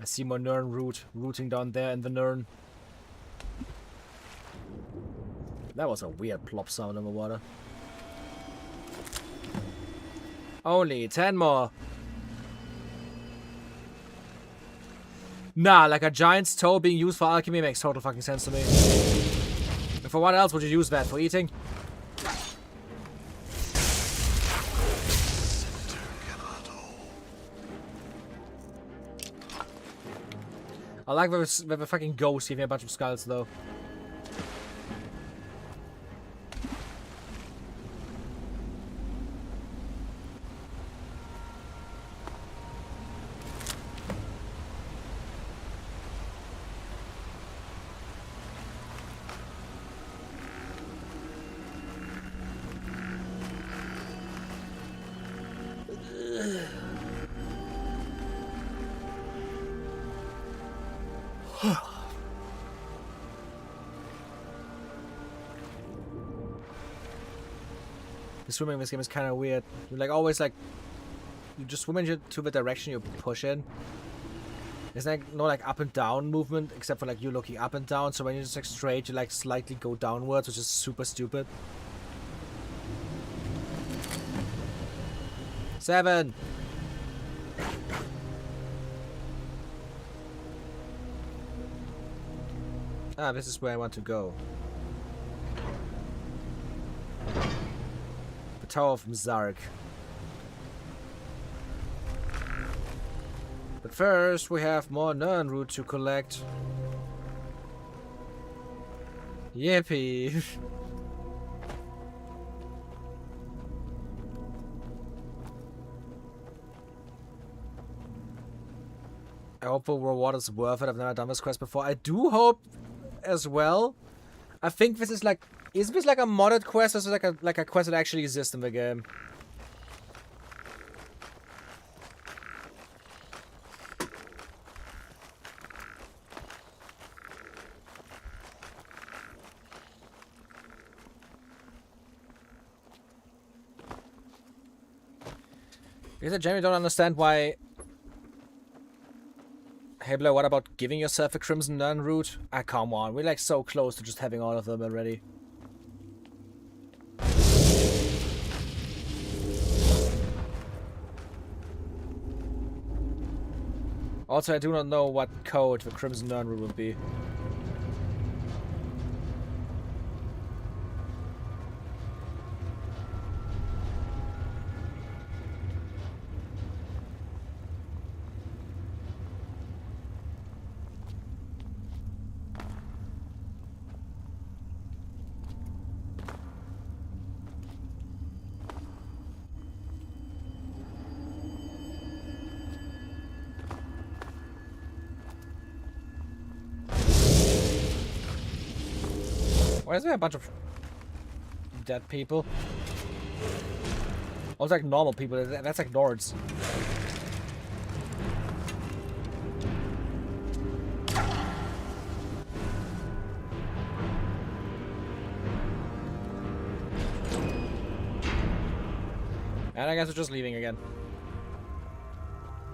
I see more Nern rooting down there in the Nern. That was a weird plop sound in the water. Only 10 more. Nah, like a giant's toe being used for alchemy makes total fucking sense to me. And for what else would you use that? For eating? I like that the fucking ghost giving me a bunch of skulls though. The swimming in this game is kind of weird. You like always like you just swim into the direction you push in. There's like no like up and down movement except for like you looking up and down. So when you're just like straight, you like slightly go downwards, which is super stupid. 7. Ah, this is where I want to go. The Tower of Mzark. But first, we have more Nirnroot to collect. Yippee! I hope the reward is worth it. I've never done this quest before. I do hope as well. I think this is like... Is this like a modded quest or is it like a quest that actually exists in the game? Because I genuinely don't understand why... Hey Blair, what about giving yourself a Crimson Nirnroot? Ah, come on, we're like so close to just having all of them already. Also, I do not know what code the Crimson Nirnroot will be. Why is there a bunch of dead people? Oh, it's like normal people. That's like Nords. And I guess we're just leaving again.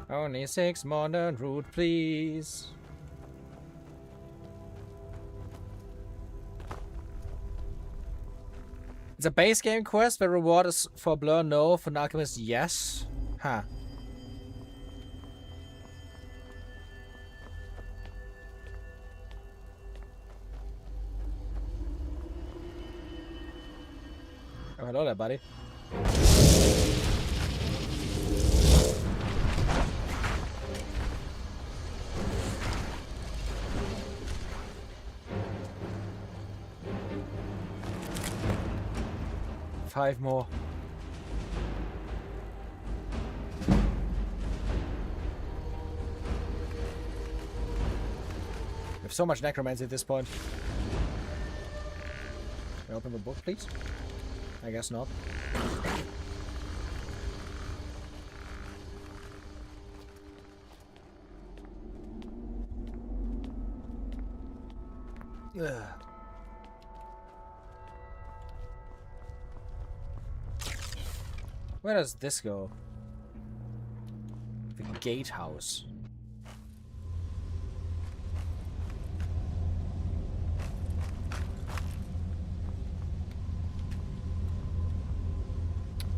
Only 6 more Nirnroot, please. It's a base game quest. The reward is for Blur, no. For an Alchemist, yes. Huh. Oh, hello there, buddy. Five more. We have so much Necromancer at this point. Can I open the book, please? I guess not. Ugh. Where does this go? The gatehouse.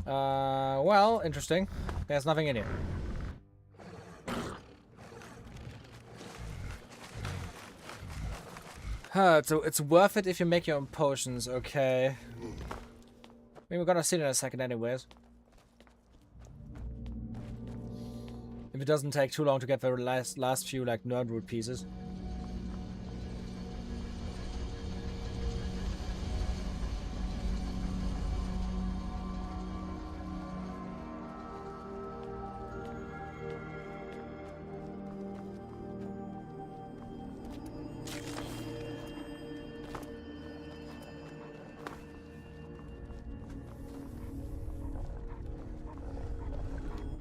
Well, interesting. There's nothing in here. Huh, so it's worth it if you make your own potions, okay. I mean, we're gonna see it in a second anyways. If it doesn't take too long to get the last few, like, Nirnroot pieces.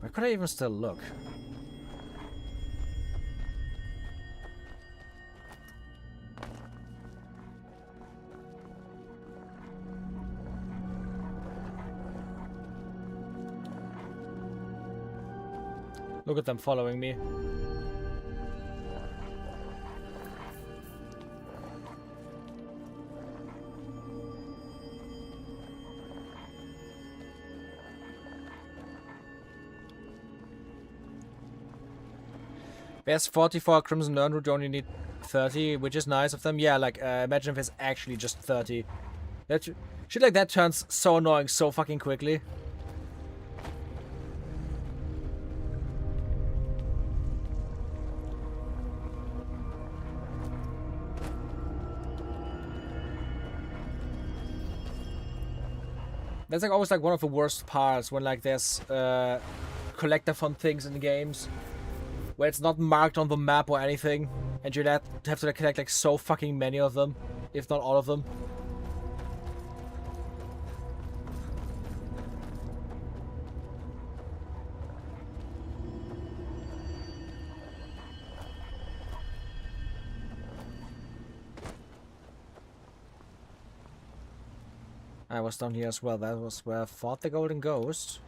Where could I even still look? Look at them following me. There's 44 Crimson Nernroot, you only need 30, which is nice of them. Yeah, like, imagine if it's actually just 30. That shit like that turns so annoying so fucking quickly. That's like always like one of the worst parts when like there's collectathon things in the games where it's not marked on the map or anything, and you have to like, collect like so fucking many of them, if not all of them. I was down here as well. That was where I fought the Golden Ghost.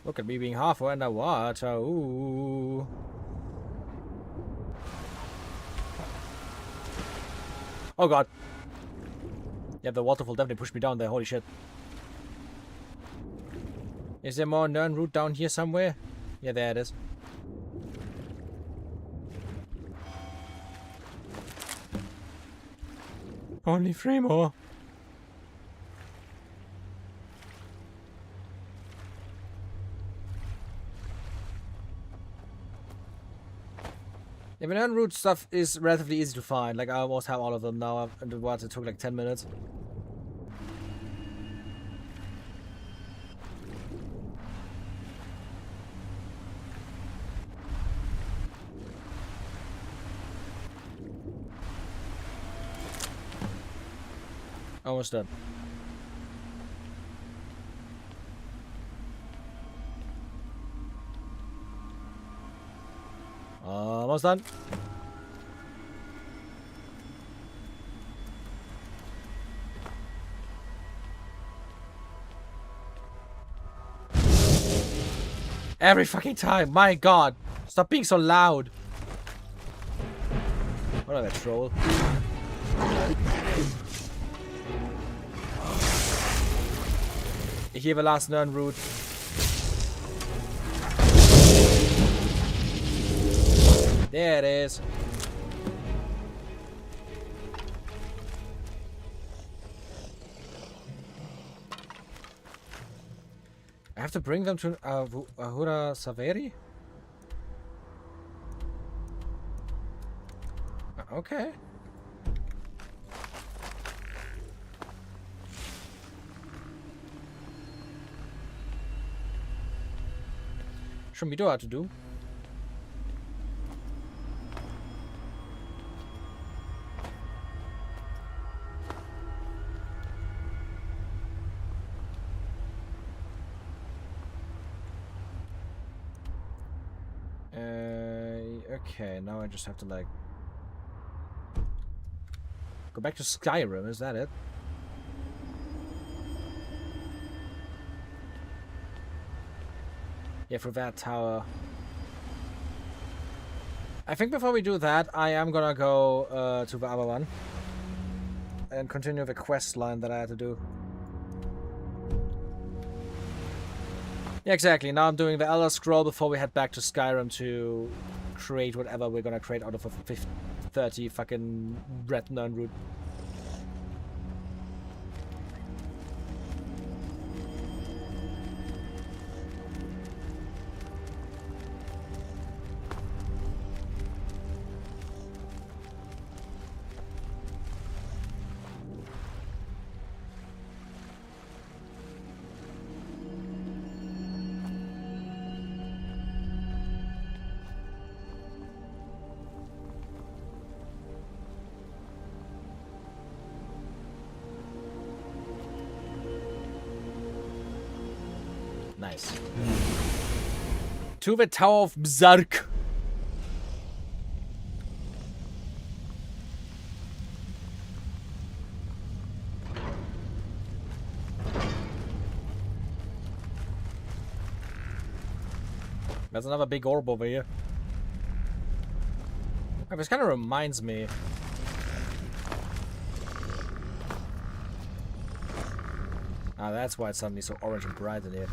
Look at me being halfway underwater. Ooh. Oh god. Yeah, the waterfall definitely pushed me down there. Holy shit. Is there more Nernroot down here somewhere? Yeah, there it is. Only 3 more. Yeah, the Nernroot stuff is relatively easy to find. Like, I almost have all of them now. And it took like 10 minutes. Almost done. Almost done. Every fucking time. My god. Stop being so loud. What are that troll? Here the last Nernroot. There it is. I have to bring them to Ahura Saveri? Okay. Show me how to do. Okay, now I just have to like go back to Skyrim, is that it? Yeah, for that tower. I think before we do that, I am gonna go to the other one and continue the quest line that I had to do. Yeah, exactly. Now I'm doing the Elder Scroll before we head back to Skyrim to create whatever we're gonna create out of a 30 fucking red Nernroot. Nice. To the Tower of Bzark. There's another big orb over here. Oh, this kind of reminds me. Ah, that's why it's suddenly so orange and bright in here.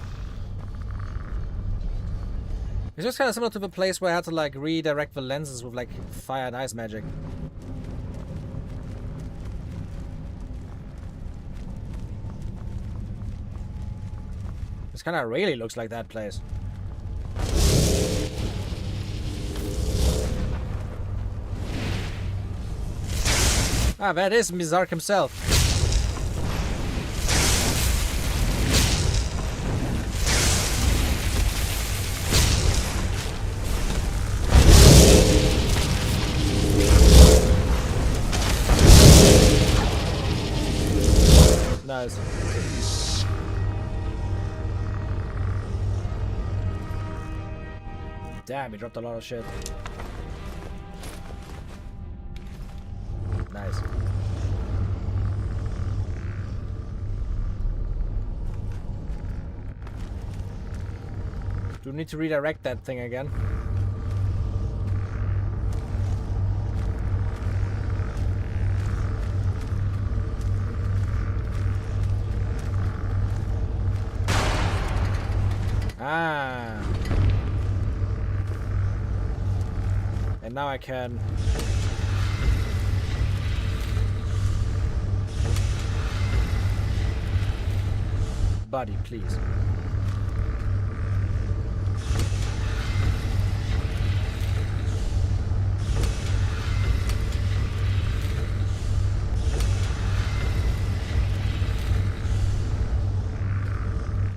It's just kind of similar to the place where I had to like redirect the lenses with like fire and ice magic. This kind of really looks like that place. Ah, that is Mizark himself. Nice. Damn, he dropped a lot of shit. Nice. Do need to redirect that thing again. Ah. And now I can... Buddy, please.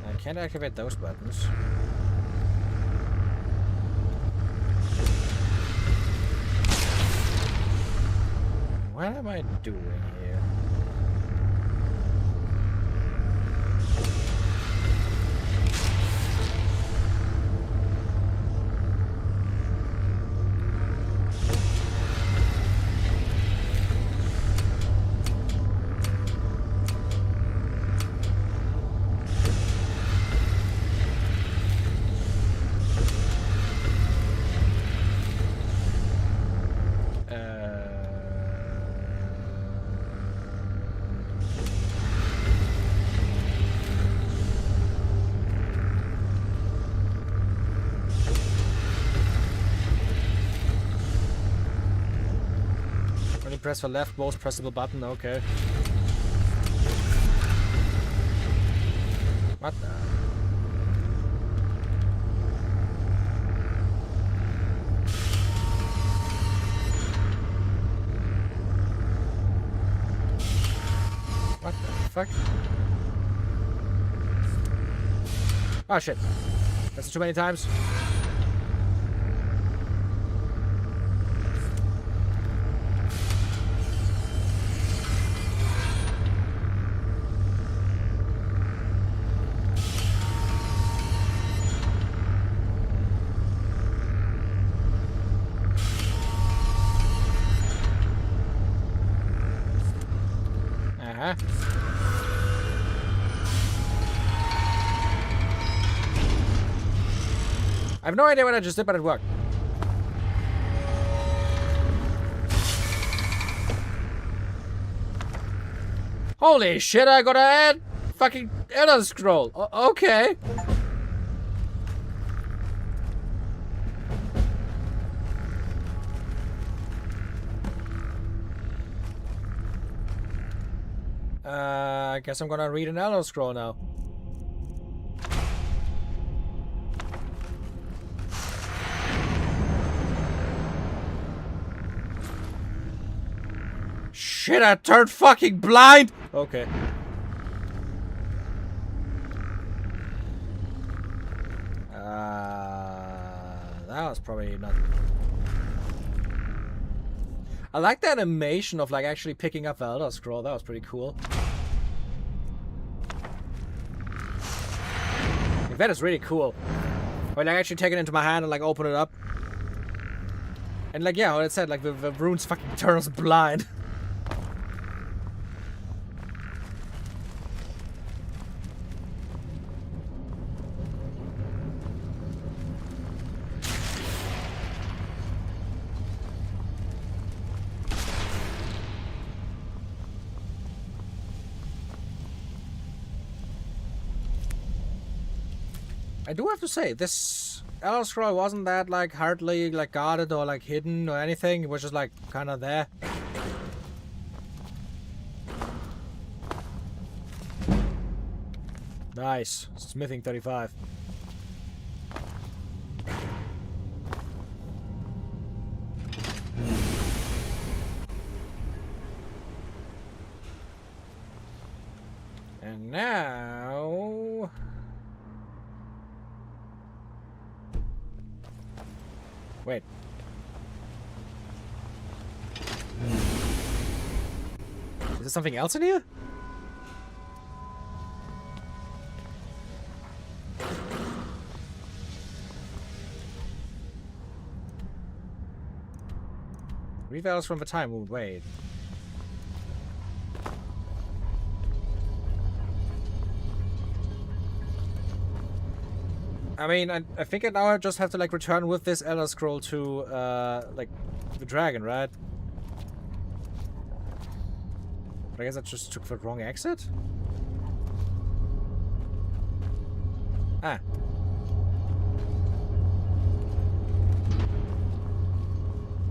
I can't activate those buttons. What am I doing here? Press the left most pressable button, okay. What the? What the fuck? Oh shit. That's too many times. I have no idea what I just did, but it worked. Holy shit, I gotta add fucking Elder Scroll. Okay. I guess I'm gonna read an Elder Scroll now. Shit, I turned fucking blind! Okay. That was probably not... I like the animation of like actually picking up the Elder Scroll. That was pretty cool. Like, that is really cool. When I actually take it into my hand and like open it up. And like, yeah, what it said, like the runes fucking turn us blind. I do have to say, this Elder Scroll wasn't that like hardly like guarded or like hidden or anything. It was just like kind of there. Nice. Smithing 35. And now... Wait. Is there something else in here? Revels from the time. Oh, wait. I mean, I think now I just have to like return with this Elder Scroll to like the dragon, right? But I guess I just took the wrong exit? Ah.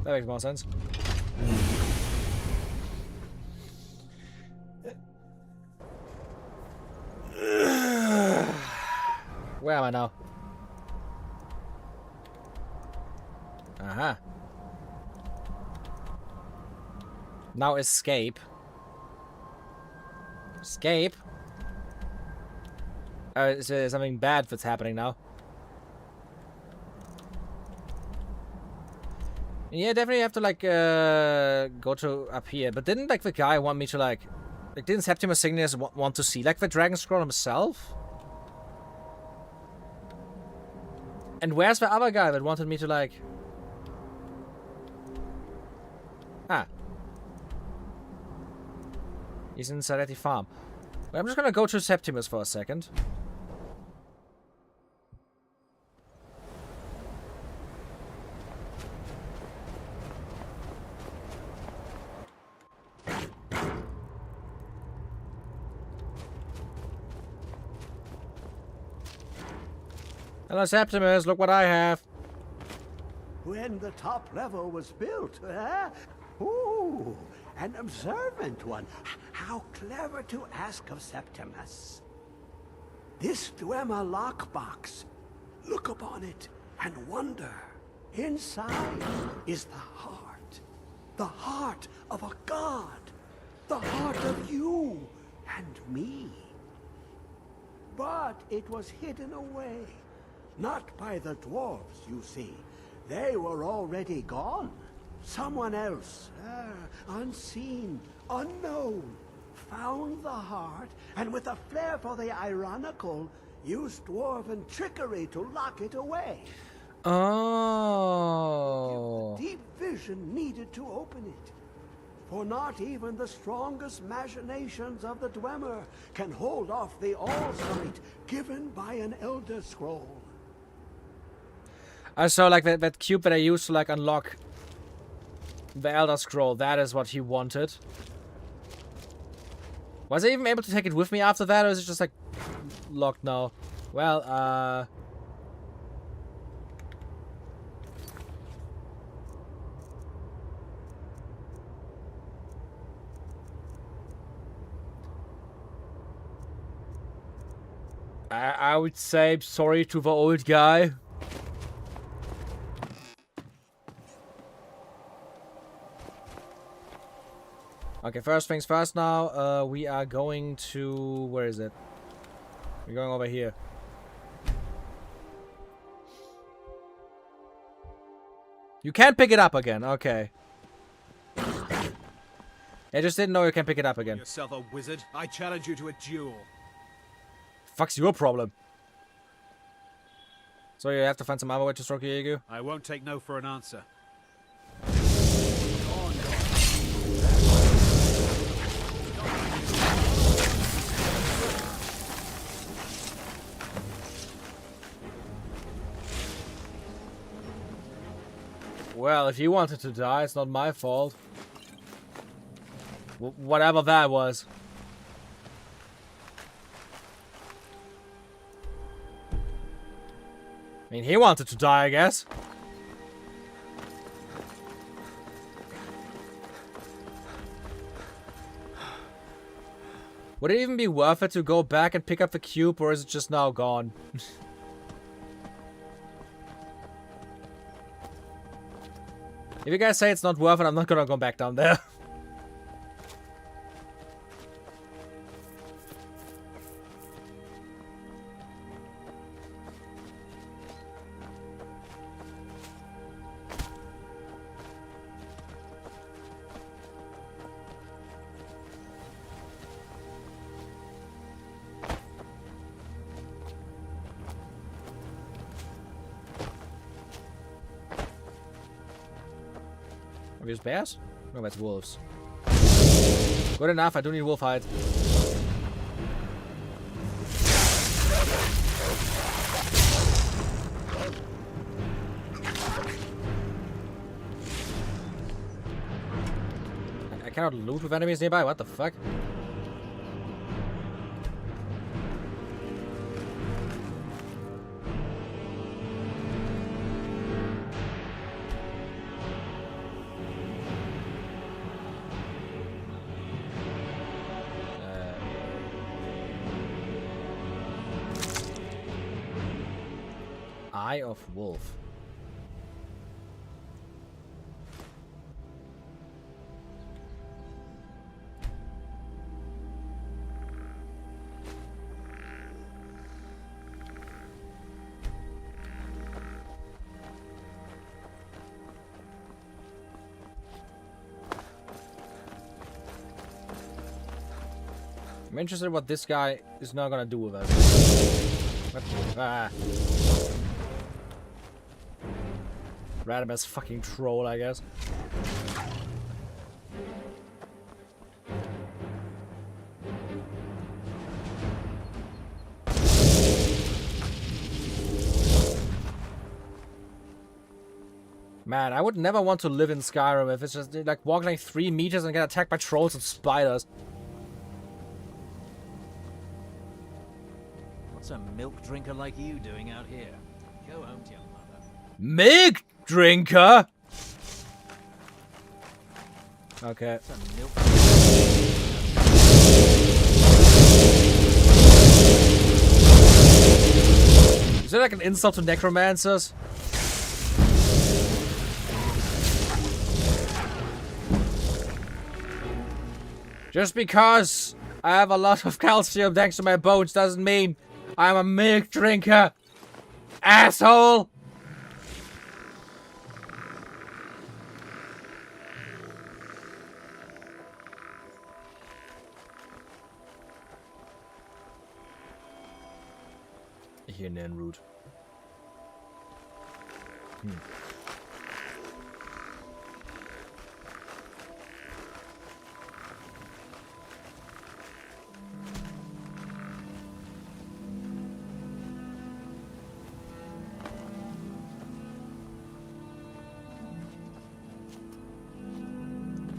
That makes more sense. Where am I now? Aha. Now escape. Escape? Is there something bad that's happening now? Yeah, definitely have to like go to up here. But didn't like the guy want me to like didn't Septimus Signius want to see like the Dragon Scroll himself? And where's the other guy that wanted me to like... Ah. He's in Saretti Farm. Well, I'm just gonna go to Septimus for a second. Hello, Septimus. Look what I have. When the top level was built, eh? Ooh, an observant one. How clever to ask of Septimus. This Dwemer lockbox. Look upon it and wonder. Inside is the heart. The heart of a god. The heart of you and me. But it was hidden away. Not by the dwarves, you see. They were already gone. Someone else, unseen, unknown, found the heart, and with a flair for the ironical, used dwarven trickery to lock it away. Oh. Deep vision needed to open it. For not even the strongest machinations of the Dwemer can hold off the all-sight given by an Elder Scroll. I saw like that cube that I used to like unlock the Elder Scroll. That is what he wanted. Was I even able to take it with me after that, or is it just like locked now? Well, I would say sorry to the old guy. Okay, first things first now, we are going to... Where is it? We're going over here. You can't pick it up again, okay. I just didn't know you can pick it up again. Yourself a wizard? I challenge you to a duel. Fuck's your problem. So you have to find some other way to stroke your ego? I won't take no for an answer. Well, if you wanted to die, it's not my fault. Whatever that was. I mean, he wanted to die, I guess. Would it even be worth it to go back and pick up the cube, or is it just now gone? If you guys say it's not worth it, I'm not gonna go back down there. Are these bears? No, that's wolves. Good enough, I do need wolf hide. I cannot loot with enemies nearby, what the fuck? Eye of Wolf. I'm interested in what this guy is not gonna do with us. What? Ah. Random as fucking troll, I guess. Man, I would never want to live in Skyrim if it's just like walk like 3 meters and get attacked by trolls and spiders. What's a milk drinker like you doing out here? Go home to your mother. Milk drinker? Okay. What's a milk Is it like an insult to necromancers? Just because I have a lot of calcium thanks to my bones doesn't mean I'm a milk drinker. Asshole! Here, Nanroot.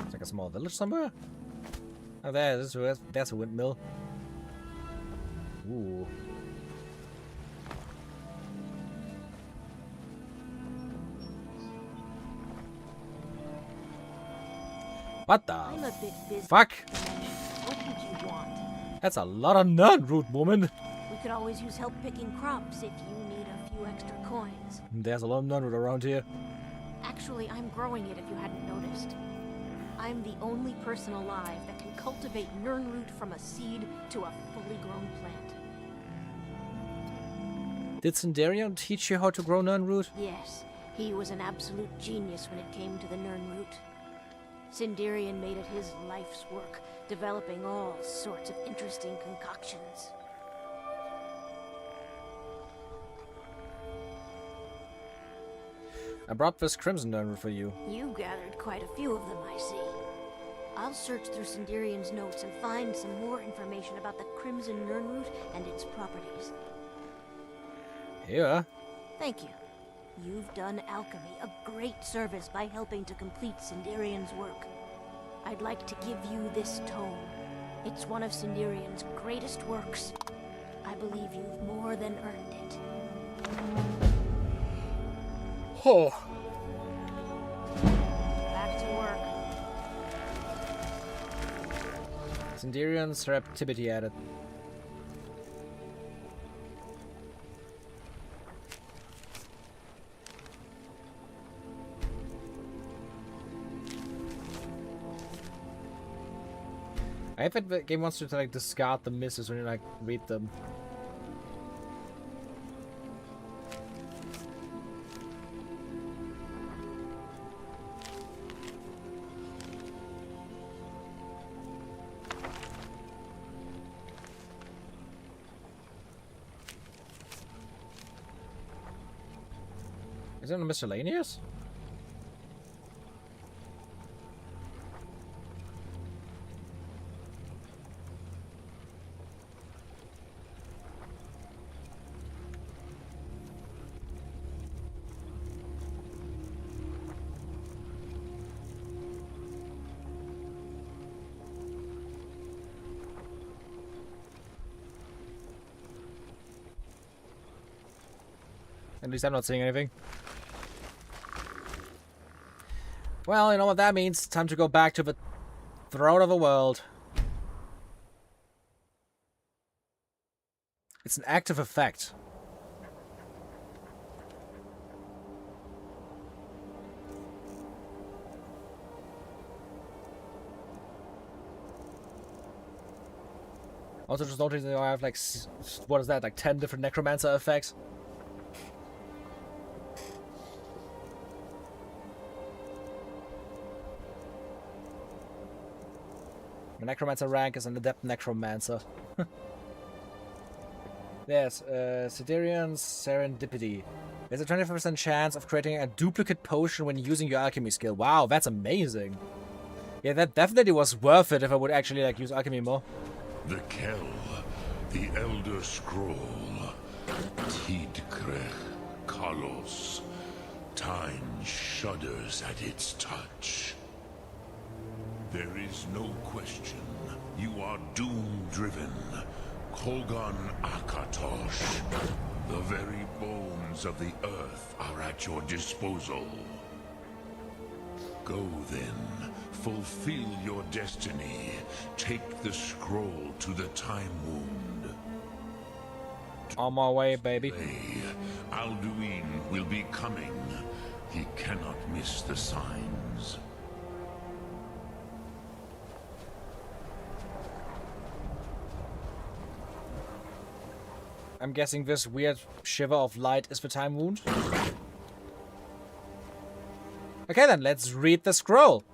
It's like a small village somewhere. Oh, there's a windmill. Ooh. What the fuck? What did you want? That's a lot of Nanroot, woman. We could always use help picking crops if you need a few extra coins. There's a lot of Nanroot around here. Actually, I'm growing it if you hadn't noticed. I'm the only person alive that can cultivate Nirnroot from a seed to a fully grown plant. Did Sindarian teach you how to grow Nanroot? Yes, he was an absolute genius when it came to the Nirnroot. Sindarian made it his life's work, developing all sorts of interesting concoctions. I brought this Crimson Nanroot for you. You gathered quite a few of them, I see. I'll search through Sindarian's notes and find some more information about the Crimson Nirnroot and its properties. Here. Thank you. You've done alchemy a great service by helping to complete Sindarian's work. I'd like to give you this tome. It's one of Sindarian's greatest works. I believe you've more than earned it. Oh. Back to work. Sinderian Seraptivity added. I hate that the game wants you to like discard the misses when you like read them. Is it a miscellaneous? At least I'm not seeing anything. Well, you know what that means. Time to go back to the throne of the world. It's an active effect. Also, just noticing I have like, what is that, like 10 different Necromancer effects? The Necromancer rank is an Adept Necromancer. Yes, Siderian's Serendipity. There's a 25% chance of creating a duplicate potion when using your alchemy skill. Wow, that's amazing. Yeah, that definitely was worth it if I would actually like use alchemy more. The Kell, the Elder Scroll, Tidkrech Kalos. Time shudders at its touch. There is no question. You are doom-driven. Kogan Akatosh. The very bones of the earth are at your disposal. Go then. Fulfill your destiny. Take the scroll to the Time Wound. On my way, baby. Alduin will be coming. He cannot miss the signs. I'm guessing this weird shiver of light is the Time Wound. Okay then, let's read the scroll.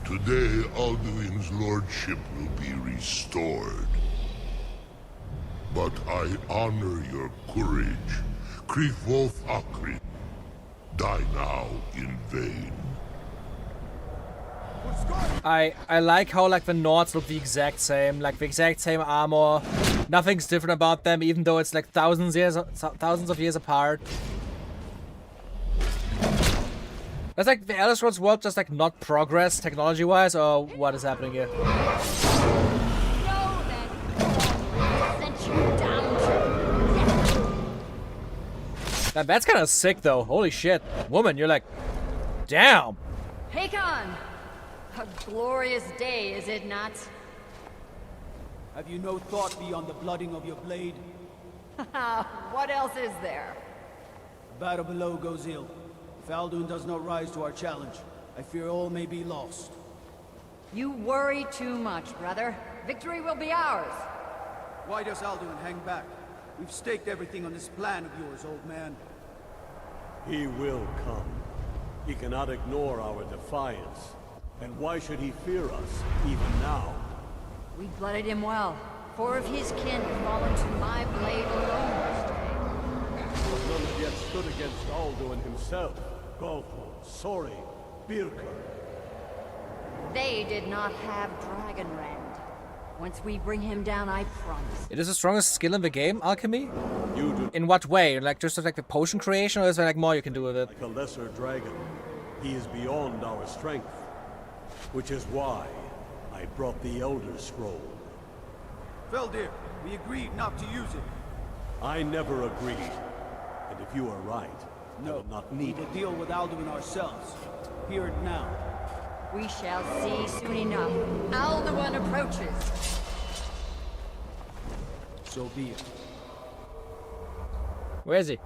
Today, Alduin's lordship will be restored. But I honor your courage. Krifwolf Akri. Die now in vain. I like how like the Nords look the exact same, like the exact same armor. Nothing's different about them, even though it's like thousands of years apart. That's like the Elder Scrolls world just like not progress technology-wise, or what is happening here? That's kind of sick though. Holy shit, woman, you're like, damn. Hakon! A glorious day, is it not? Have you no thought beyond the blooding of your blade? What else is there? The battle below goes ill. If Alduin does not rise to our challenge, I fear all may be lost. You worry too much, brother. Victory will be ours. Why does Alduin hang back? We've staked everything on this plan of yours, old man. He will come. He cannot ignore our defiance. And why should he fear us, even now? We blooded him well. 4 of his kin have fallen to my blade alone this day. But none have yet stood against Alduin himself. Golfo, Sori, Birka. They did not have Dragonrend. Once we bring him down, I promise. It is the strongest skill in the game, alchemy? In what way? Like just like the potion creation, or is there like more you can do with it? Like a lesser dragon, he is beyond our strength. Which is why I brought the Elder Scroll. Feldir, we agreed not to use it. I never agreed. And if you are right, I will not need We it. will deal with Alduin ourselves. Hear it now. We shall see soon enough. Alduin approaches. So be it. Where is he?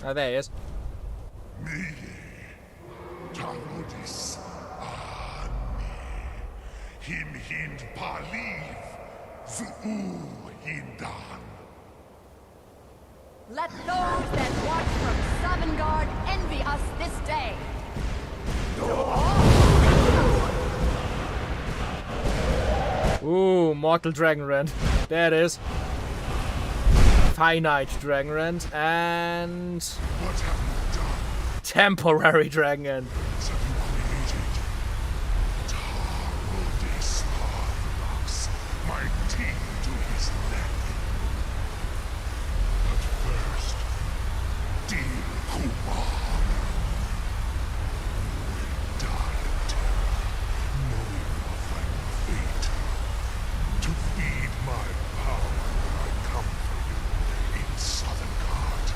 Oh, there he is. Tarodis Ani Him Hind Paliv Zuu Hindan. Let those that watch from Sovngarde envy us this day. Ooh, Mortal Dragonrend. There it is. Finite Dragonrend and What have you done? Temporary Dragonrend. Have you created Tarodis Harlox, my teeth to his neck? But first, dear Kumar, you will die in terror, knowing your final fate. To feed my power, I come for you in Sovngarde.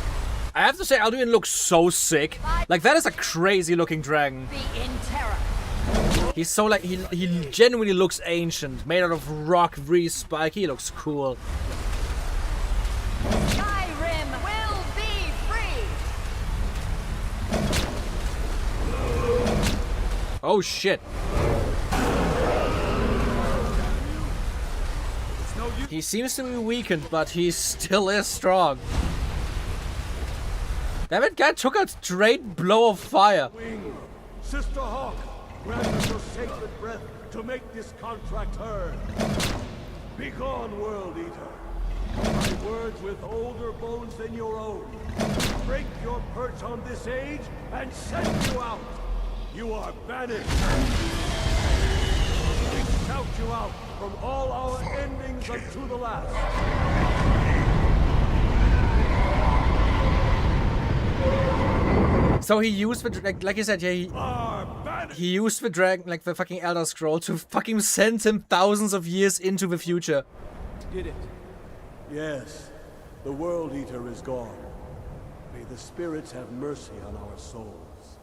I have to say, Alduin looks so sick. Like, that is a crazy looking dragon. Be in terror. He's so like, he genuinely looks ancient. Made out of rock, really spiky. He looks cool. Skyrim will be free. Oh shit. He seems to be weakened, but he still is strong. That guy took a straight blow of fire. Wing, Sister Hawk, grant us your sacred breath to make this contract heard. Begone, World Eater. My words with older bones than your own. Break your perch on this age and send you out. You are banished. We shout you out from all our endings unto the last. So he used the like you said, yeah, he used the dragon, like the fucking Elder Scroll, to fucking send him thousands of years into the future. Did it? Yes, the World Eater is gone. May the spirits have mercy on our souls.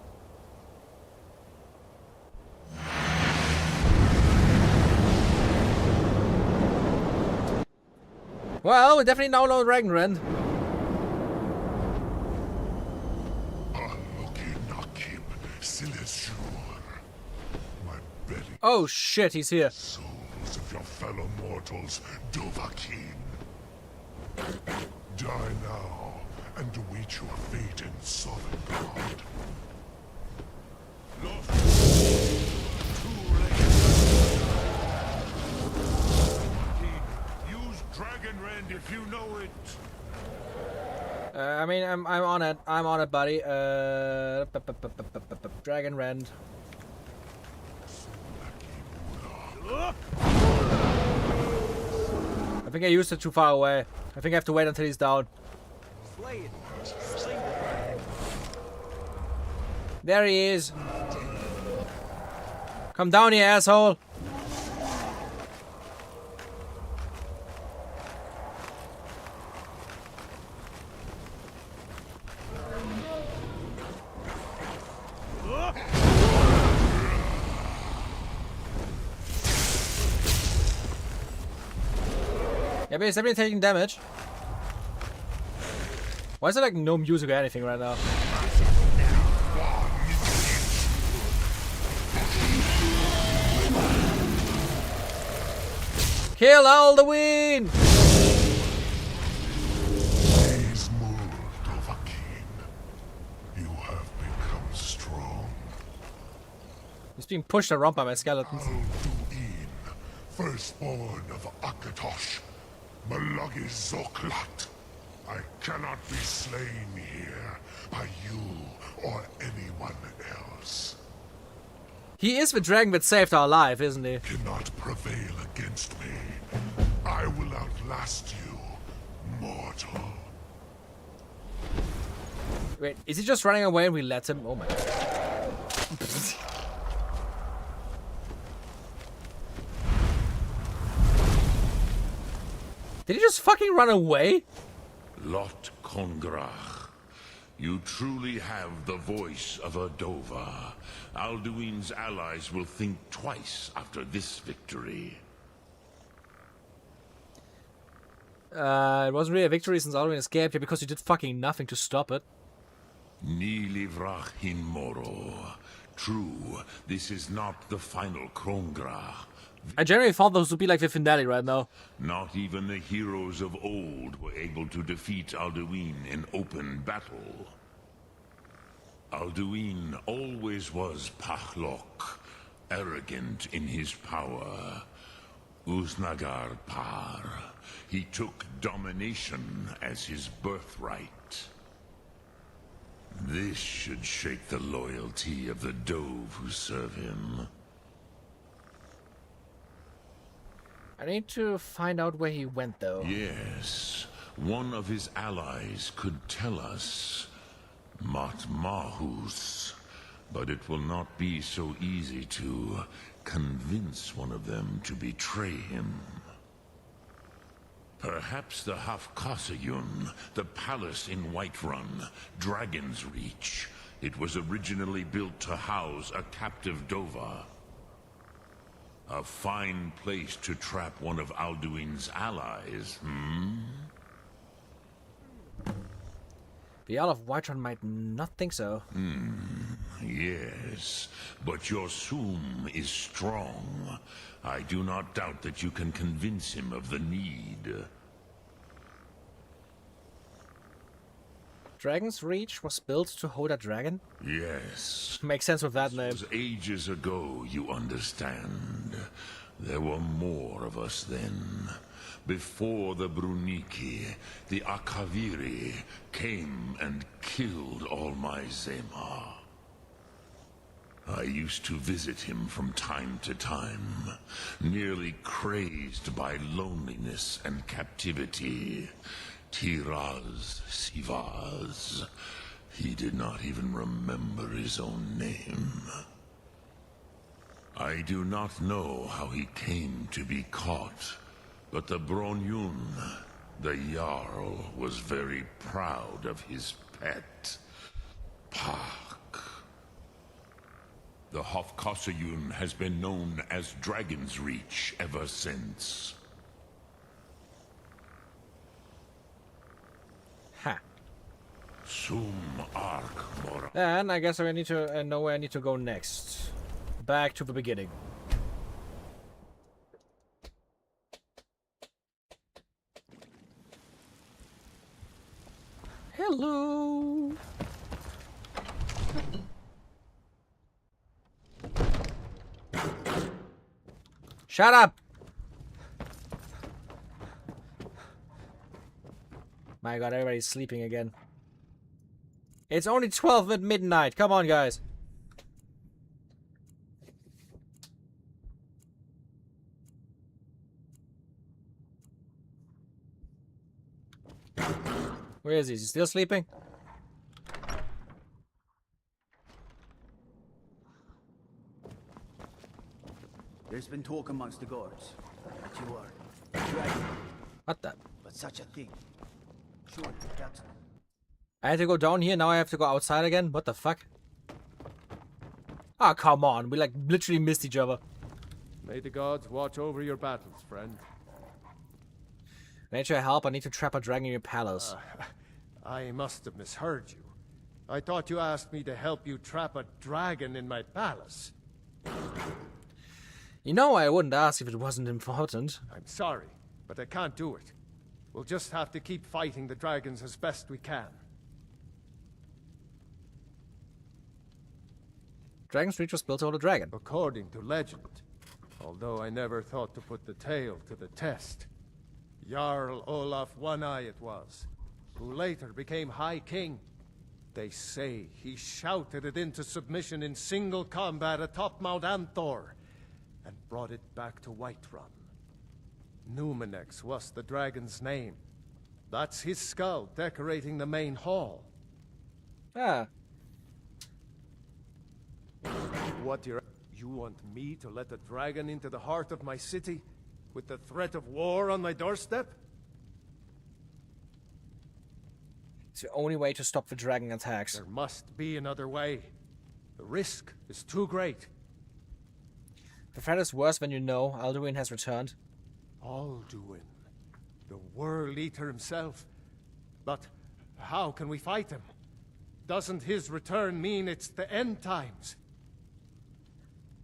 Well, we definitely now know Dragonrend. Oh shit, he's here. Souls of your fellow mortals, Dovahkiin. Die now and await your fate in Sovngarde. Use Dragonrend if you know it. I mean, I'm on it. I'm on it, buddy. Dragonrend. I think I used it too far away. I think I have to wait until he's down. Slay it. There he is. Come down here, asshole. Yeah, but he's definitely taking damage. Why is there like no music or anything right now? Kill Alduin! Please move, Dovahkiin. You have become strong. He's being pushed around by my skeletons. Alduin, firstborn of Akatosh, Malagis Zoklat. I cannot be slain here by you or anyone else. He is the dragon that saved our life, isn't he? Cannot prevail against me. I will outlast you, mortal. Wait, is he just running away and we let him? Oh my god. Did he just fucking run away? Lot Kongrach, you truly have the voice of a Dova. Alduin's allies will think twice after this victory. It wasn't really a victory since Alduin escaped here because you did fucking nothing to stop it. Ni livrach hin moro. True, this is not the final Kongrach. I generally thought those would be like the finale right now. Not even the heroes of old were able to defeat Alduin in open battle. Alduin always was Pahlok, arrogant in his power. Uznagar Par. He took domination as his birthright. This should shake the loyalty of the Dove who serve him. I need to find out where he went, though. Yes, one of his allies could tell us. Matmahus. But it will not be so easy to convince one of them to betray him. Perhaps the Hafkasayun, the palace in Whiterun, Dragon's Reach. It was originally built to house a captive Dova. A fine place to trap one of Alduin's allies, hmm? The Isle of Whiterun might not think so. Yes, but your Sum is strong. I do not doubt that you can convince him of the need. Dragon's Reach was built to hold a dragon? Yes. Makes sense with that name. It was ages ago, you understand. There were more of us then. Before the Bruniki, the Akaviri came and killed all my Zema. I used to visit him from time to time, nearly crazed by loneliness and captivity. Tiraz Sivaz. He did not even remember his own name. I do not know how he came to be caught, but the Bronyun, the Jarl, was very proud of his pet, Pak. The Hofkasayun has been known as Dragon's Reach ever since. Ha. Sum Ark Mora. Then I guess I need to know where I need to go next. Back to the beginning. Hello. Shut up. My god, everybody's sleeping again. It's only 12 at midnight. Come on, guys. Where is he? Is he still sleeping? There's been talk amongst the guards that you are a dragon. What the? But such a thing. Surely that's... I had to go down here, now I have to go outside again? What the fuck? Ah, come on. We like literally missed each other. May the gods watch over your battles, friend. I need your help. I need to trap a dragon in your palace. I must have misheard you. I thought you asked me to help you trap a dragon in my palace. You know I wouldn't ask if it wasn't important. I'm sorry, but I can't do it. We'll just have to keep fighting the dragons as best we can. Dragon's Reach was built to hold a dragon. According to legend. Although I never thought to put the tale to the test. Jarl Olaf One-Eye it was, who later became High King. They say he shouted it into submission in single combat atop Mount Anthor, and brought it back to Whiterun. Numenex was the dragon's name. That's his skull decorating the main hall. Ah. What you want me to let a dragon into the heart of my city, with the threat of war on my doorstep? It's the only way to stop the dragon attacks. There must be another way. The risk is too great. The threat is worse when you know Alduin has returned. Alduin, the World Eater himself. But how can we fight him? Doesn't his return mean it's the end times?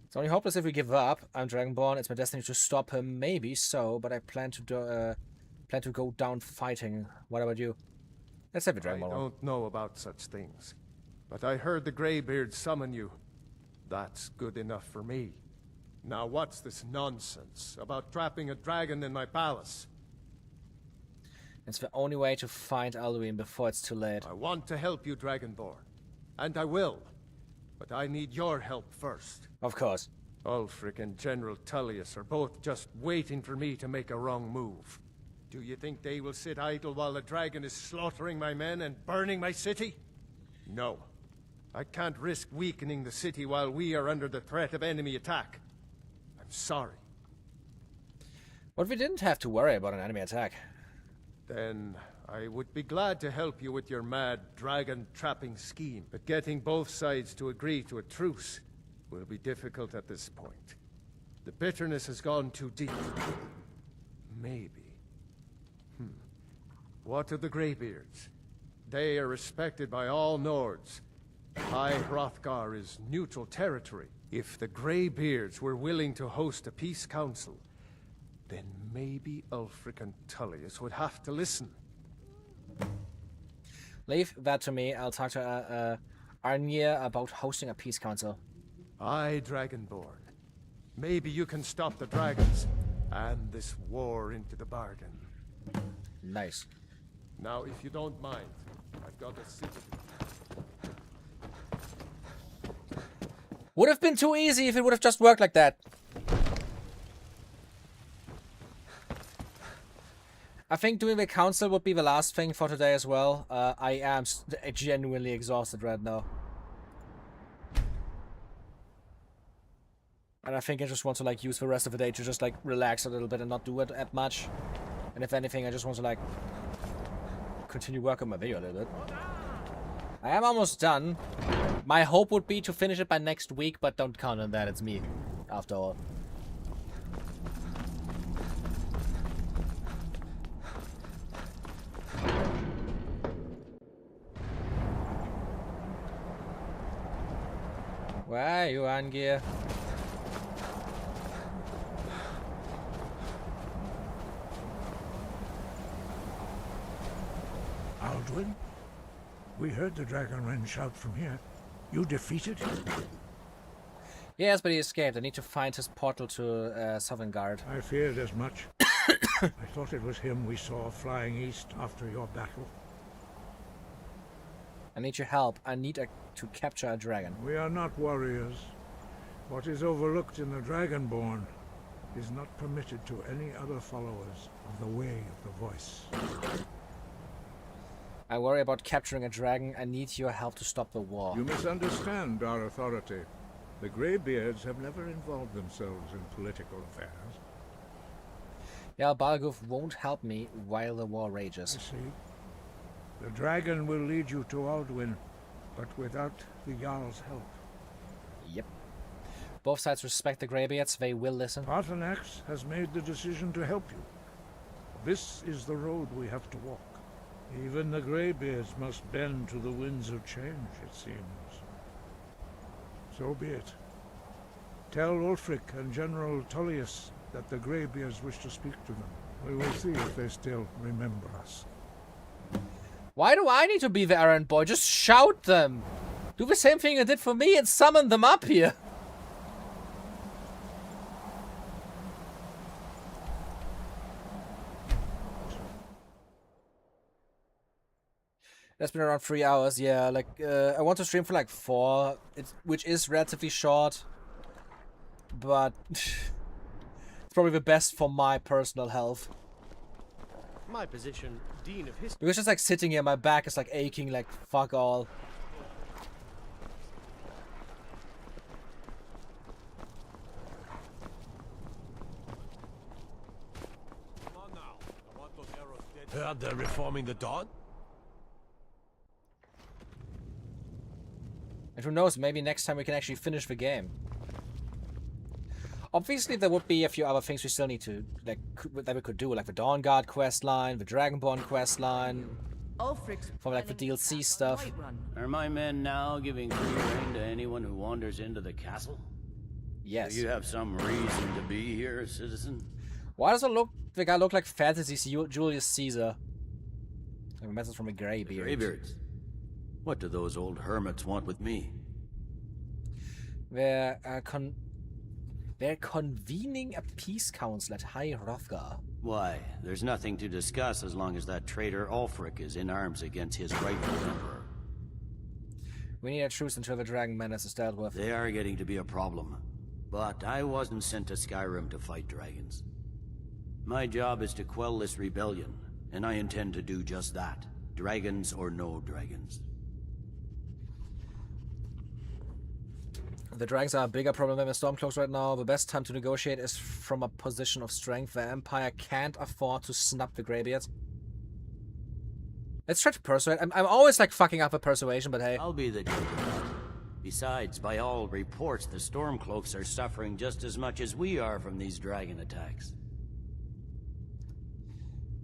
It's only hopeless if we give up. I'm Dragonborn. It's my destiny to stop him. Maybe so, but I plan to go down fighting. What about you? Let's have a Dragonborn. I don't know about such things, but I heard the Greybeard summon you. That's good enough for me. Now what's this nonsense about trapping a dragon in my palace? It's the only way to find Alduin before it's too late. I want to help you, Dragonborn. And I will. But I need your help first. Of course. Ulfric and General Tullius are both just waiting for me to make a wrong move. Do you think they will sit idle while the dragon is slaughtering my men and burning my city? No. I can't risk weakening the city while we are under the threat of enemy attack. I'm sorry. But we didn't have to worry about an enemy attack. Then I would be glad to help you with your mad dragon trapping scheme. But getting both sides to agree to a truce will be difficult at this point. The bitterness has gone too deep. Maybe. What of the Greybeards? They are respected by all Nords. High Hrothgar is neutral territory. If the Greybeards were willing to host a peace council, then maybe Ulfric and Tullius would have to listen. Leave that to me. I'll talk to Arnir about hosting a peace council. Aye, Dragonborn. Maybe you can stop the dragons, and this war into the bargain. Nice. Now, if you don't mind, I've got a city. Would have been too easy if it would have just worked like that. I think doing the council would be the last thing for today as well. I am genuinely exhausted right now. And I think I just want to like use the rest of the day to just like relax a little bit and not do it at much. And if anything, I just want to like continue working on my video a little bit. I am almost done. My hope would be to finish it by next week, but don't count on that. It's me, after all. Where are you, Angier? Alduin? We heard the Dragonren shout from here. You defeated him? Yes, but he escaped. I need to find his portal to Sovngarde. I feared as much. I thought it was him we saw flying east after your battle. I need your help. I need to capture a dragon. We are not warriors. What is overlooked in the Dragonborn is not permitted to any other followers of the Way of the Voice. I worry about capturing a dragon. I need your help to stop the war. You misunderstand our authority. The Greybeards have never involved themselves in political affairs. Jarl Balgruuf won't help me while the war rages. I see. The dragon will lead you to Alduin, but without the Jarl's help. Yep. Both sides respect the Greybeards. They will listen. Arthanax has made the decision to help you. This is the road we have to walk. Even the Greybeards must bend to the winds of change, it seems. So be it. Tell Ulfric and General Tullius that the Greybeards wish to speak to them. We will see if they still remember us. Why do I need to be the errand boy? Just shout them! Do the same thing you did for me and summon them up here! That's been around 3 hours, yeah. Like, I want to stream for like 4, which is relatively short. But it's probably the best for my personal health. My position, Dean of History. Because just like sitting here, my back is like aching like fuck all. Come on now. I want those arrows dead. Heard they're reforming the Dawn? And who knows, maybe next time we can actually finish the game. Obviously, there would be a few other things we still need to, like, that we could do, like the Dawn Guard quest line, the Dragonborn quest line, for like the DLC stuff. Are my men now giving free rein to anyone who wanders into the castle? Yes. Do you have some reason to be here, citizen? Why does the guy look like fantasy Julius Caesar? Like a message from a Greybeard. Greybeards? What do those old hermits want with me? They're convening a peace council at High Hrothgar. Why? There's nothing to discuss as long as that traitor Ulfric is in arms against his rightful emperor. We need a truce until the Dragon Menace is dealt with. They are getting to be a problem. But I wasn't sent to Skyrim to fight dragons. My job is to quell this rebellion, and I intend to do just that. Dragons or no dragons. The dragons are a bigger problem than the Stormcloaks right now. The best time to negotiate is from a position of strength. The Empire can't afford to snub the Greybeards. Let's try to persuade. I'm always like fucking up a persuasion, but hey. I'll be the judge of that. Besides, by all reports, the Stormcloaks are suffering just as much as we are from these dragon attacks.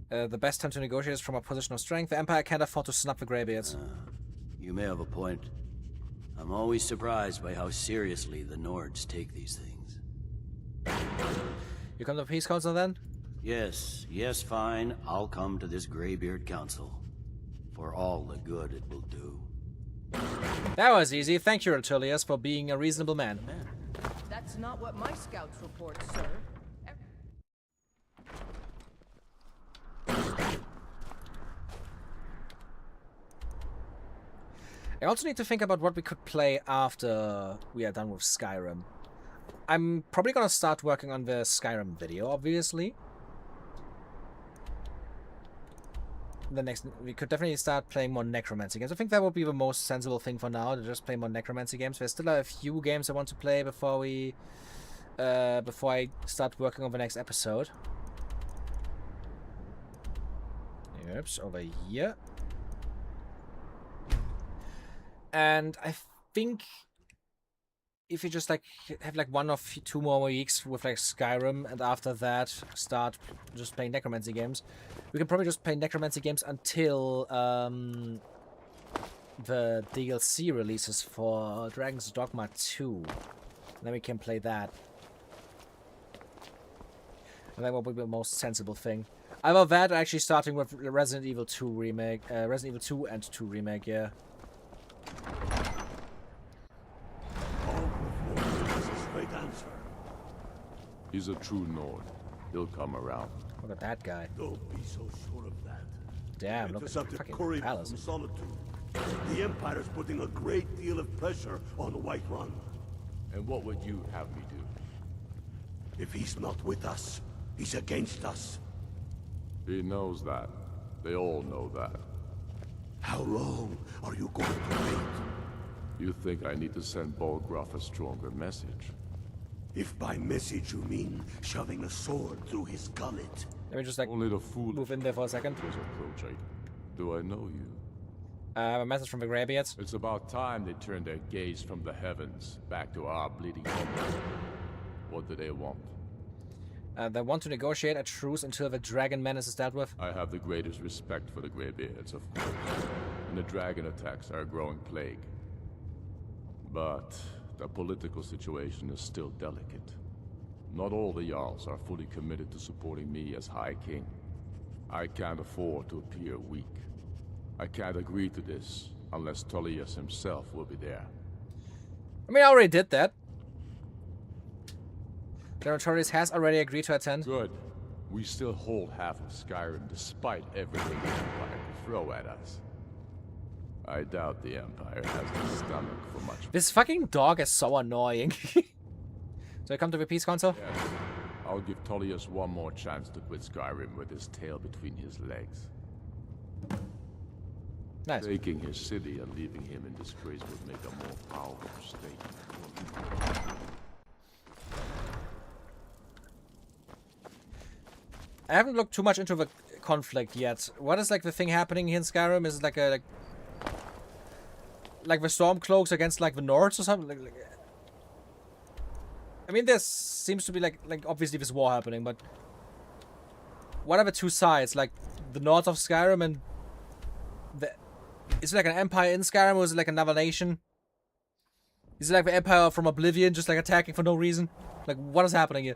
The best time to negotiate is from a position of strength. The Empire can't afford to snub the Greybeards. You may have a point. I'm always surprised by how seriously the Nords take these things. You come to the Peace Council then? Yes, fine. I'll come to this Greybeard Council. For all the good it will do. That was easy. Thank you, Rotilius, for being a reasonable man. That's not what my scouts report, sir. I also need to think about what we could play after we are done with Skyrim. I'm probably gonna start working on the Skyrim video, obviously. We could definitely start playing more Necromancer games. I think that would be the most sensible thing for now, to just play more Necromancer games. There's still a few games I want to play before I start working on the next episode. Oops, over here. And I think if you just like have like 1 or 2 more weeks with like Skyrim, and after that start just playing Necromancy games, we can probably just play Necromancy games until the DLC releases for Dragon's Dogma 2. And then we can play that. And that will be the most sensible thing. Either that or actually starting with Resident Evil 2 remake, Resident Evil 2 and 2 remake, yeah. He's a true Nord. He'll come around. Look at that guy. Don't be so sure of that. Damn, look at the fucking palace. From Solitude. The Empire's putting a great deal of pressure on the Whiterun. And what would you have me do? If he's not with us, he's against us. He knows that. They all know that. How long are you going to wait? You think I need to send Bolgraf a stronger message? If by message you mean shoving a sword through his gullet. Let me just like only the fool move in there for a second. Do I know you? A message from the Greybeards. It's about time they turned their gaze from the heavens back to our bleeding homeland. What do they want? They want to negotiate a truce until the Dragon Menace is dealt with. I have the greatest respect for the Greybeards, of course. And the dragon attacks are a growing plague. But the political situation is still delicate. Not all the Jarls are fully committed to supporting me as High King. I can't afford to appear weak. I can't agree to this unless Tullius himself will be there. I mean, I already did that. General Tullius has already agreed to attend. Good. We still hold half of Skyrim despite everything the Empire could throw at us. I doubt the Empire has the stomach for much. This fucking dog is so annoying. So I come to the peace council? Yes. I'll give Tullius one more chance to quit Skyrim with his tail between his legs. Nice. Taking his city and leaving him in disgrace would make a more powerful state. I haven't looked too much into the conflict yet. What is like the thing happening here in Skyrim? Is it like a like the Stormcloaks against like the Nords or something? I mean, there seems to be like obviously this war happening, but what are the two sides? Like the North of Skyrim and the is it like an empire in Skyrim or is it like another nation? Is it like the Empire from Oblivion just like attacking for no reason? Like what is happening here?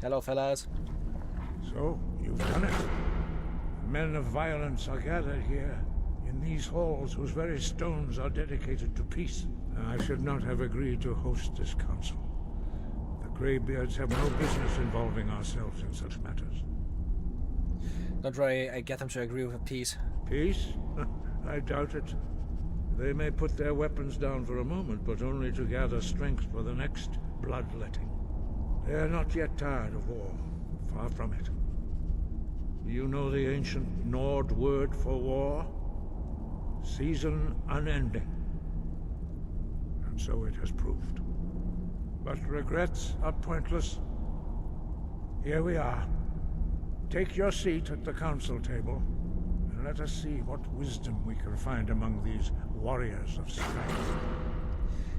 Hello, fellas. So, you've done it. Men of violence are gathered here, in these halls whose very stones are dedicated to peace. I should not have agreed to host this council. The Greybeards have no business involving ourselves in such matters. Don't worry, I get them to agree with peace. Peace? I doubt it. They may put their weapons down for a moment, but only to gather strength for the next bloodletting. They are not yet tired of war. Far from it. You know the ancient Nord word for war? Season unending. And so it has proved. But regrets are pointless. Here we are. Take your seat at the council table, and let us see what wisdom we can find among these warriors of strife.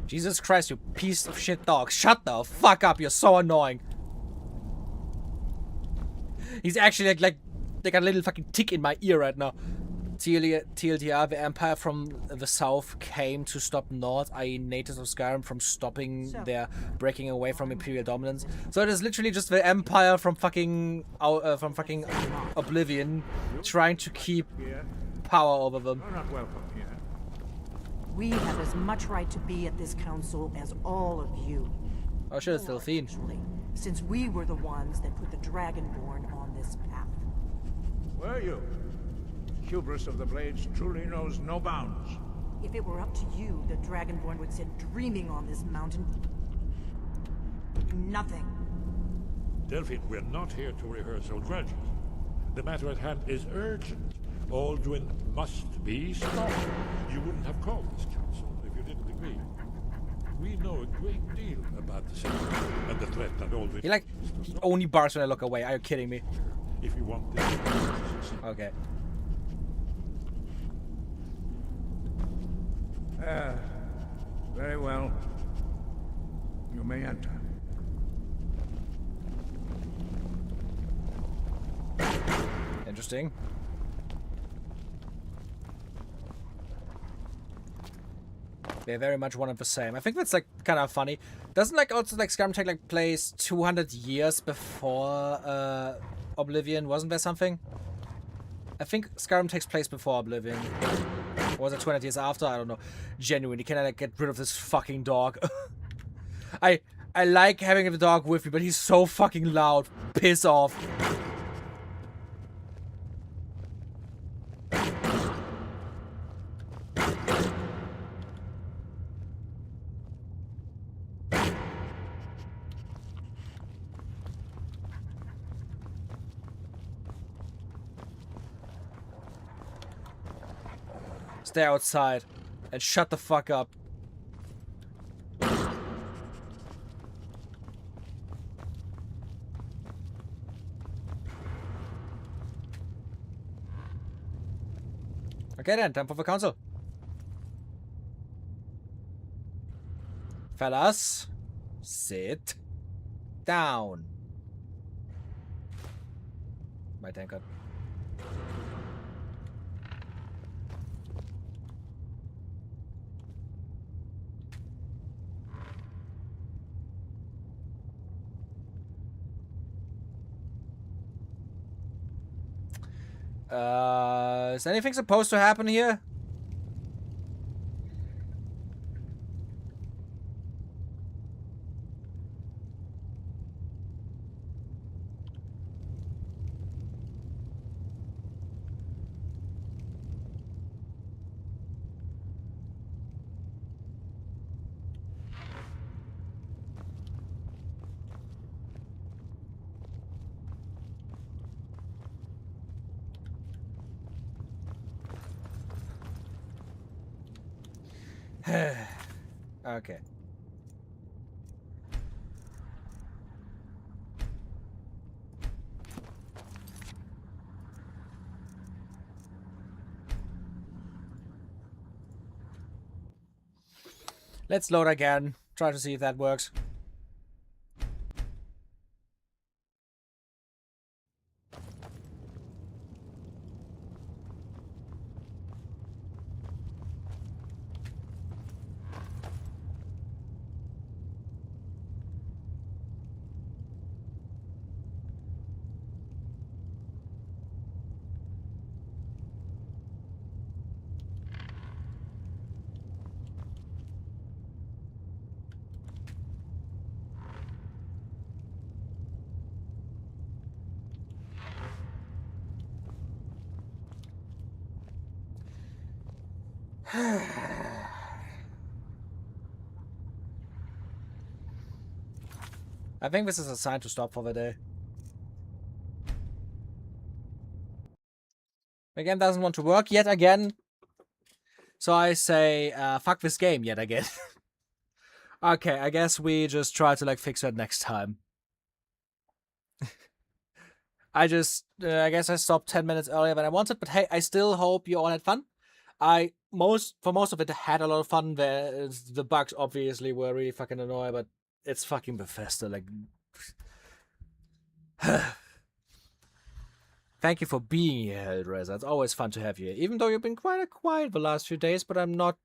Jesus Christ, you piece of shit dog. Shut the fuck up, you're so annoying. He's actually like a little fucking tick in my ear right now. TLDR, the Empire from the south came to stop North, i.e. natives of Skyrim, from stopping their breaking away from Imperial dominance. So it is literally just the Empire from fucking Oblivion trying to keep power over them. You're not welcome here. We have as much right to be at this council as all of you. Oh shit, it's Delphine. Since we were the ones that put the Dragonborn on this path. Were you? Hubris of the Blades truly knows no bounds. If it were up to you, the Dragonborn would sit dreaming on this mountain. Nothing. Delphine, we're not here to rehearse old grudges. The matter at hand is urgent. Alduin must be stopped. You wouldn't have called this council if you didn't agree. We know a great deal about the city and the threat that Alduin... He like only barks when I look away. Are you kidding me? If you want this to succeed. Okay. Very well. You may enter. Interesting. They're very much one and the same. I think that's like kind of funny. Doesn't like also like Skyrim take like place 200 years before Oblivion? Wasn't there something? I think Skyrim takes place before Oblivion. Or was it 200 years after? I don't know. Genuinely, can I like get rid of this fucking dog? I like having the dog with me, but he's so fucking loud. Piss off. Stay outside and shut the fuck up. Okay then, time for the council. Fellas, sit down. My tankard. Is anything supposed to happen here? Okay. Let's load again. Try to see if that works. I think this is a sign to stop for the day. The game doesn't want to work yet again. So I say, fuck this game yet again. Okay, I guess we just try to like fix it next time. I guess I stopped 10 minutes earlier than I wanted, but hey, I still hope you all had fun. For most of it, had a lot of fun. The bugs obviously were really fucking annoying, but it's fucking Bethesda, like. Thank you for being here, Hellraiser. It's always fun to have you, even though you've been quite quiet the last few days, but I'm not